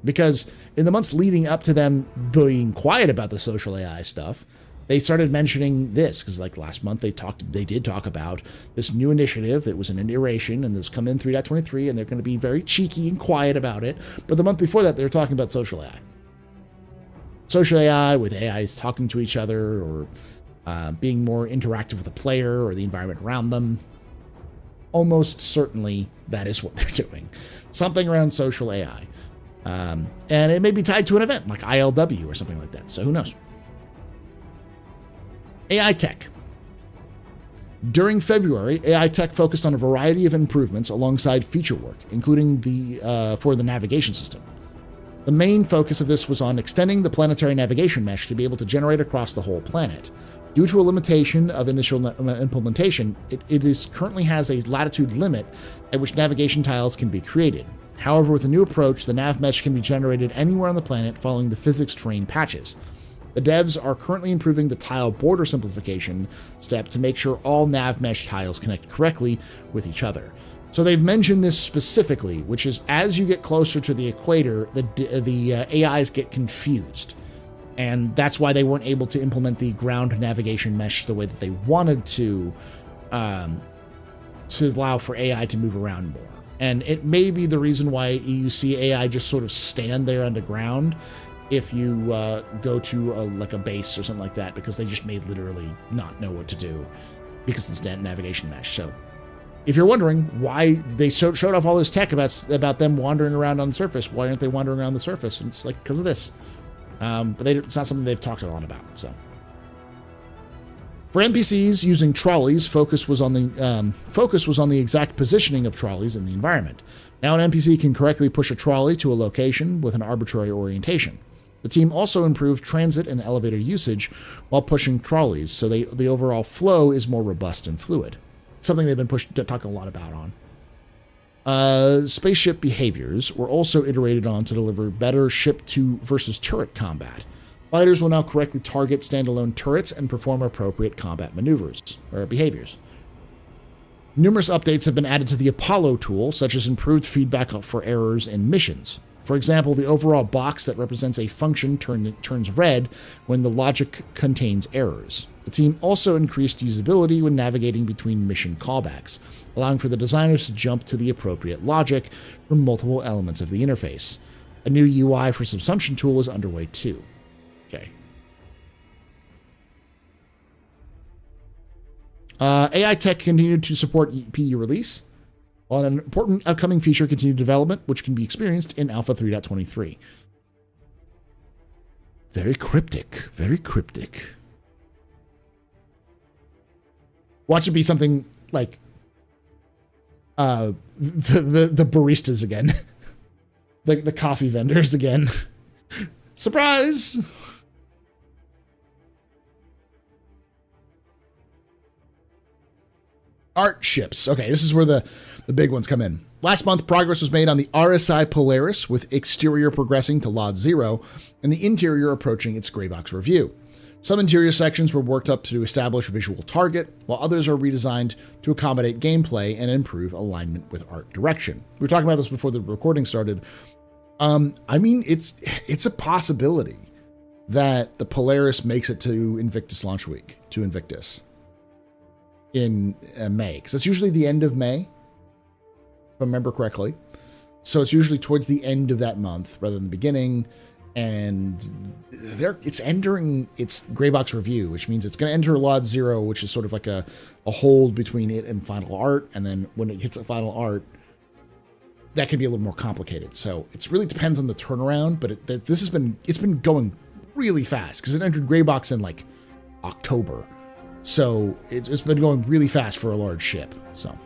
Because in the months leading up to them being quiet about the social AI stuff, they started mentioning this, because like last month they did talk about this new initiative. It was an iteration, and this come in 3.23, and they're going to be very cheeky and quiet about it. But the month before that, they were talking about social AI. Social AI with AIs talking to each other, or being more interactive with the player or the environment around them. Almost certainly that is what they're doing. Something around social AI. And it may be tied to an event like ILW or something like that. So who knows? AI tech. During February, AI tech focused on a variety of improvements alongside feature work, including for the navigation system. The main focus of this was on extending the planetary navigation mesh to be able to generate across the whole planet. Due to a limitation of initial implementation, it currently has a latitude limit at which navigation tiles can be created. However, with the new approach, the nav mesh can be generated anywhere on the planet following the physics terrain patches. The devs are currently improving the tile border simplification step to make sure all nav mesh tiles connect correctly with each other. So they've mentioned this specifically, which is as you get closer to the equator, the AIs get confused. And that's why they weren't able to implement the ground navigation mesh the way that they wanted to allow for AI to move around more. And it may be the reason why you see AI just sort of stand there underground if you go to like a base or something like that, because they just may literally not know what to do because it's that navigation mesh. So if you're wondering why they showed off all this tech about them wandering around on the surface, why aren't they wandering around the surface? And it's like because of this. But it's not something they've talked a lot about. So, for NPCs using trolleys, focus was on the exact positioning of trolleys in the environment. Now, an NPC can correctly push a trolley to a location with an arbitrary orientation. The team also improved transit and elevator usage while pushing trolleys, so the overall flow is more robust and fluid. Something they've been talking a lot about on. Spaceship behaviors were also iterated on to deliver better ship to versus turret combat. Fighters will now correctly target standalone turrets and perform appropriate combat maneuvers or behaviors. Numerous updates have been added to the Apollo tool, such as improved feedback for errors in missions. For example, the overall box that represents a function turns red when the logic contains errors. The team also increased usability when navigating between mission callbacks, allowing for the designers to jump to the appropriate logic from multiple elements of the interface. A new UI for Subsumption tool is underway too. Okay. AI tech continued to support PE release, while an important upcoming feature continued development, which can be experienced in Alpha 3.23. Very cryptic, very cryptic. Watch it be something like the baristas again. the coffee vendors again. Surprise! Art ships. Okay, this is where the big ones come in. Last month, progress was made on the RSI Polaris, with exterior progressing to LOD 0 and the interior approaching its gray box review. Some interior sections were worked up to establish visual target, while others are redesigned to accommodate gameplay and improve alignment with art direction. We were talking about this before the recording started. I mean, it's a possibility that the Polaris makes it to Invictus launch week, to Invictus in May, because it's usually the end of May, if I remember correctly. So it's usually towards the end of that month rather than the beginning. And it's entering its gray box review, which means it's going to enter LOD 0, which is sort of like a hold between it and final art. And then when it hits a final art, that can be a little more complicated. So it really depends on the turnaround. But it's been going really fast because it entered gray box in like October. So it's been going really fast for a large ship. So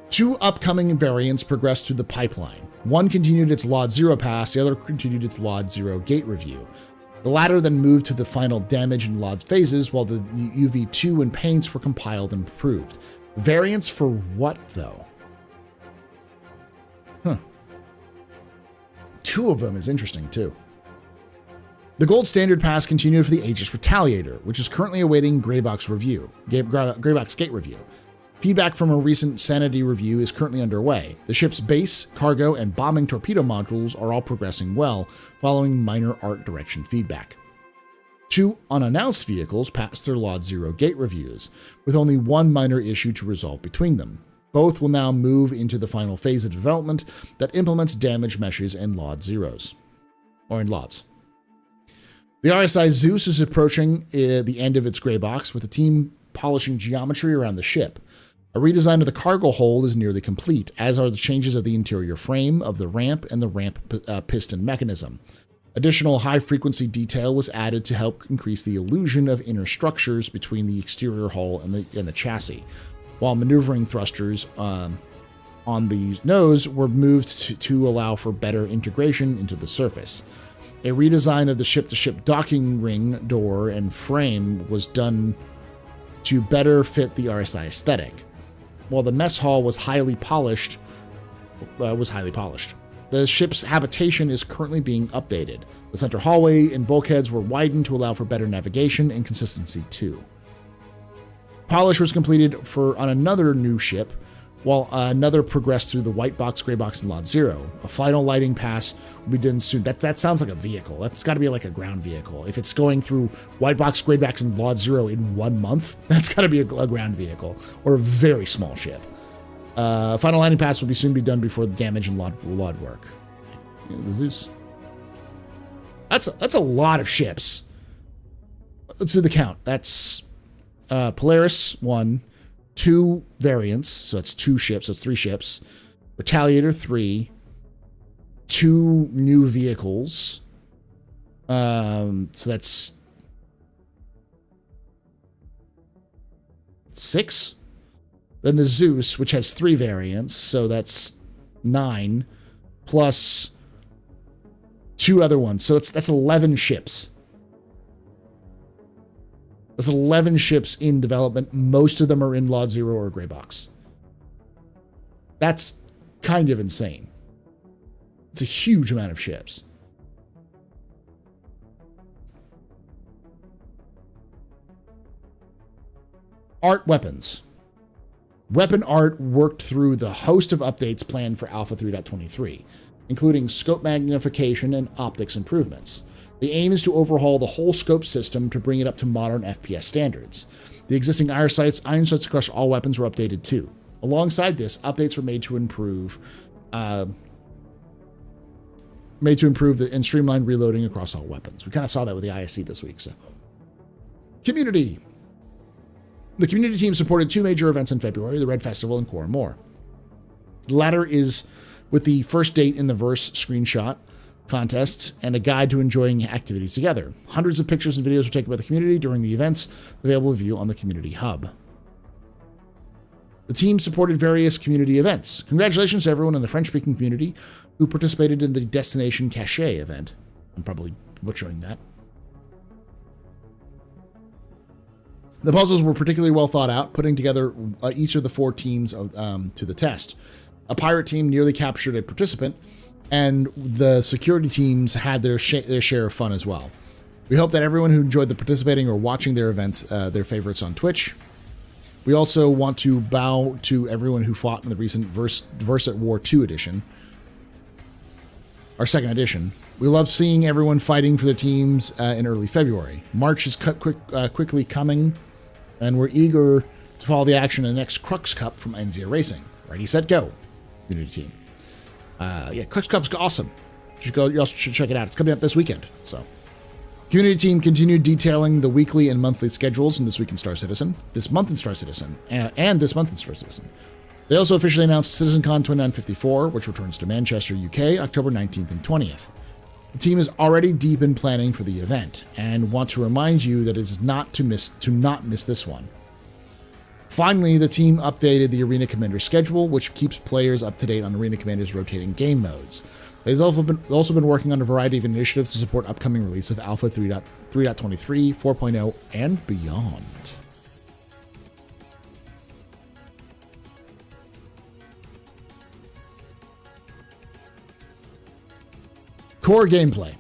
2 upcoming variants progressed through the pipeline. One continued its LOD 0 pass, the other continued its LOD 0 gate review. The latter then moved to the final damage and LOD phases, while the UV2 and paints were compiled and improved. Variants for what, though? two of them is interesting too. The Gold Standard Pass continued for the Aegis Retaliator, which is currently awaiting Greybox Gate review. Feedback from a recent Sanity review is currently underway. The ship's base, cargo, and bombing torpedo modules are all progressing well, following minor art direction feedback. 2 unannounced vehicles passed their Lot Zero gate reviews, with only one minor issue to resolve between them. Both will now move into the final phase of development that implements damage meshes and Lot Zeros. Or in Lots. The RSI Zeus is approaching the end of its gray box, with the team polishing geometry around the ship. A redesign of the cargo hold is nearly complete, as are the changes of the interior frame of the ramp and the ramp piston mechanism. Additional high-frequency detail was added to help increase the illusion of inner structures between the exterior hull and the chassis, while maneuvering thrusters on the nose were moved to allow for better integration into the surface. A redesign of the ship-to-ship docking ring, door, and frame was done to better fit the RSI aesthetic, while the mess hall was highly polished. The ship's habitation is currently being updated. The center hallway and bulkheads were widened to allow for better navigation and consistency too. Polish was completed on another new ship, while another progressed through the white box, gray box, and Lot Zero. A final lighting pass will be done soon. That sounds like a vehicle. That's got to be like a ground vehicle. If it's going through white box, gray box, and Lot Zero in 1 month, that's got to be a ground vehicle or a very small ship. Final lighting pass will soon be done before the damage and lot work. Yeah, the Zeus. That's a lot of ships. Let's do the count. That's Polaris 1, 2 variants, so that's 2 ships, so it's 3 ships. Retaliator 3, 2 new vehicles. So that's 6. Then the Zeus, which has 3 variants, so that's 9, plus 2 other ones. So that's 11 ships. That's 11 ships in development. Most of them are in Lot Zero or Gray Box. That's kind of insane. It's a huge amount of ships. Art weapons. Weapon art worked through the host of updates planned for Alpha 3.23, including scope magnification and optics improvements. The aim is to overhaul the whole scope system to bring it up to modern FPS standards. The existing iron sights across all weapons were updated too. Alongside this, updates were made to improve and streamline reloading across all weapons. We kind of saw that with the ISC this week. So, community. The community team supported 2 major events in February, the Red Festival and Core More. The latter is with the first date in the verse screenshot contests and a guide to enjoying activities together. Hundreds of pictures and videos were taken by the community during the events, available to view on the community hub. The team supported various community events. Congratulations to everyone in the French-speaking community who participated in the Destination Cache event. I'm probably butchering that. The puzzles were particularly well thought out, putting together each of the 4 teams to the test. A pirate team nearly captured a participant, and the security teams had their share of fun as well. We hope that everyone who enjoyed the participating or watching their events, their favorites on Twitch. We also want to bow to everyone who fought in the recent Verse at War 2 edition, our 2nd edition. We love seeing everyone fighting for their teams in early February. March is quickly coming, and we're eager to follow the action in the next Crux Cup from Enzia Racing. Ready, set, go. Community team. Crux Cup's awesome. You also should check it out. It's coming up this weekend. So, community team continued detailing the weekly and monthly schedules in This Week in Star Citizen, This Month in Star Citizen, and This Month in Star Citizen. They also officially announced CitizenCon 2954, which returns to Manchester, UK, October 19th and 20th. The team is already deep in planning for the event and want to remind you that it is not not miss this one. Finally, the team updated the Arena Commander schedule, which keeps players up to date on Arena Commander's rotating game modes. They've also been working on a variety of initiatives to support upcoming release of Alpha 3.23, 4.0, and beyond. Core gameplay.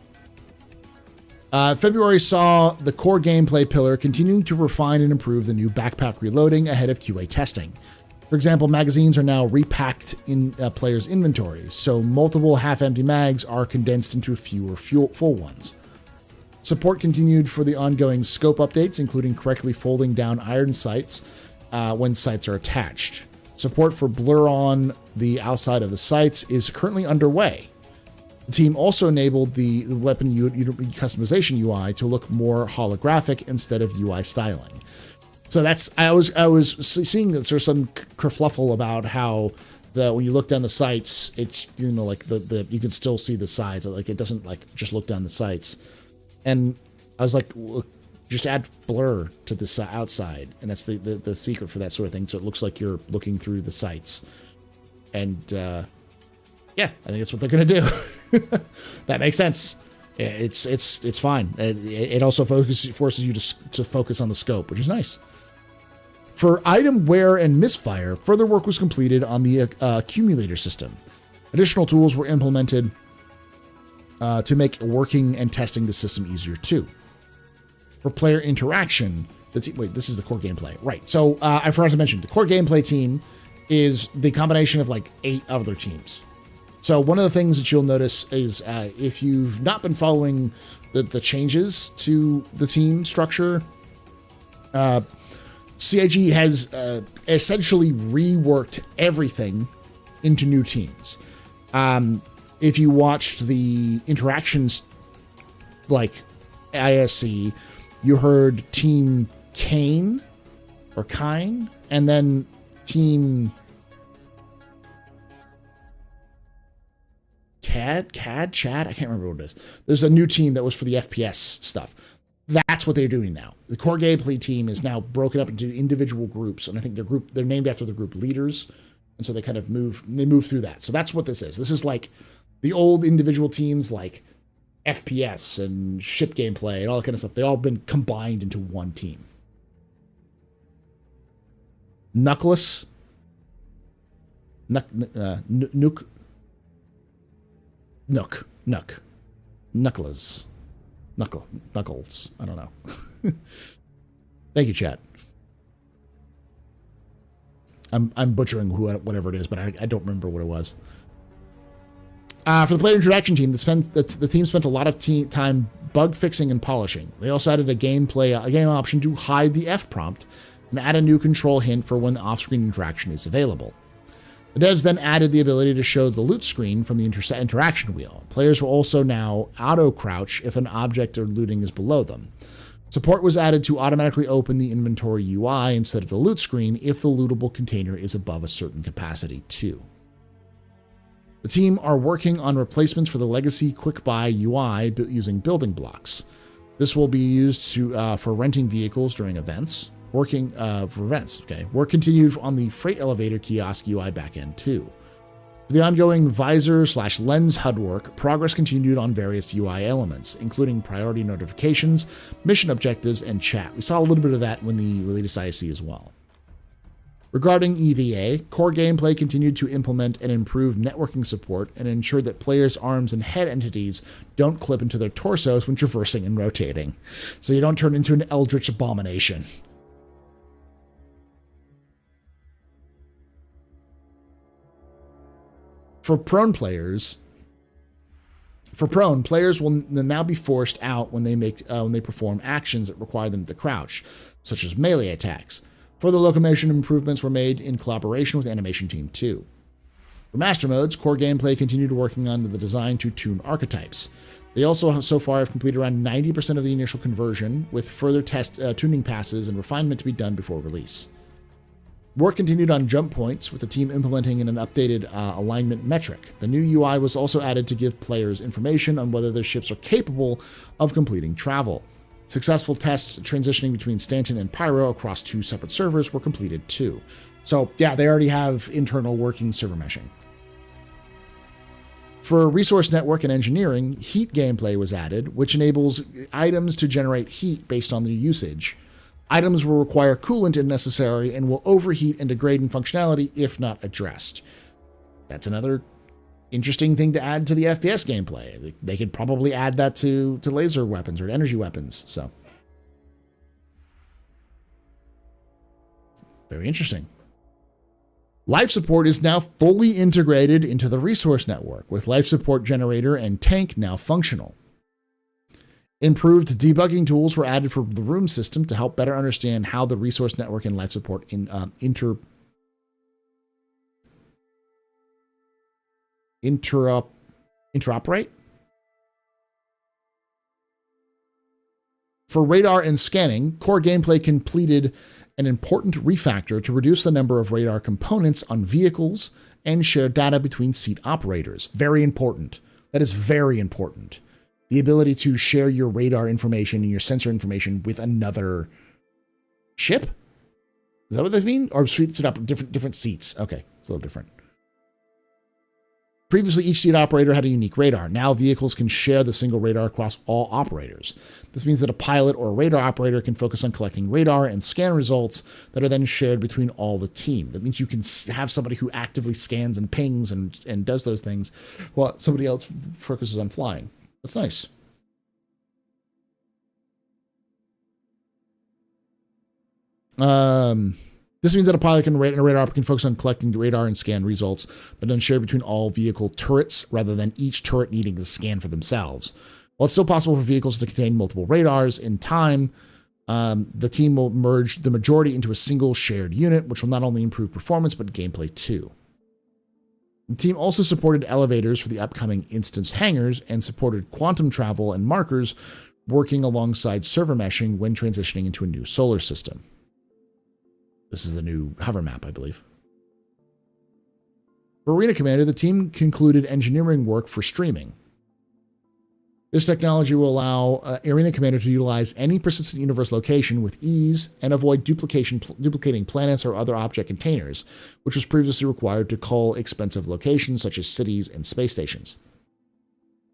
February saw the core gameplay pillar continuing to refine and improve the new backpack reloading ahead of QA testing. For example, magazines are now repacked in players' inventories, so multiple half-empty mags are condensed into fewer full ones. Support continued for the ongoing scope updates, including correctly folding down iron sights when sights are attached. Support for blur on the outside of the sights is currently underway. The team also enabled the weapon customization UI to look more holographic instead of UI styling. So that's I was seeing that there's some kerfluffle about how when you look down the sights, it's like the you can still see the sides, like it doesn't like just look down the sights. And I was like, well, just add blur to the outside, and that's the secret for that sort of thing. So it looks like you're looking through the sights, and yeah, I think that's what they're gonna do. That makes sense. It's fine. It also forces you to focus on the scope, which is nice. For item wear and misfire, further work was completed on the accumulator system. Additional tools were implemented to make working and testing the system easier too. For player interaction, this is the core gameplay, right? So I forgot to mention the core gameplay team is the combination of like 8 other teams. So one of the things that you'll notice is if you've not been following the changes to the team structure, CIG has essentially reworked everything into new teams. If you watched the interactions like ISC, you heard Team Kane or Kine, and then Team Chad, I can't remember what it is. There's a new team that was for the FPS stuff. That's what they're doing now. The core gameplay team is now broken up into individual groups, and I think they're named after the group leaders, and so they kind of move through that. So that's what this is. This is like the old individual teams like FPS and ship gameplay and all that kind of stuff. They've all been combined into one team. Knuckles. Nook. Knuckles. Knuckles. I don't know. Thank you, chat. I'm butchering whatever it is, but I don't remember what it was. For the player interaction team, the team spent a lot of time bug fixing and polishing. They also added a game option to hide the F prompt and add a new control hint for when the off-screen interaction is available. The devs then added the ability to show the loot screen from the interaction wheel. Players will also now auto-crouch if an object or looting is below them. Support was added to automatically open the inventory UI instead of the loot screen if the lootable container is above a certain capacity too. The team are working on replacements for the legacy quick buy UI using building blocks. This will be used for renting vehicles during events. Work continued on the freight elevator kiosk UI backend too. For the ongoing visor/lens HUD work, progress continued on various UI elements, including priority notifications, mission objectives, and chat. We saw a little bit of that when the latest IC as well. Regarding EVA, core gameplay continued to implement and improve networking support and ensure that players' arms and head entities don't clip into their torsos when traversing and rotating, so you don't turn into an eldritch abomination. For prone players will now be forced out when they perform actions that require them to crouch, such as melee attacks. Further locomotion improvements were made in collaboration with Animation Team 2. For master modes, core gameplay continued working on the design to tune archetypes. They also so far have completed around 90% of the initial conversion, with further tuning passes and refinement to be done before release. Work continued on jump points, with the team implementing an updated alignment metric. The new UI was also added to give players information on whether their ships are capable of completing travel. Successful tests transitioning between Stanton and Pyro across 2 separate servers were completed too. So yeah, they already have internal working server meshing. For resource network and engineering, heat gameplay was added, which enables items to generate heat based on their usage. Items will require coolant if necessary and will overheat and degrade in functionality if not addressed. That's another interesting thing to add to the FPS gameplay. They could probably add that to laser weapons or energy weapons. So very interesting. Life support is now fully integrated into the resource network, with life support generator and tank now functional. Improved debugging tools were added for the room system to help better understand how the resource network and life support interoperate. For radar and scanning, core gameplay completed an important refactor to reduce the number of radar components on vehicles and share data between seat operators. Very important. That is very important. The ability to share your radar information and your sensor information with another ship? Is that what they mean? Or seat up different seats? Okay, it's a little different. Previously, each seat operator had a unique radar. Now vehicles can share the single radar across all operators. This means that a pilot or a radar operator can focus on collecting radar and scan results that are then shared between all the team. That means you can have somebody who actively scans and pings and does those things while somebody else focuses on flying. That's nice. This means that a pilot and a radar operator can focus on collecting the radar and scan results that are then shared between all vehicle turrets rather than each turret needing to scan for themselves. While it's still possible for vehicles to contain multiple radars, in time, the team will merge the majority into a single shared unit, which will not only improve performance, but gameplay too. The team also supported elevators for the upcoming instance hangars and supported quantum travel and markers working alongside server meshing when transitioning into a new solar system. This is the new hover map, I believe. For Arena Commander, the team concluded engineering work for streaming. This technology will allow Arena Commander to utilize any persistent universe location with ease and avoid duplicating planets or other object containers, which was previously required to call expensive locations such as cities and space stations.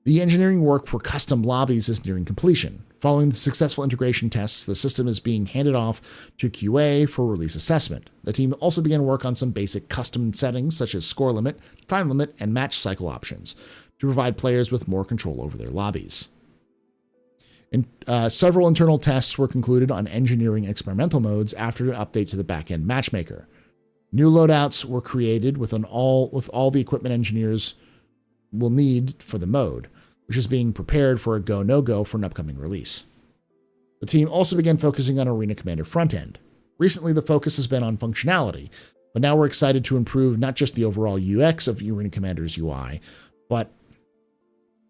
The engineering work for custom lobbies is nearing completion. Following the successful integration tests, the system is being handed off to QA for release assessment. The team also began work on some basic custom settings such as score limit, time limit, and match cycle options to provide players with more control over their lobbies. Several internal tests were concluded on engineering experimental modes after an update to the backend matchmaker. New loadouts were created with all the equipment engineers will need for the mode, which is being prepared for a go, no-go for an upcoming release. The team also began focusing on Arena Commander front end. Recently, the focus has been on functionality, but now we're excited to improve not just the overall UX of Arena Commander's UI, but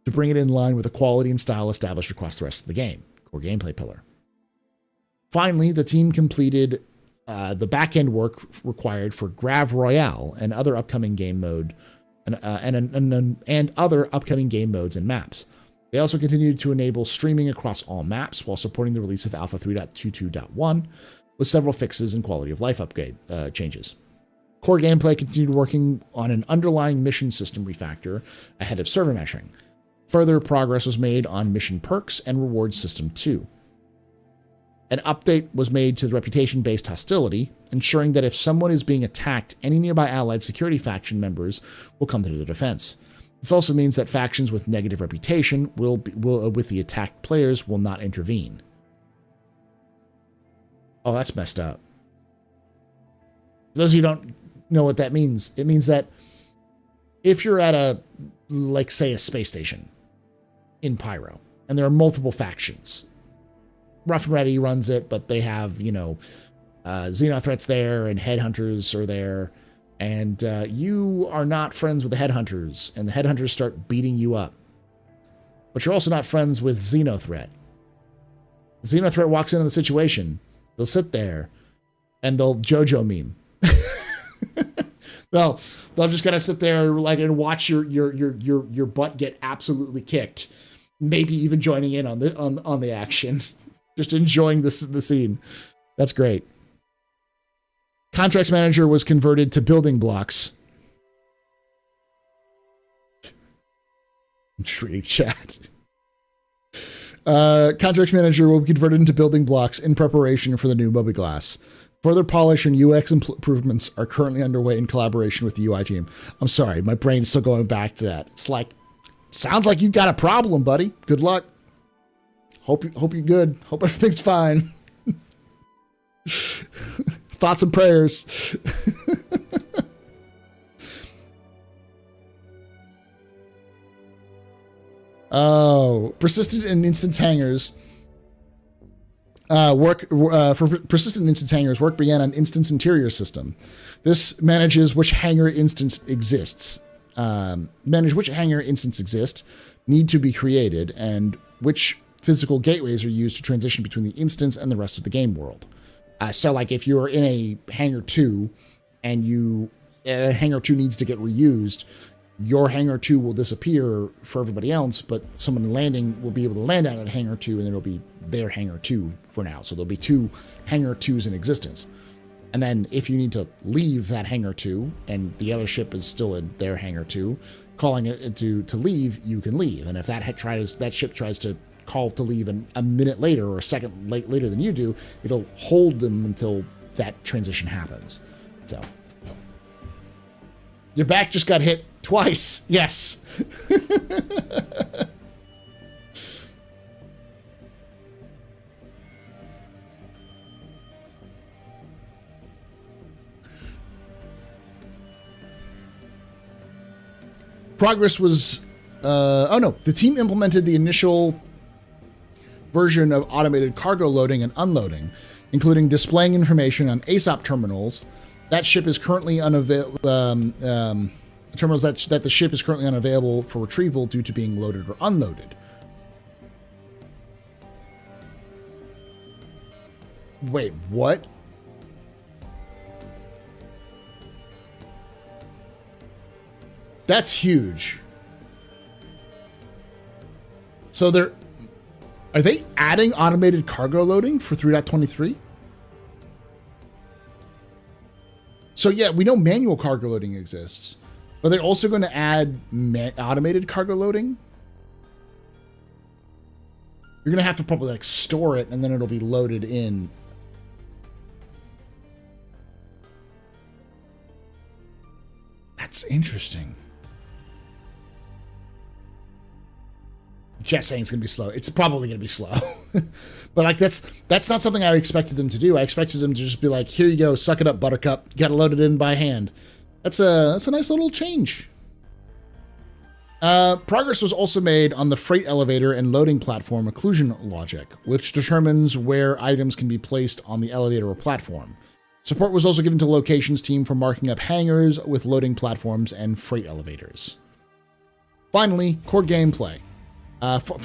to bring it in line with the quality and style established across the rest of the game, core gameplay pillar. Finally, the team completed the back-end work required for Grav Royale and other upcoming game mode and other upcoming game modes and maps. They also continued to enable streaming across all maps while supporting the release of Alpha 3.22.1 with several fixes and quality of life upgrade changes. Core gameplay continued working on an underlying mission system refactor ahead of server meshing. Further progress was made on mission perks and reward system 2. An update was made to the reputation-based hostility, ensuring that if someone is being attacked, any nearby allied security faction members will come to their defense. This also means that factions with negative reputation with the attacked players will not intervene. Oh, that's messed up. For those of you who don't know what that means, it means that if you're at a, like, say, a space station in Pyro, and there are multiple factions, Rough and Ready runs it, but they have, Xenothreats there and Headhunters are there. And you are not friends with the Headhunters, and the Headhunters start beating you up. But you're also not friends with Xenothreat. Xenothreat walks into the situation. They'll sit there, and they'll JoJo meme. they'll just kind of sit there and watch your butt get absolutely kicked. Maybe even joining in on the action. Just enjoying the scene. That's great. Contracts Manager was converted to building blocks. I'm just reading chat. Contracts Manager will be converted into building blocks in preparation for the new mobiGlas. Further polish and UX improvements are currently underway in collaboration with the UI team. I'm sorry, my brain's still going back to that. It's like, sounds like you got a problem, buddy. Good luck. Hope you're good. Hope everything's fine. Thoughts and prayers. Oh, persistent and instance hangers. For persistent instance hangers, work began on instance interior system. This manages which hanger instance exists. Need to be created, and which physical gateways are used to transition between the instance and the rest of the game world. So like if you're in a hangar 2 and hangar 2 needs to get reused, your hangar 2 will disappear for everybody else, but someone landing will be able to land out at hangar 2 and it'll be their hangar 2 for now. So there'll be 2 hangar 2s in existence. And then if you need to leave that hangar 2 and the other ship is still in their hangar 2, calling it to leave, you can leave. And if that ship tries to call to leave a minute later or a second later than you do, it'll hold them until that transition happens. So your back just got hit twice. Yes. Progress was, the team implemented the initial version of automated cargo loading and unloading, including displaying information on ASOP terminals. That ship is currently unavailable. Terminals that the ship is currently unavailable for retrieval due to being loaded or unloaded. Wait, what? That's huge. So are they adding automated cargo loading for 3.23? So yeah, we know manual cargo loading exists, but they're also going to add automated cargo loading. You're going to have to probably like store it and then it'll be loaded in. That's interesting. Just saying it's going to be slow. It's probably going to be slow. But like that's not something I expected them to do. I expected them to just be like, here you go, suck it up, buttercup. You got to load it in by hand. That's a nice little change. Progress was also made on the freight elevator and loading platform occlusion logic, which determines where items can be placed on the elevator or platform. Support was also given to locations team for marking up hangars with loading platforms and freight elevators. Finally, core gameplay. For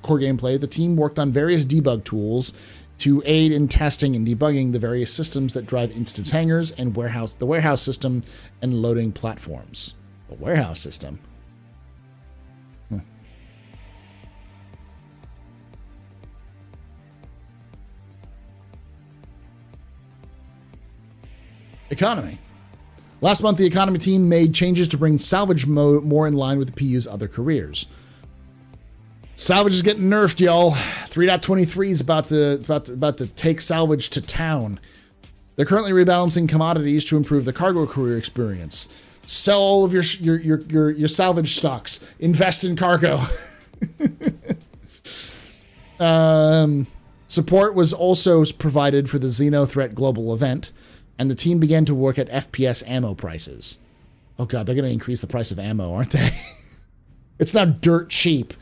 core gameplay, the team worked on various debug tools to aid in testing and debugging the various systems that drive instance hangars and the warehouse system and loading platforms. The warehouse system. Economy. Last month, the economy team made changes to bring salvage mode more in line with the PU's other careers. Salvage is getting nerfed, y'all. 3.23 is about to take salvage to town. They're currently rebalancing commodities to improve the cargo career experience. Sell all of your salvage stocks. Invest in cargo. Support was also provided for the Xenothreat Global event, and the team began to work at FPS ammo prices. Oh god, they're going to increase the price of ammo, aren't they? It's now dirt cheap.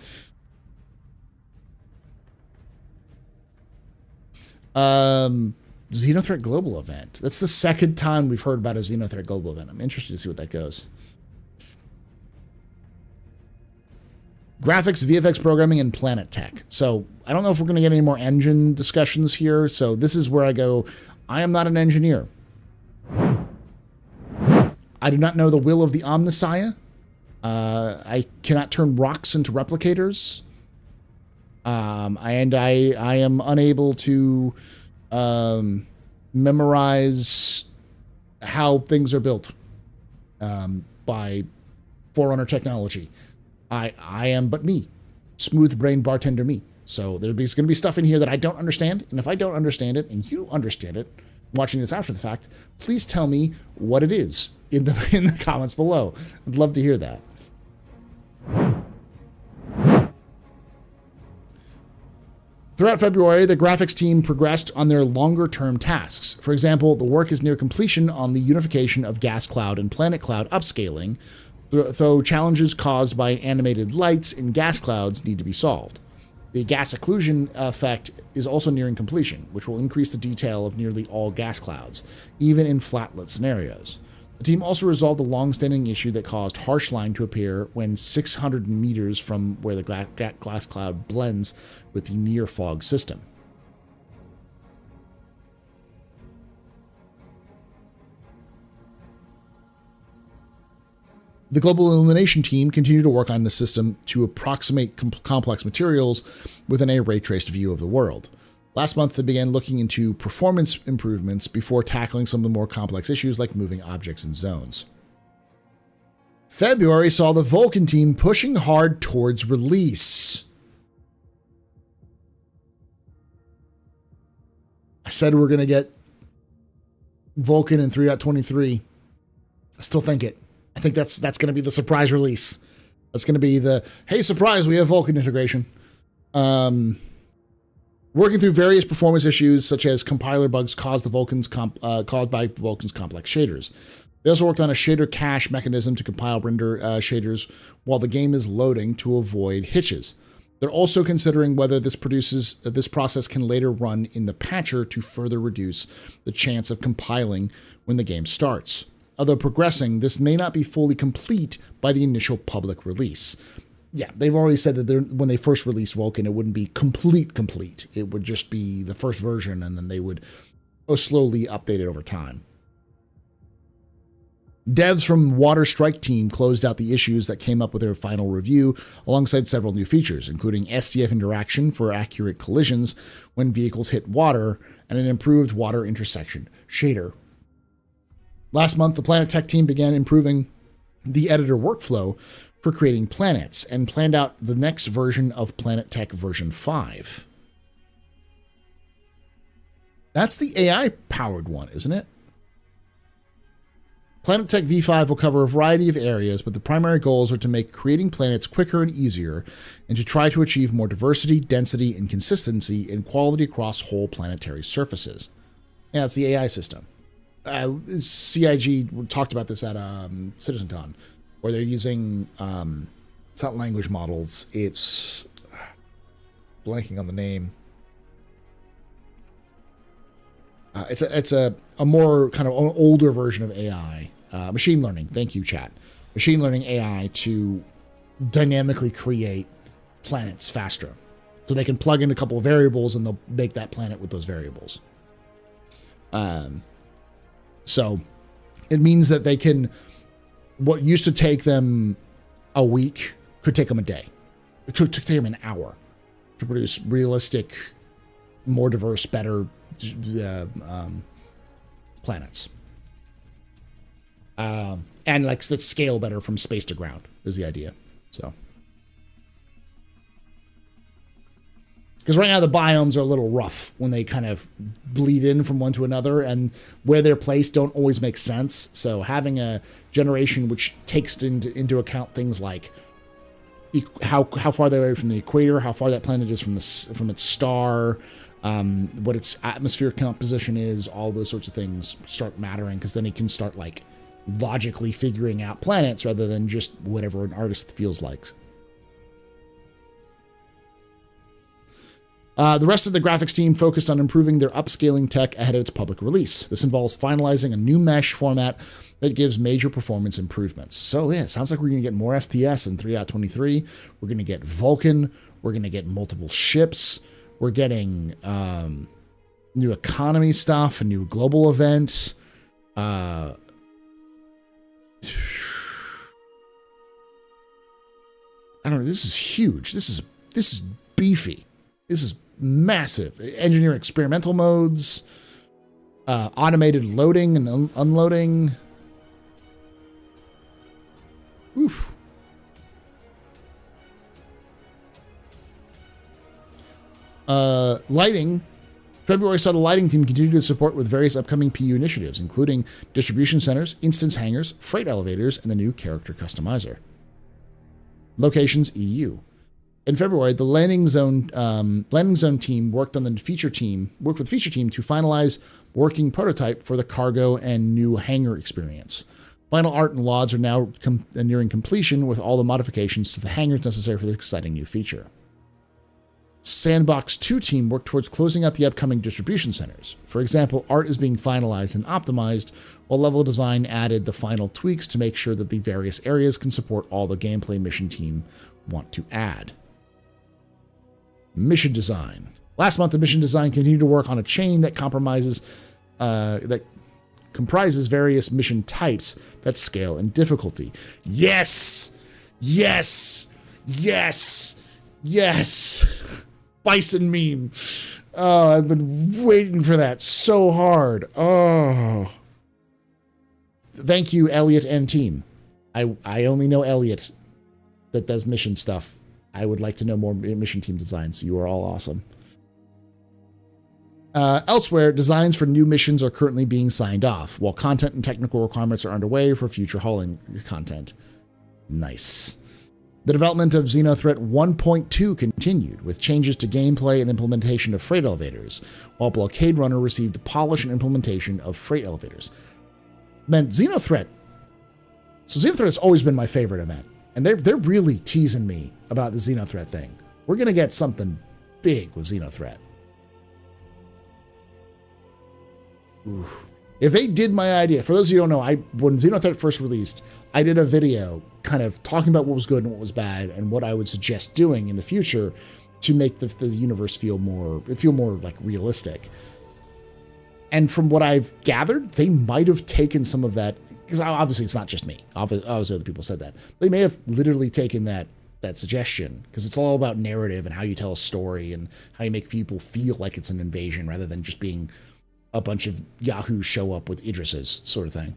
Xenothreat Global event. That's the second time we've heard about a Xenothreat Global event. I'm interested to see what that goes. Graphics, VFX programming, and planet tech. So I don't know if we're going to get any more engine discussions here. So this is where I go, I am not an engineer. I do not know the will of the Omnissiah. I cannot turn rocks into replicators. And I am unable to memorize how things are built by Forerunner technology. I am but me, smooth brain bartender me. So there's going to be stuff in here that I don't understand, and if I don't understand it and you understand it, watching this after the fact, please tell me what it is in the comments below. I'd love to hear that. Throughout February, the graphics team progressed on their longer-term tasks. For example, the work is near completion on the unification of gas cloud and planet cloud upscaling, though challenges caused by animated lights in gas clouds need to be solved. The gas occlusion effect is also nearing completion, which will increase the detail of nearly all gas clouds, even in flat-lit scenarios. The team also resolved a long-standing issue that caused harsh line to appear when 600 meters from where the glass cloud blends with the near fog system. The global illumination team continued to work on the system to approximate complex materials within a ray-traced view of the world. Last month, they began looking into performance improvements before tackling some of the more complex issues like moving objects and zones. February saw the Vulkan team pushing hard towards release. I said we're going to get Vulkan in 3.23. I still think it. I think that's going to be the surprise release. That's going to be the, hey, surprise, we have Vulkan integration. Working through various performance issues, such as compiler bugs caused by Vulkan's complex shaders. They also worked on a shader cache mechanism to compile render shaders while the game is loading to avoid hitches. They're also considering whether this process can later run in the patcher to further reduce the chance of compiling when the game starts. Although progressing, this may not be fully complete by the initial public release. Yeah, they've already said that when they first released Vulkan, it wouldn't be complete. It would just be the first version, and then they would slowly update it over time. Devs from Water Strike Team closed out the issues that came up with their final review, alongside several new features, including SDF interaction for accurate collisions when vehicles hit water, and an improved water intersection shader. Last month, the Planet Tech team began improving the editor workflow for creating planets and planned out the next version of Planet Tech version 5. That's the AI-powered one, isn't it? Planet Tech V5 will cover a variety of areas, but the primary goals are to make creating planets quicker and easier, and to try to achieve more diversity, density, and consistency in quality across whole planetary surfaces. Yeah, it's the AI system. CIG talked about this at CitizenCon, where they're using, it's not language models, it's blanking on the name. It's a more kind of older version of AI, machine learning. Thank you, chat. Machine learning AI to dynamically create planets faster. So they can plug in a couple of variables and they'll make that planet with those variables. So it means that they can, what used to take them a week could take them a day. It could take them an hour to produce realistic, more diverse, better planets. And like that scale better from space to ground is the idea. So, because right now the biomes are a little rough when they kind of bleed in from one to another, and where they're placed don't always make sense. So having a generation which takes into account things like how far they're away from the equator, how far that planet is from its star, what its atmosphere composition is, all those sorts of things start mattering, because then it can start like logically figuring out planets rather than just whatever an artist feels like. The rest of the graphics team focused on improving their upscaling tech ahead of its public release. This involves finalizing a new mesh format that gives major performance improvements. So yeah, it sounds like we're going to get more FPS in 3.23. We're going to get Vulkan. We're going to get multiple ships. We're getting new economy stuff, a new global event. I don't know. This is huge. This is beefy. This is massive. Engineer experimental modes, automated loading and unloading. Oof. Lighting February saw the lighting team continue to support with various upcoming PU initiatives, including distribution centers, instance hangars, freight elevators, and the new character customizer. Locations EU. In February, the landing zone team worked with feature team to finalize working prototype for the cargo and new hangar experience. Final art and LODs are now nearing completion with all the modifications to the hangars necessary for this exciting new feature. Sandbox 2 team worked towards closing out the upcoming distribution centers. For example, art is being finalized and optimized, while level design added the final tweaks to make sure that the various areas can support all the gameplay mission team want to add. Mission design. Last month, the mission design continued to work on a chain that comprises various mission types that scale in difficulty. Yes! Yes! Yes! Yes! Bison meme. Oh, I've been waiting for that so hard. Oh. Thank you, Elliot and team. I only know Elliot that does mission stuff. I would like to know more mission team designs. You are all awesome. Elsewhere, designs for new missions are currently being signed off, while content and technical requirements are underway for future hauling content. Nice. The development of Xenothreat 1.2 continued, with changes to gameplay and implementation of freight elevators, while Blockade Runner received the polish and implementation of freight elevators. Man, Xenothreat. So Xenothreat has always been my favorite event, and they're really teasing me about the Xenothreat thing. We're going to get something big with Xenothreat. Ooh. If they did my idea, for those of you who don't know, when Xenothreat first released, I did a video kind of talking about what was good and what was bad and what I would suggest doing in the future to make the universe feel more like realistic. And from what I've gathered, they might have taken some of that, because obviously it's not just me. Obviously other people said that. They may have literally taken that suggestion, because it's all about narrative and how you tell a story and how you make people feel like it's an invasion rather than just being a bunch of yahoos show up with Idrises sort of thing.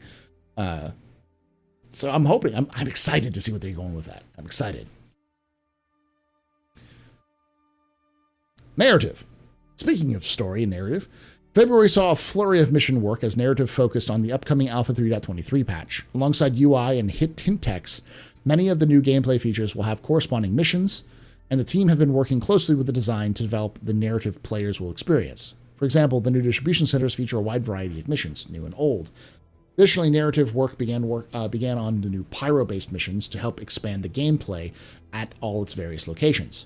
So I'm hoping, I'm excited to see what they're going with that. I'm excited. Narrative. Speaking of story and narrative, February saw a flurry of mission work as narrative focused on the upcoming Alpha 3.23 patch. Alongside UI and hint text, many of the new gameplay features will have corresponding missions, and the team have been working closely with the design to develop the narrative players will experience. For example, the new distribution centers feature a wide variety of missions, new and old. Additionally, narrative work began on the new Pyro-based missions to help expand the gameplay at all its various locations.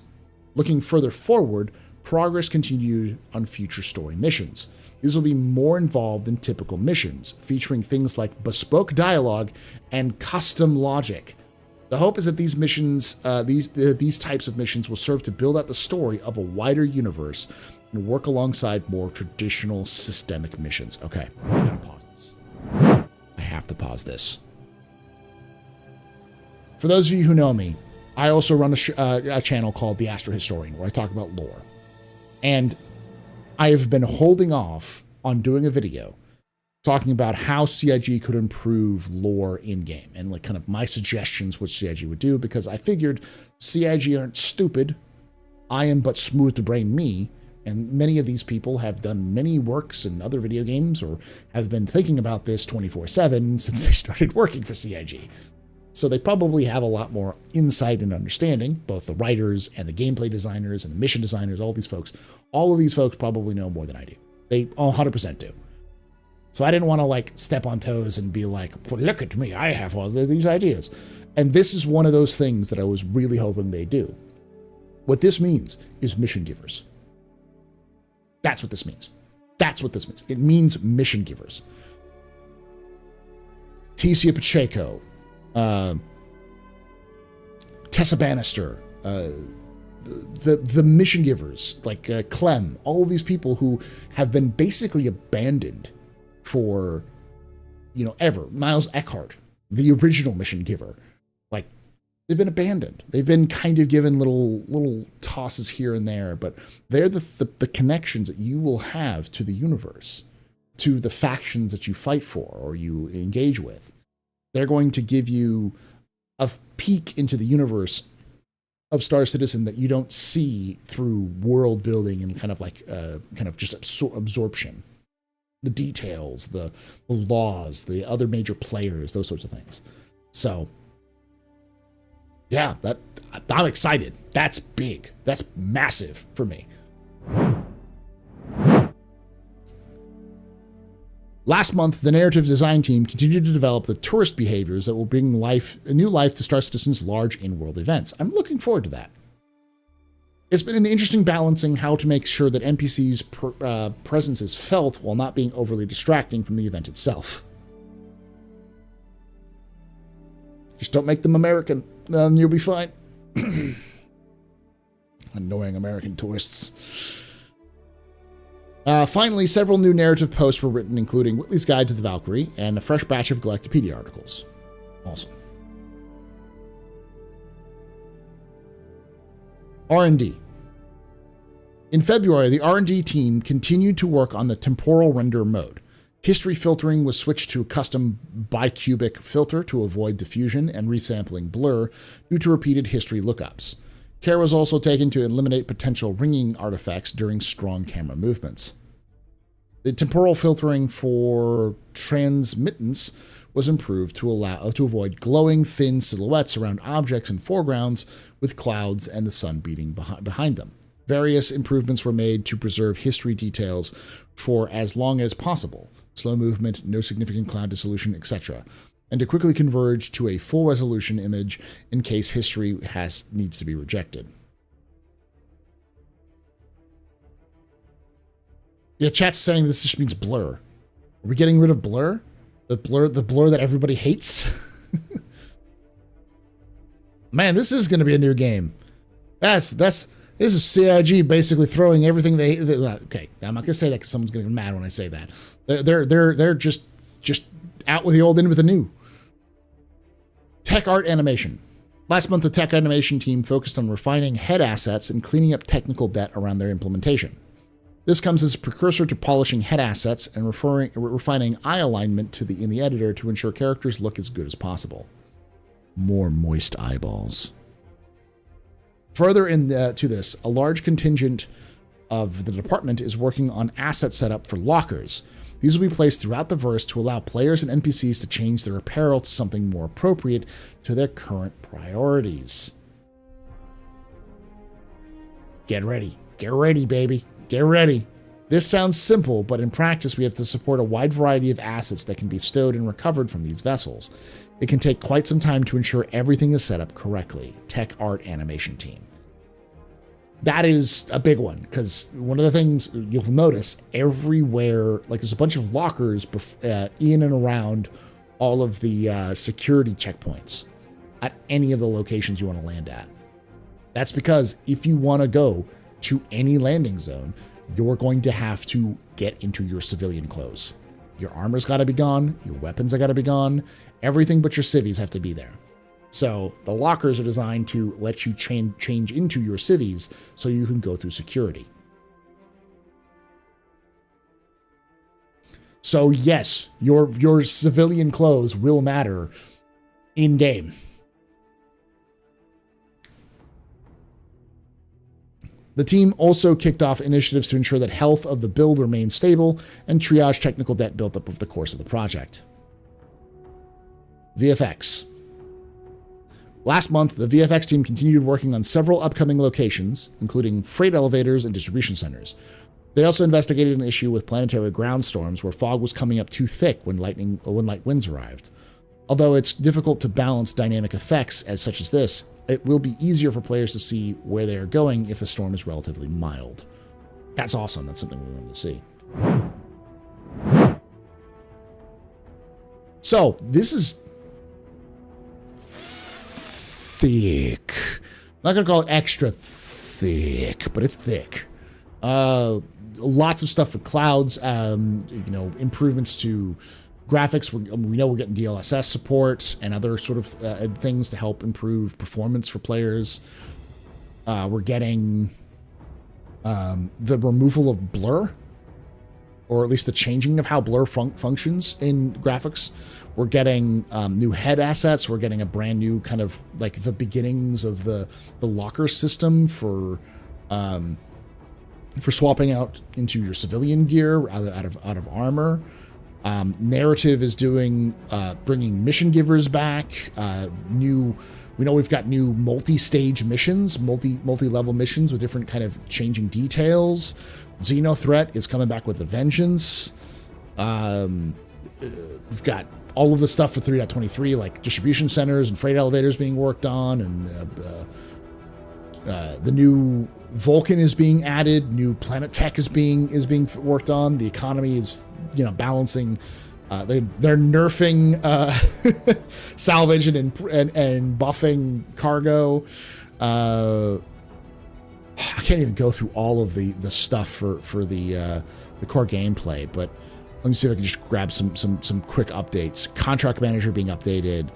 Looking further forward, progress continued on future story missions. These will be more involved than typical missions, featuring things like bespoke dialogue and custom logic. The hope is that these missions, these types of missions will serve to build out the story of a wider universe and work alongside more traditional systemic missions. Okay, I gotta pause this. I have to pause this. For those of you who know me, I also run a channel called The Astro Historian, where I talk about lore. And I have been holding off on doing a video talking about how CIG could improve lore in-game and like kind of my suggestions what CIG would do, because I figured CIG aren't stupid. I am but smooth to brain me, and many of these people have done many works in other video games or have been thinking about this 24/7 since they started working for CIG. So they probably have a lot more insight and understanding, both the writers and the gameplay designers and the mission designers, all these folks. All of these folks probably know more than I do. They 100% do. So I didn't want to like step on toes and be like, well, look at me, I have all these ideas. And this is one of those things that I was really hoping they do. What this means is mission givers. That's what this means. That's what this means. It means mission givers. Ticia Pacheco, Tessa Bannister, the mission givers like Clem, all of these people who have been basically abandoned for, ever. Miles Eckhart, the original mission giver, like they've been abandoned. They've been kind of given little tosses here and there, but they're the connections that you will have to the universe, to the factions that you fight for or you engage with. They're going to give you a peek into the universe of Star Citizen that you don't see through world building and kind of just absorption. The details, the laws, the other major players, those sorts of things. So, yeah, I'm excited. That's big. That's massive for me. Last month, the narrative design team continued to develop the tourist behaviors that will bring new life to Star Citizen's large in-world events. I'm looking forward to that. It's been an interesting balancing how to make sure that NPC's presence is felt while not being overly distracting from the event itself. Just don't make them American, and you'll be fine. Annoying American tourists. Finally, several new narrative posts were written, including Whitley's Guide to the Valkyrie and a fresh batch of Galactopedia articles. Awesome. R&D. In February, the R&D team continued to work on the temporal render mode. History filtering was switched to a custom bicubic filter to avoid diffusion and resampling blur due to repeated history lookups. Care was also taken to eliminate potential ringing artifacts during strong camera movements. The temporal filtering for transmittance was improved to avoid glowing thin silhouettes around objects in foregrounds with clouds and the sun beating behind them. Various improvements were made to preserve history details for as long as possible, slow movement, no significant cloud dissolution, etc., and to quickly converge to a full resolution image in case history needs to be rejected. Yeah, chat's saying this just means blur. Are we getting rid of blur? The blur that everybody hates? Man, this is going to be a new game. This is CIG basically throwing everything okay, I'm not going to say that because someone's going to get mad when I say that. They're just out with the old, in with the new. Tech art animation. Last month, the tech animation team focused on refining head assets and cleaning up technical debt around their implementation. This comes as a precursor to polishing head assets and refining eye alignment in the editor to ensure characters look as good as possible. More moist eyeballs. Further to this, a large contingent of the department is working on asset setup for lockers. These will be placed throughout the verse to allow players and NPCs to change their apparel to something more appropriate to their current priorities. Get ready. Get ready, baby. Get ready. This sounds simple, but in practice we have to support a wide variety of assets that can be stowed and recovered from these vessels. It can take quite some time to ensure everything is set up correctly. Tech art animation team. That is a big one, because one of the things you'll notice everywhere, like there's a bunch of lockers in and around all of the security checkpoints at any of the locations you want to land at. That's because if you want to go to any landing zone, you're going to have to get into your civilian clothes. Your armor's got to be gone, your weapons have got to be gone, everything but your civvies have to be there. So the lockers are designed to let you change into your civvies so you can go through security. So yes, your civilian clothes will matter in game. The team also kicked off initiatives to ensure that health of the build remains stable and triage technical debt built up over the course of the project. VFX. Last month, the VFX team continued working on several upcoming locations, including freight elevators and distribution centers. They also investigated an issue with planetary ground storms where fog was coming up too thick when light winds arrived. Although it's difficult to balance dynamic effects such as this, it will be easier for players to see where they are going if the storm is relatively mild. That's awesome. That's something we wanted to see. So, this is thick. I'm not going to call it extra thick, but it's thick. Lots of stuff for clouds, improvements to graphics. We know we're getting DLSS support and other sort of things to help improve performance for players. We're getting the removal of blur. or at least the changing of how blur functions in graphics. We're getting new head assets. We're getting a brand new kind of like the beginnings of the locker system for swapping out into your civilian gear out of armor. Narrative is doing bringing mission givers back. We know we've got new multi-stage missions, multi-level missions with different kind of changing details. Xenothreat is coming back with a vengeance. We've got all of the stuff for 3.23, like distribution centers and freight elevators being worked on, and the new Vulcan is being added. New planet tech is being worked on. The economy is balancing. They're nerfing salvage and buffing cargo. I can't even go through all of the stuff for the core gameplay, but let me see if I can just grab some quick updates. Contract manager being updated.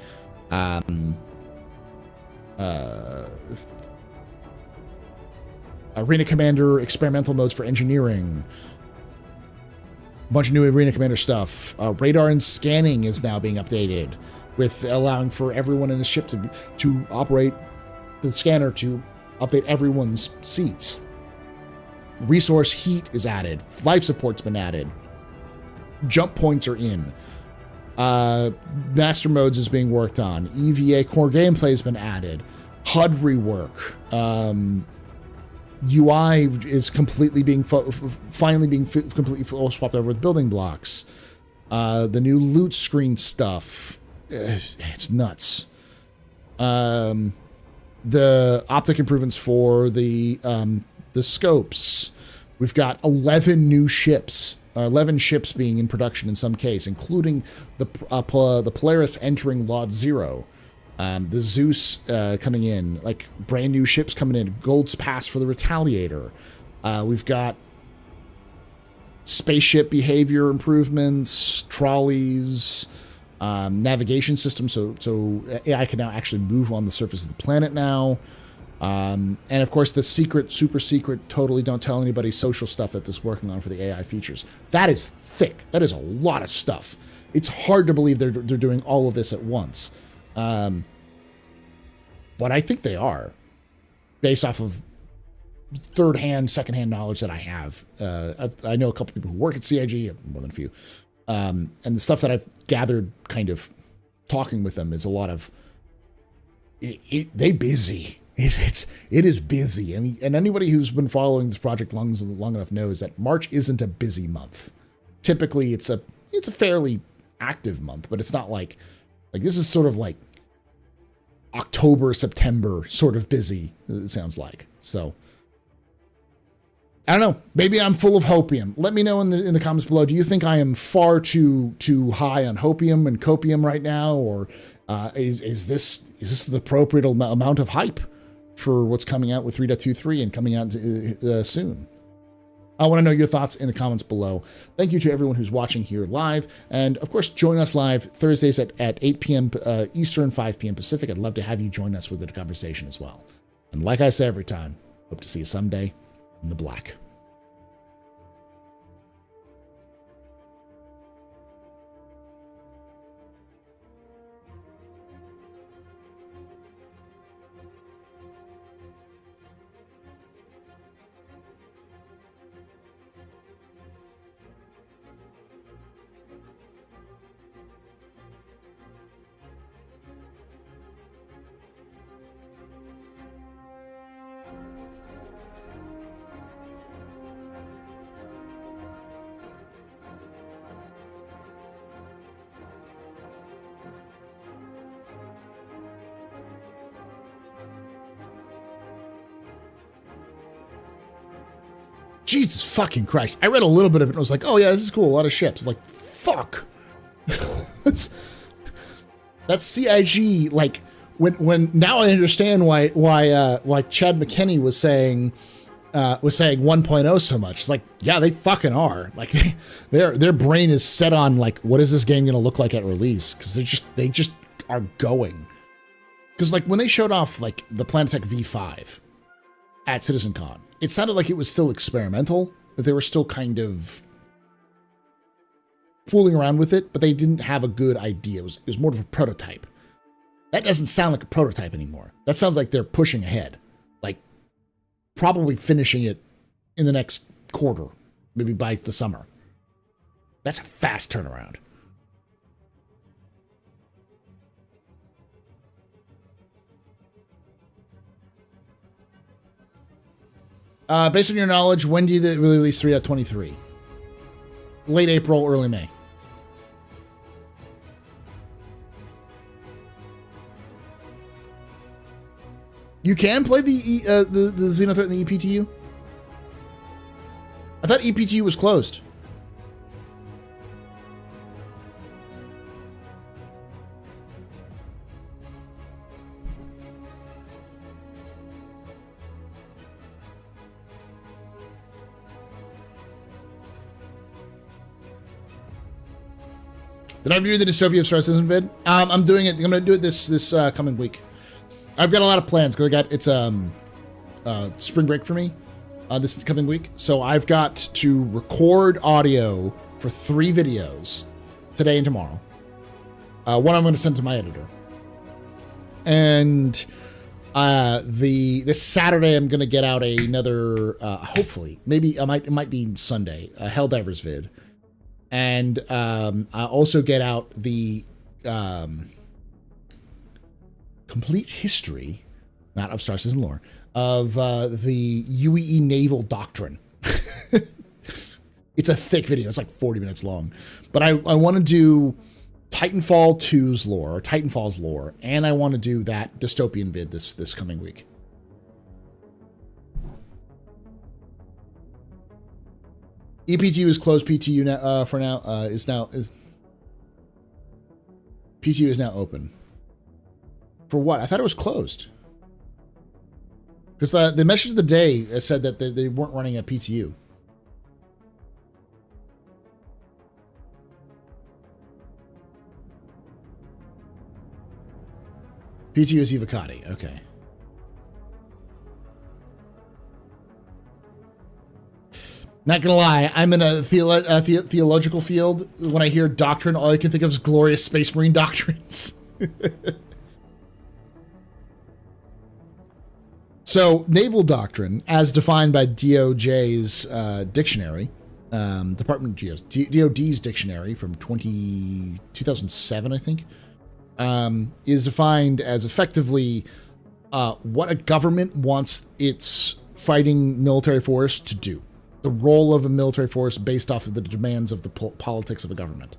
Arena Commander experimental modes for engineering. A bunch of new Arena Commander stuff. Radar and scanning is now being updated, with allowing for everyone in the ship to operate the scanner to update everyone's seats. Resource heat is added. Life support's been added. Jump points are in. Master modes is being worked on. EVA core gameplay has been added. HUD rework. UI is completely being completely swapped over with building blocks. The new loot screen stuff, it's nuts. The optic improvements for the scopes. We've got 11 new ships, 11 ships being in production in some case, including the Polaris entering Lot 0. The Zeus coming in, like brand new ships coming in. Gold's Pass for the Retaliator. We've got spaceship behavior improvements, trolleys, navigation system, so AI can now actually move on the surface of the planet now. And of course, the super secret, totally don't tell anybody social stuff that this working on for the AI features. That is thick. That is a lot of stuff. It's hard to believe they're doing all of this at once. But I think they are, based off of third-hand, second-hand knowledge that I have. I know a couple people who work at CIG, more than a few, and the stuff that I've gathered, kind of talking with them, is a lot of they busy. It is busy. I mean, and anybody who's been following this project long enough knows that March isn't a busy month. Typically, it's a fairly active month, but it's not like this is sort of like October, September sort of busy, it sounds like. So I don't know. Maybe I'm full of hopium. Let me know in the comments below. Do you think I am far too high on hopium and copium right now, or is this the appropriate amount of hype for what's coming out with 3.23 and coming out soon? I want to know your thoughts in the comments below. Thank you to everyone who's watching here live. And of course, join us live Thursdays at 8 p.m. Eastern, 5 p.m. Pacific. I'd love to have you join us with the conversation as well. And like I say every time, hope to see you someday in the black. Jesus fucking Christ. I read a little bit of it and I was like, oh yeah, this is cool. A lot of ships. Like, fuck. That's CIG. Like, when now I understand why Chad McKinney was saying 1.0 so much. It's like, yeah, they fucking are. Like, their brain is set on, like, what is this game going to look like at release? Because they just are going. Because, like, when they showed off, like, the Planetech V5 at CitizenCon, it sounded like it was still experimental, that they were still kind of fooling around with it, but they didn't have a good idea. It was more of a prototype. That doesn't sound like a prototype anymore. That sounds like they're pushing ahead, like probably finishing it in the next quarter, maybe by the summer. That's a fast turnaround. Based on your knowledge, when do you really release 3.23? Late April, early May. You can play the Xenothreat and the EPTU? I thought EPTU was closed. Did I ever do the Dystopia of Star Citizen vid? I'm doing it. I'm going to do it this coming week. I've got a lot of plans because it's spring break for me this coming week. So I've got to record audio for 3 videos today and tomorrow. One I'm going to send to my editor. And this Saturday I'm going to get out another, hopefully, maybe it might be Sunday, a Helldivers vid. And I also get out the complete history, not of Star Citizen lore, of the UEE naval doctrine. It's a thick video. It's like 40 minutes long. But I want to do Titanfall 2's lore, or Titanfall's lore, and I want to do that dystopian vid this coming week. EPTU is closed. PTU now, for now PTU is now open. For what? I thought it was closed. Because the message of the day said that they weren't running a PTU. PTU is Evocati. Okay. Not gonna lie, I'm in a theological field. When I hear doctrine, all I can think of is glorious Space Marine doctrines. So, naval doctrine, as defined by DOJ's dictionary, Department of DOD's dictionary from 2007, I think, is defined as effectively what a government wants its fighting military force to do. The role of a military force based off of the demands of the politics of a government.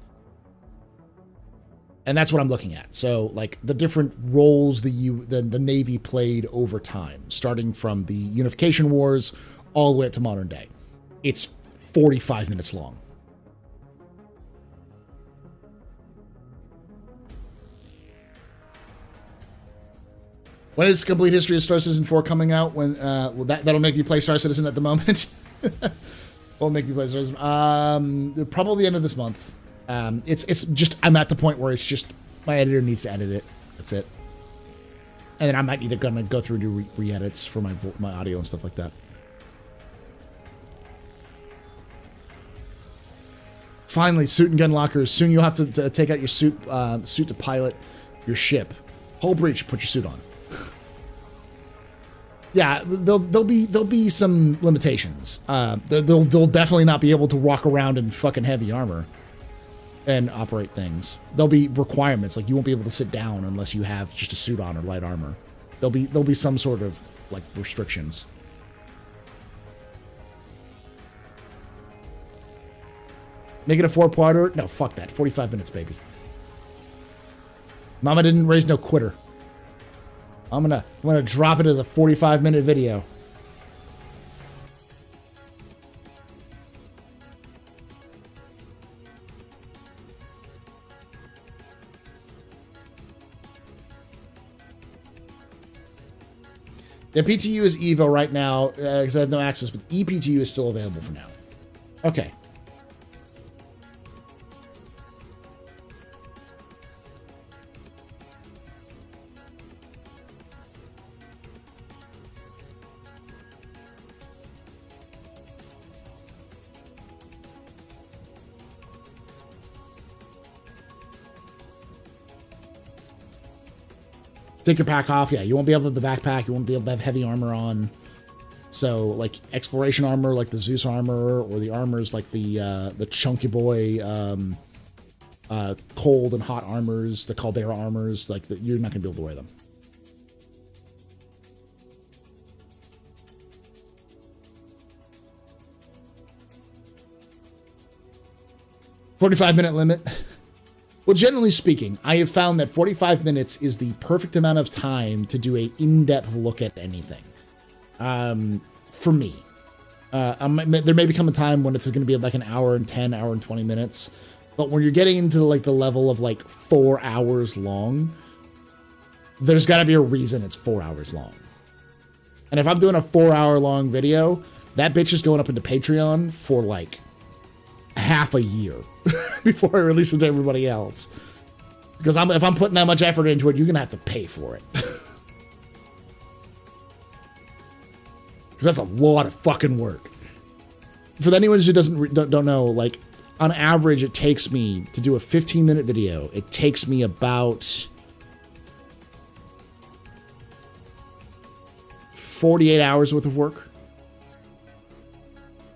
And that's what I'm looking at. So, like, the different roles the Navy played over time, starting from the Unification Wars all the way up to modern day. It's 45 minutes long. When is Complete History of Star Citizen 4 coming out? When that'll make me play Star Citizen at the moment. Won't make me play Star Citizen. Probably the end of this month. It's just, I'm at the point where it's just my editor needs to edit it. That's it. And then I might need to go through and do re-edits for my audio and stuff like that. Finally, suit and gun lockers. Soon you'll have to take out your suit to pilot your ship. Hull breach. Put your suit on. Yeah, there'll be some limitations. They'll definitely not be able to walk around in fucking heavy armor and operate things. There'll be requirements, like you won't be able to sit down unless you have just a suit on or light armor. There'll be some sort of like restrictions. Make it a 4-parter? No, fuck that. 45 minutes, baby. Mama didn't raise no quitter. I'm gonna drop it as a 45-minute video. The PTU is Evo right now because I have no access, but EPTU is still available for now. Okay. take your pack off. Yeah, you won't be able to have the backpack. You won't be able to have heavy armor on. So, like, exploration armor, like the Zeus armor, or the armors like the Chunky Boy cold and hot armors, the Caldera armors, like, you're not going to be able to wear them. $45-minute limit. Well, generally speaking, I have found that 45 minutes is the perfect amount of time to do a in-depth look at anything. For me. There may become a time when it's going to be like an hour and 10, hour and 20 minutes. But when you're getting into like the level of like 4 hours long, there's got to be a reason it's 4 hours long. And if I'm doing a 4-hour long video, that bitch is going up into Patreon for like half a year before I release it to everybody else. Because if I'm putting that much effort into it, you're going to have to pay for it. Because that's a lot of fucking work. For anyone who don't know, like, on average, it takes me to do a 15-minute video. It takes me about 48 hours worth of work.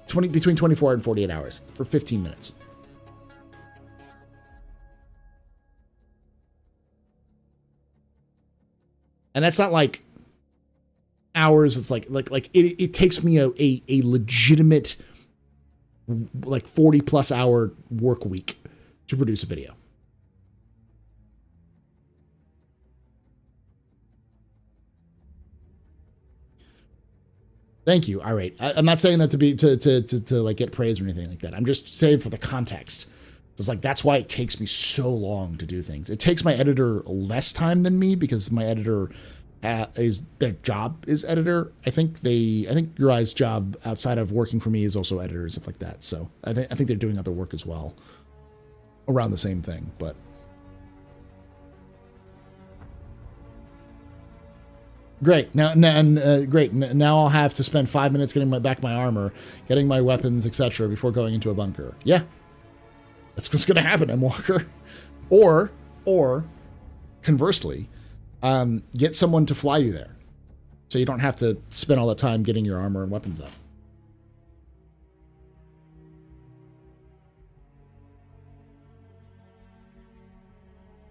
Between 24 and 48 hours for 15 minutes. And that's not like hours. It's like it takes me a legitimate like 40 plus hour work week to produce a video. Thank you. All right. I'm not saying that to be to like get praise or anything like that. I'm just saying for the context. It's like that's why it takes me so long to do things. It takes my editor less time than me because my editor is their job is editor. I think Uri's job outside of working for me is also editor and stuff like that. So I think they're doing other work as well around the same thing, but. Great. Now I'll have to spend 5 minutes getting back my armor, getting my weapons, etc., before going into a bunker. Yeah, that's what's going to happen, M. Walker. Or conversely, get someone to fly you there, so you don't have to spend all that time getting your armor and weapons up.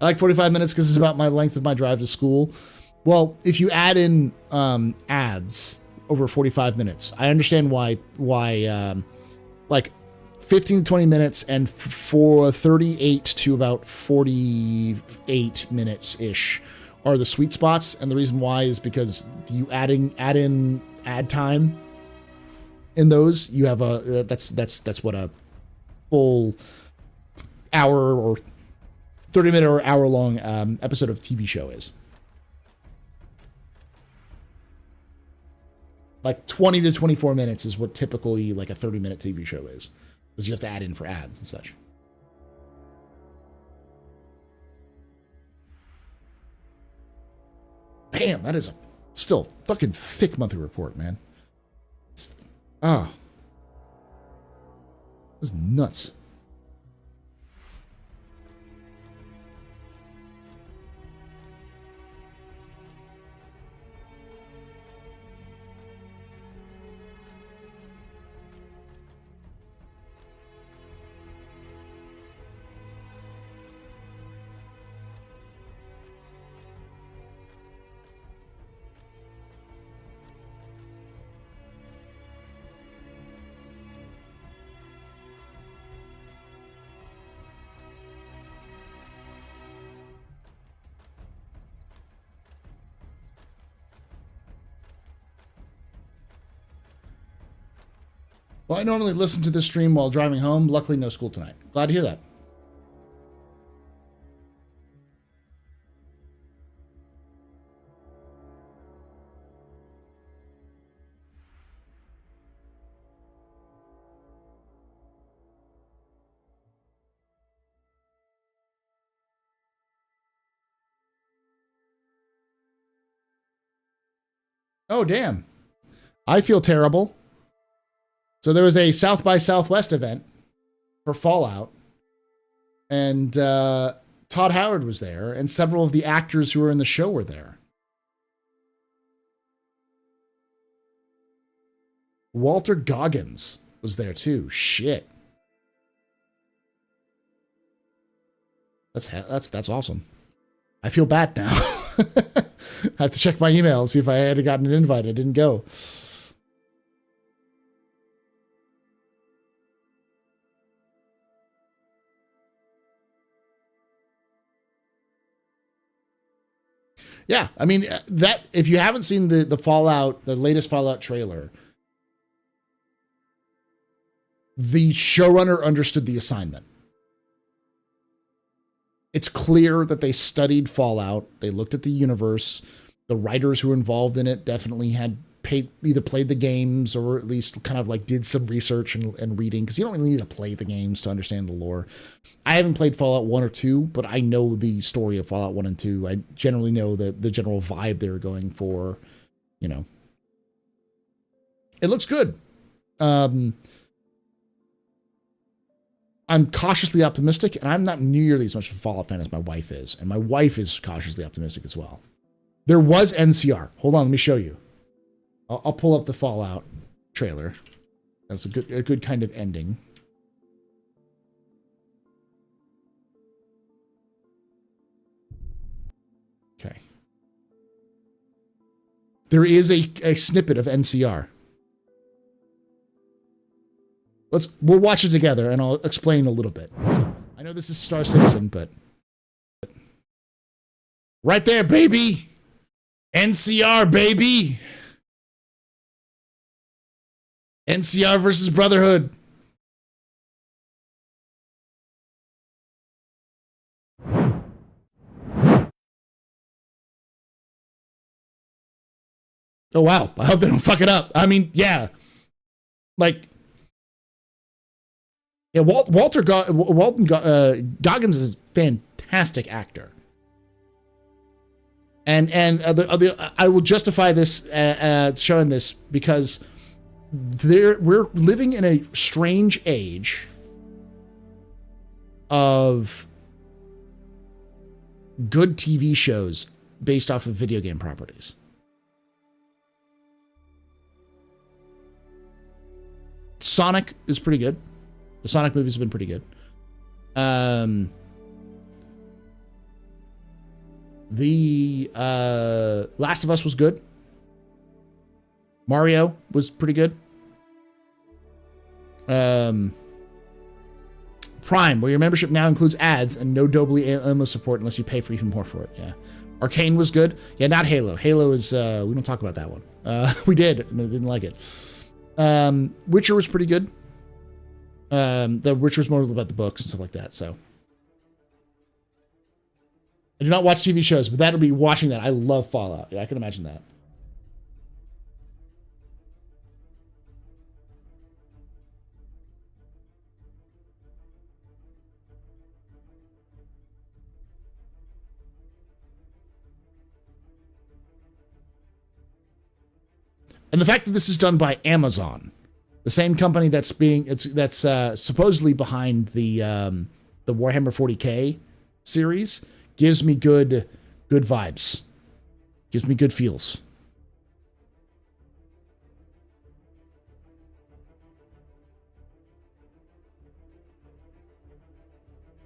I like 45 minutes because it's about my length of my drive to school. Well, if you add in ads over 45 minutes, I understand why like 15 to 20 minutes and for 38 to about 48 minutes-ish are the sweet spots. And the reason why is because you add in ad time in those, you have that's what a full hour or 30-minute or hour-long episode of TV show is. Like 20 to 24 minutes is what typically like a 30-minute TV show is. Because you have to add in for ads and such. Damn, that is a still fucking thick monthly report, man. This is nuts. Well, I normally listen to this stream while driving home. Luckily, no school tonight. Glad to hear that. Oh, damn. I feel terrible. So there was a South by Southwest event for Fallout, and Todd Howard was there, and several of the actors who were in the show were there. Walter Goggins was there too. Shit. That's awesome. I feel bad now. I have to check my email and see if I had gotten an invite. I didn't go. Yeah, I mean, that if you haven't seen the Fallout, the latest Fallout trailer, the showrunner understood the assignment. It's clear that they studied Fallout. They looked at the universe. The writers who were involved in it definitely had either played the games or at least kind of like did some research and reading, because you don't really need to play the games to understand the lore. I haven't played Fallout 1 or 2, but I know the story of Fallout 1 and 2. I generally know the general vibe they were going for, you know. It looks good. I'm cautiously optimistic, and I'm not nearly as much of a Fallout fan as my wife is, and my wife is cautiously optimistic as well. There was NCR. Hold on, let me show you. I'll pull up the Fallout trailer. That's a good kind of ending. Okay. There is a snippet of NCR. We'll watch it together and I'll explain a little bit. So, I know this is Star Citizen, but right there, baby. NCR, baby. NCR versus Brotherhood. Oh, wow. I hope they don't fuck it up. I mean, yeah. Like, yeah, Walton Goggins is a fantastic actor. And I will justify this, showing this, because we're living in a strange age of good TV shows based off of video game properties. Sonic is pretty good. The Sonic movies have been pretty good. The Last of Us was good. Mario was pretty good. Prime, where your membership now includes ads and no Dolby Atmos support unless you pay for even more for it. Yeah. Arcane was good. Yeah, not Halo. Halo is, we don't talk about that one. We did, and I didn't like it. Witcher was pretty good. The Witcher was more about the books and stuff like that, so. I do not watch TV shows, but that'll be watching that. I love Fallout. Yeah, I can imagine that. And the fact that this is done by Amazon, the same company that's supposedly behind the Warhammer 40K series, gives me good vibes. Gives me good feels.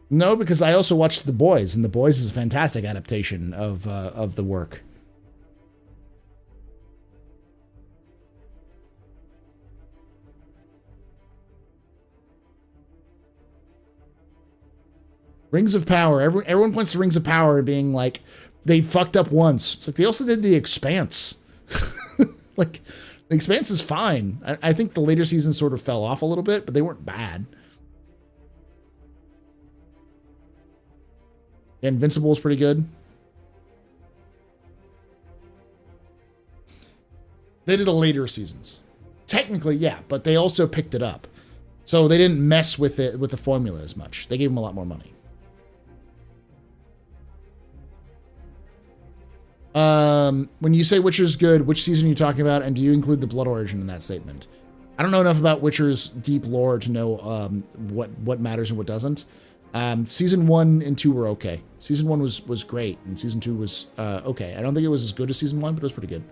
No, because I also watched The Boys, and The Boys is a fantastic adaptation of the work. Rings of Power. Everyone points to Rings of Power being like, they fucked up once. It's like, they also did The Expanse. Like, The Expanse is fine. I think the later seasons sort of fell off a little bit, but they weren't bad. Invincible is pretty good. They did the later seasons. Technically, yeah, but they also picked it up. So they didn't mess with it, with the formula as much. They gave them a lot more money. When you say Witcher's good, which season are you talking about, and do you include the blood origin in that statement? I don't know enough about Witcher's deep lore to know what matters and what doesn't. Season 1 and 2 were okay. Season 1 was great, and season 2 was okay. I don't think it was as good as season 1, but it was pretty good.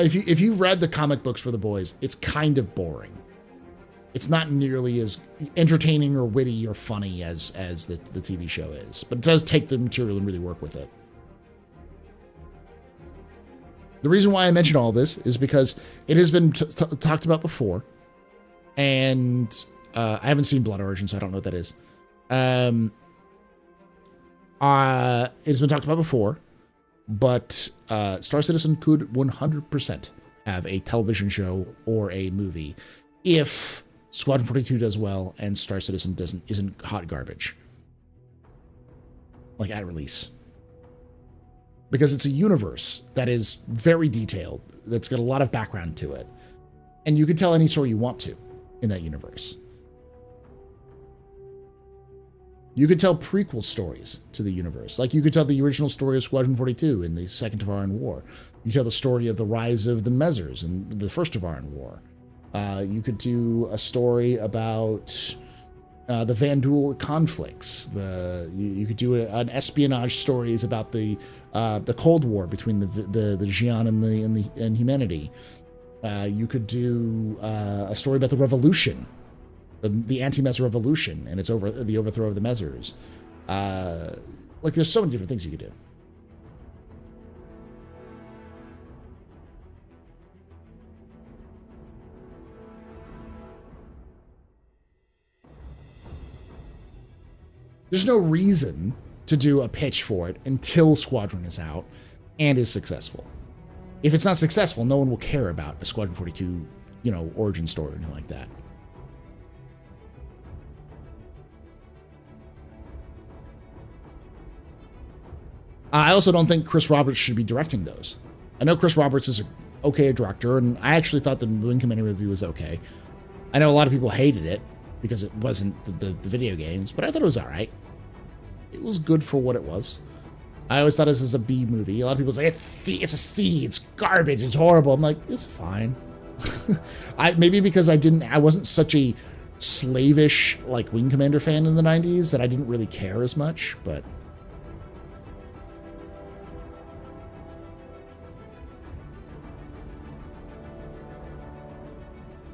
if you read the comic books for the boys, it's kind of boring. It's not nearly as entertaining or witty or funny as the TV show is, but it does take the material and really work with it. The reason why I mention all this is because it has been talked about before, and I haven't seen Blood Origin, so I don't know what that is. It's been talked about before, but Star Citizen could 100% have a television show or a movie if Squadron 42 does well and Star Citizen isn't hot garbage, like at release. Because it's a universe that is very detailed, that's got a lot of background to it. And you can tell any story you want to in that universe. You could tell prequel stories to the universe. Like you could tell the original story of Squadron 42 in the Second Tavaran War. You could tell the story of the rise of the Mezzers in the First Tavaran War. You could do a story about the Vandul conflicts. You could do an espionage stories about the Cold War between the Xi'an and humanity. You could do a story about the Revolution, the anti-Mezzer Revolution, and the overthrow of the Mezzers. Like there's so many different things you could do. There's no reason to do a pitch for it until Squadron is out and is successful. If it's not successful, no one will care about a Squadron 42, origin story or anything like that. I also don't think Chris Roberts should be directing those. I know Chris Roberts is a director, and I actually thought the Wing Commander movie was okay. I know a lot of people hated it because it wasn't the video games, but I thought it was all right. It was good for what it was. I always thought this was a B movie. A lot of people say, it's a C, it's garbage, it's horrible. I'm like, it's fine. Maybe because I wasn't such a slavish, Wing Commander fan in the 90s that I didn't really care as much, but...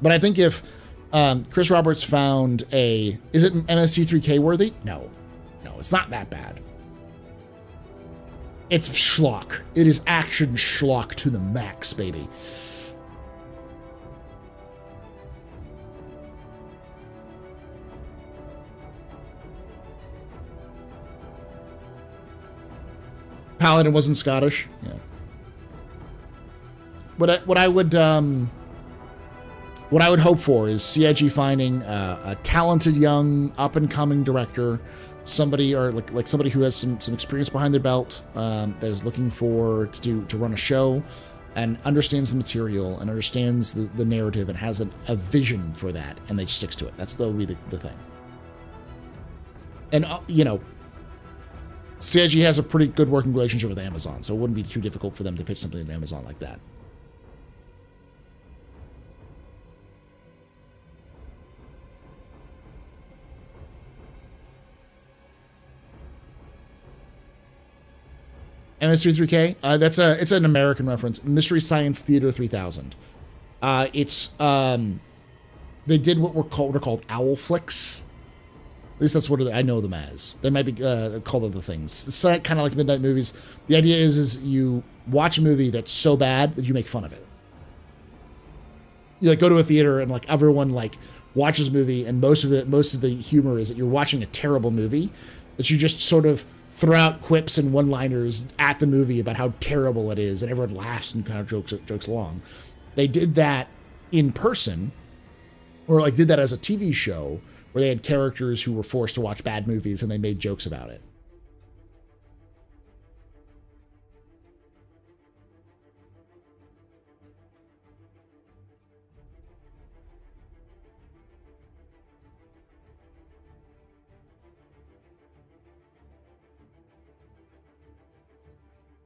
But I think if Chris Roberts found is it MST3K worthy? No, it's not that bad. It's schlock. It is action schlock to the max, baby. Paladin wasn't Scottish. Yeah. What I would hope for is CIG finding a talented young up and coming director, somebody somebody who has some experience behind their belt, that is looking to run a show and understands the material and understands the narrative and has a vision for that, and they sticks to it. That will be the thing. And CIG has a pretty good working relationship with Amazon, so it wouldn't be too difficult for them to pitch something to Amazon like that. MS33K, it's an American reference. Mystery Science Theater 3000. They did what are called owl flicks. At least that's what I know them as. They might be called other things. It's kind of like Midnight Movies. The idea is you watch a movie that's so bad that you make fun of it. You go to a theater and everyone watches a movie, and most of the humor is that you're watching a terrible movie, that you just sort of throw out quips and one-liners at the movie about how terrible it is, and everyone laughs and kind of jokes along. They did that in person, or did that as a TV show, where they had characters who were forced to watch bad movies and they made jokes about it.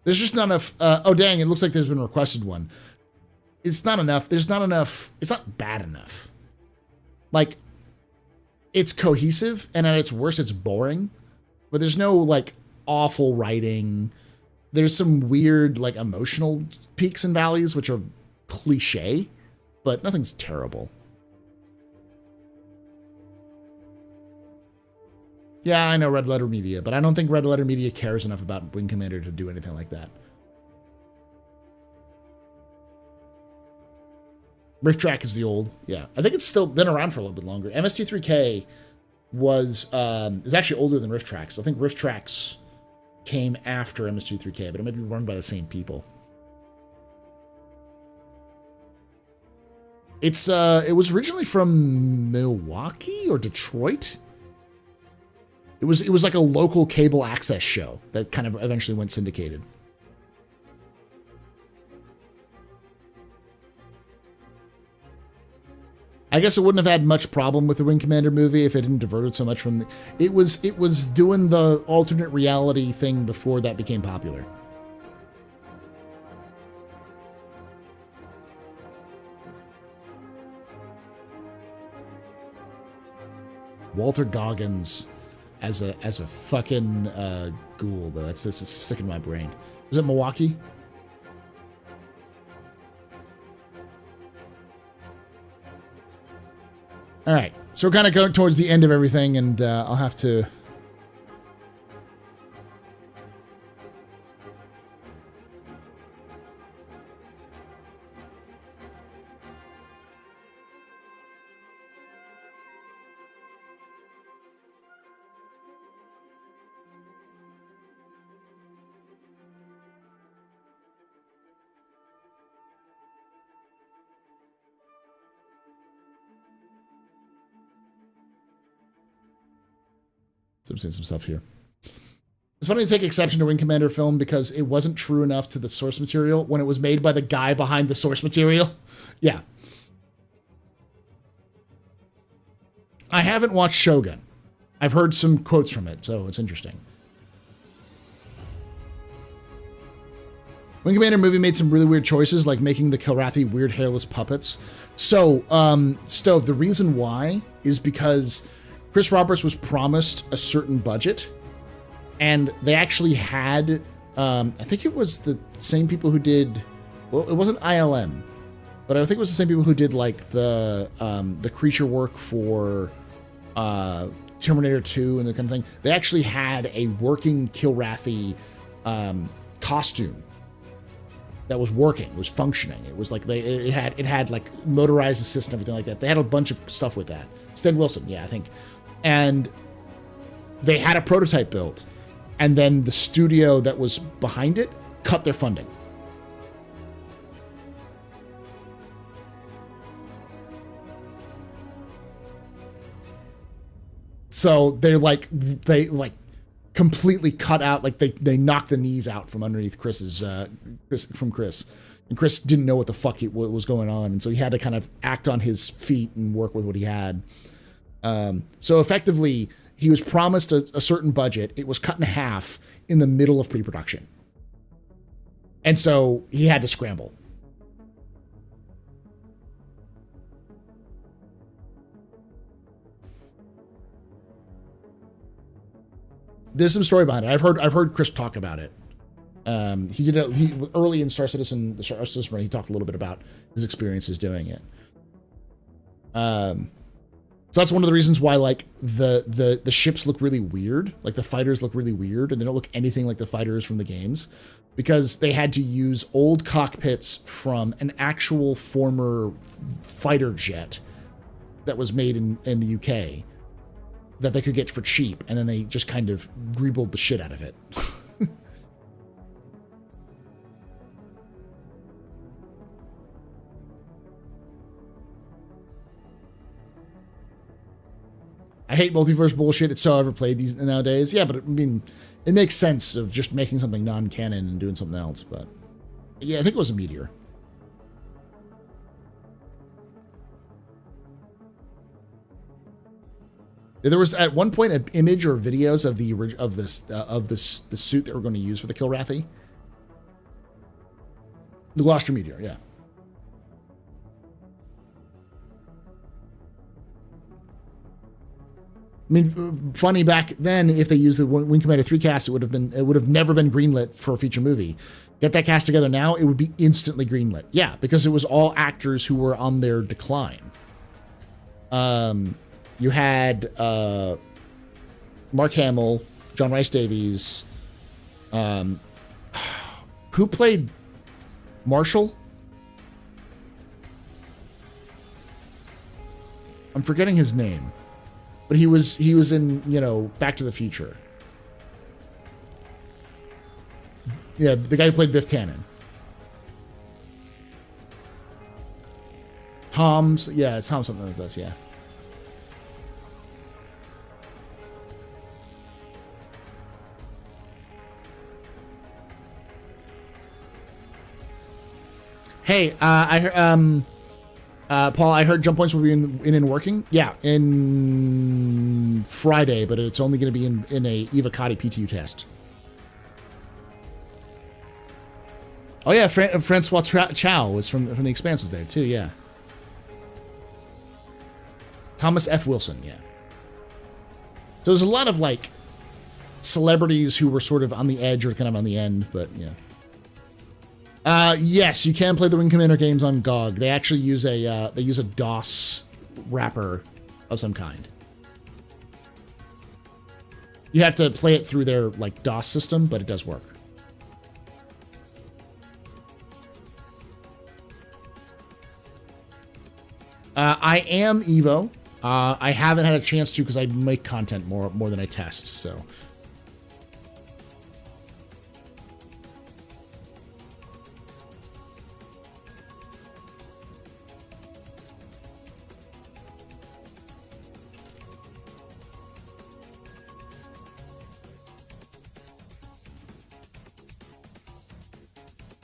There's just not enough. Oh, dang, it looks like there's been a requested one. It's not enough. There's not enough. It's not bad enough. It's cohesive, and at its worst, it's boring. But there's no, awful writing. There's some weird, emotional peaks and valleys, which are cliche, but nothing's terrible. Yeah, I know Red Letter Media, but I don't think Red Letter Media cares enough about Wing Commander to do anything like that. Rift Track is the old, yeah. I think it's still been around for a little bit longer. MST3K is actually older than Rift Tracks. I think Rift Tracks came after MST3K, but it might be run by the same people. It was originally from Milwaukee or Detroit. It was like a local cable access show that kind of eventually went syndicated. I guess it wouldn't have had much problem with the Wing Commander movie if it didn't diverted so much from the... It was doing the alternate reality thing before that became popular. Walter Goggins as a fucking ghoul, though. This is sick in my brain. Was it Milwaukee? All right, so we're kind of going towards the end of everything, and I'll have to... So I'm seeing some stuff here. It's funny to take exception to Wing Commander film because it wasn't true enough to the source material when it was made by the guy behind the source material. Yeah. I haven't watched Shogun. I've heard some quotes from it, so it's interesting. Wing Commander movie made some really weird choices, like making the Kilrathi weird hairless puppets. So, Stove, the reason why is because Chris Roberts was promised a certain budget, and they actually had, I think it was the same people who did, well, it wasn't ILM, but I think it was the same people who did like the creature work for Terminator 2 and the kind of thing. They actually had a working Kilrathi costume that was working, it was functioning. It was like it had like motorized assist and everything like that. They had a bunch of stuff with that. Stan Wilson, yeah, I think. And they had a prototype built, and then the studio that was behind it cut their funding. So they completely cut out, like they knocked the knees out from underneath Chris. And Chris didn't know what the fuck what was going on, and so he had to kind of act on his feet and work with what he had. So effectively, he was promised a certain budget. It was cut in half in the middle of pre-production. And so he had to scramble. There's some story behind it. I've heard Chris talk about it. He did early in Star Citizen run, he talked a little bit about his experiences doing it. So that's one of the reasons why, like, the ships look really weird. Like, the fighters look really weird, and they don't look anything like the fighters from the games. Because they had to use old cockpits from an actual former fighter jet that was made in the UK that they could get for cheap, and then they just kind of greebled the shit out of it. I hate multiverse bullshit. It's so overplayed these nowadays. Yeah, but I mean, it makes sense of just making something non-canon and doing something else. But yeah, I think it was a meteor. There was at one point an image or videos of the suit that we're going to use for the Kilrathi. The Gloucester meteor, yeah. I mean, funny back then, if they used the Wing Commander 3 cast, it would have never been greenlit for a feature movie. Get that cast together now, it would be instantly greenlit. Yeah, because it was all actors who were on their decline. You had Mark Hamill, John Rhys Davies, who played Marshall? I'm forgetting his name. But he was in, Back to the Future. Yeah, the guy who played Biff Tannen. It's Tom something like this, yeah. Hey, Paul, I heard jump points will be in working. Yeah, in Friday, but it's only going to be in a Eva Cotty PTU test. Oh yeah, Francois Chow was from The Expanse was there too. Yeah. Thomas F. Wilson. Yeah. So there's a lot of like celebrities who were sort of on the edge or kind of on the end, but yeah. Yes, you can play the Wing Commander games on GOG. They actually use a DOS wrapper of some kind. You have to play it through their like DOS system, but it does work. I am Evo. I haven't had a chance to because I make content more than I test, so.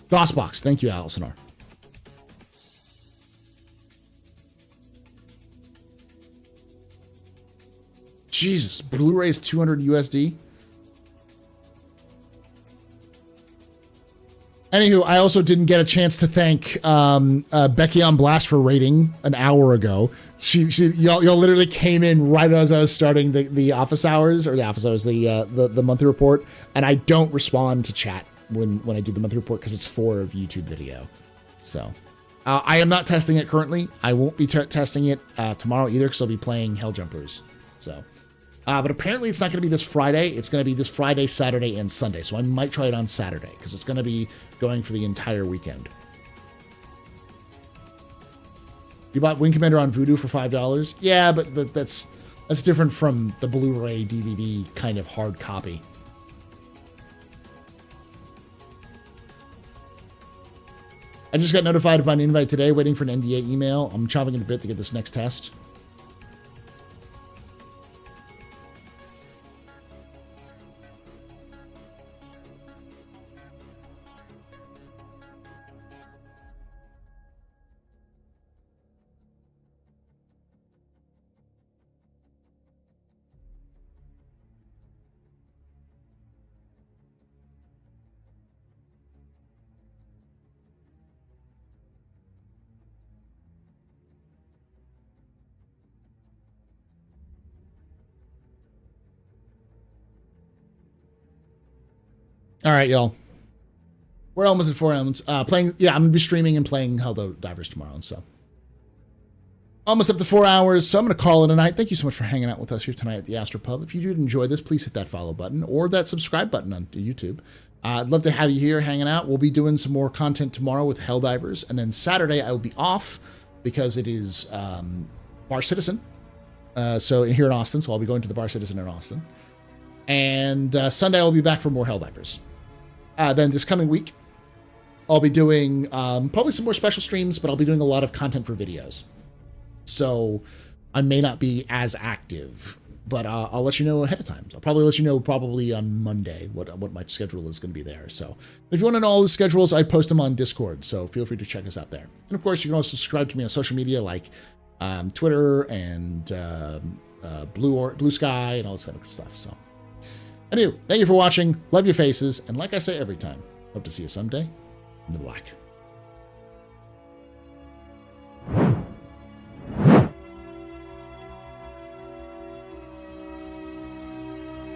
DOSBox. Thank you, Allison R. Jesus, Blu-ray is 200 USD. Anywho, I also didn't get a chance to thank Becky on Blast for rating an hour ago. Y'all literally came in right as I was starting the office hours, the monthly report, and I don't respond to chat when I do the monthly report because it's for a YouTube video. So I am not testing it currently. I won't be testing it tomorrow either because I'll be playing Helljumpers. So. But apparently it's not going to be this Friday. It's going to be this Friday, Saturday, and Sunday. So I might try it on Saturday because it's going to be going for the entire weekend. You bought Wing Commander on Vudu for $5? Yeah, but that's different from the Blu-ray DVD kind of hard copy. I just got notified of an invite today, waiting for an NDA email. I'm chomping at the bit to get this next test. All right, y'all. We're almost at 4 hours. I'm going to be streaming and playing Helldivers tomorrow, so. Almost up to 4 hours, so I'm going to call it a night. Thank you so much for hanging out with us here tonight at the AstroPub. If you did enjoy this, please hit that follow button or that subscribe button on YouTube. I'd love to have you here hanging out. We'll be doing some more content tomorrow with Helldivers, and then Saturday I will be off because it is Bar Citizen. So here in Austin, so I'll be going to the Bar Citizen in Austin. And Sunday I'll be back for more Helldivers. Then this coming week, I'll be doing probably some more special streams, but I'll be doing a lot of content for videos. So I may not be as active, but I'll let you know ahead of time. I'll probably let you know on Monday what my schedule is going to be there. So if you want to know all the schedules, I post them on Discord. So feel free to check us out there. And of course, you can also subscribe to me on social media like Twitter and Blue Sky and all this kind of stuff. So anyway, thank you for watching. Love your faces. And like I say every time, hope to see you someday in the black.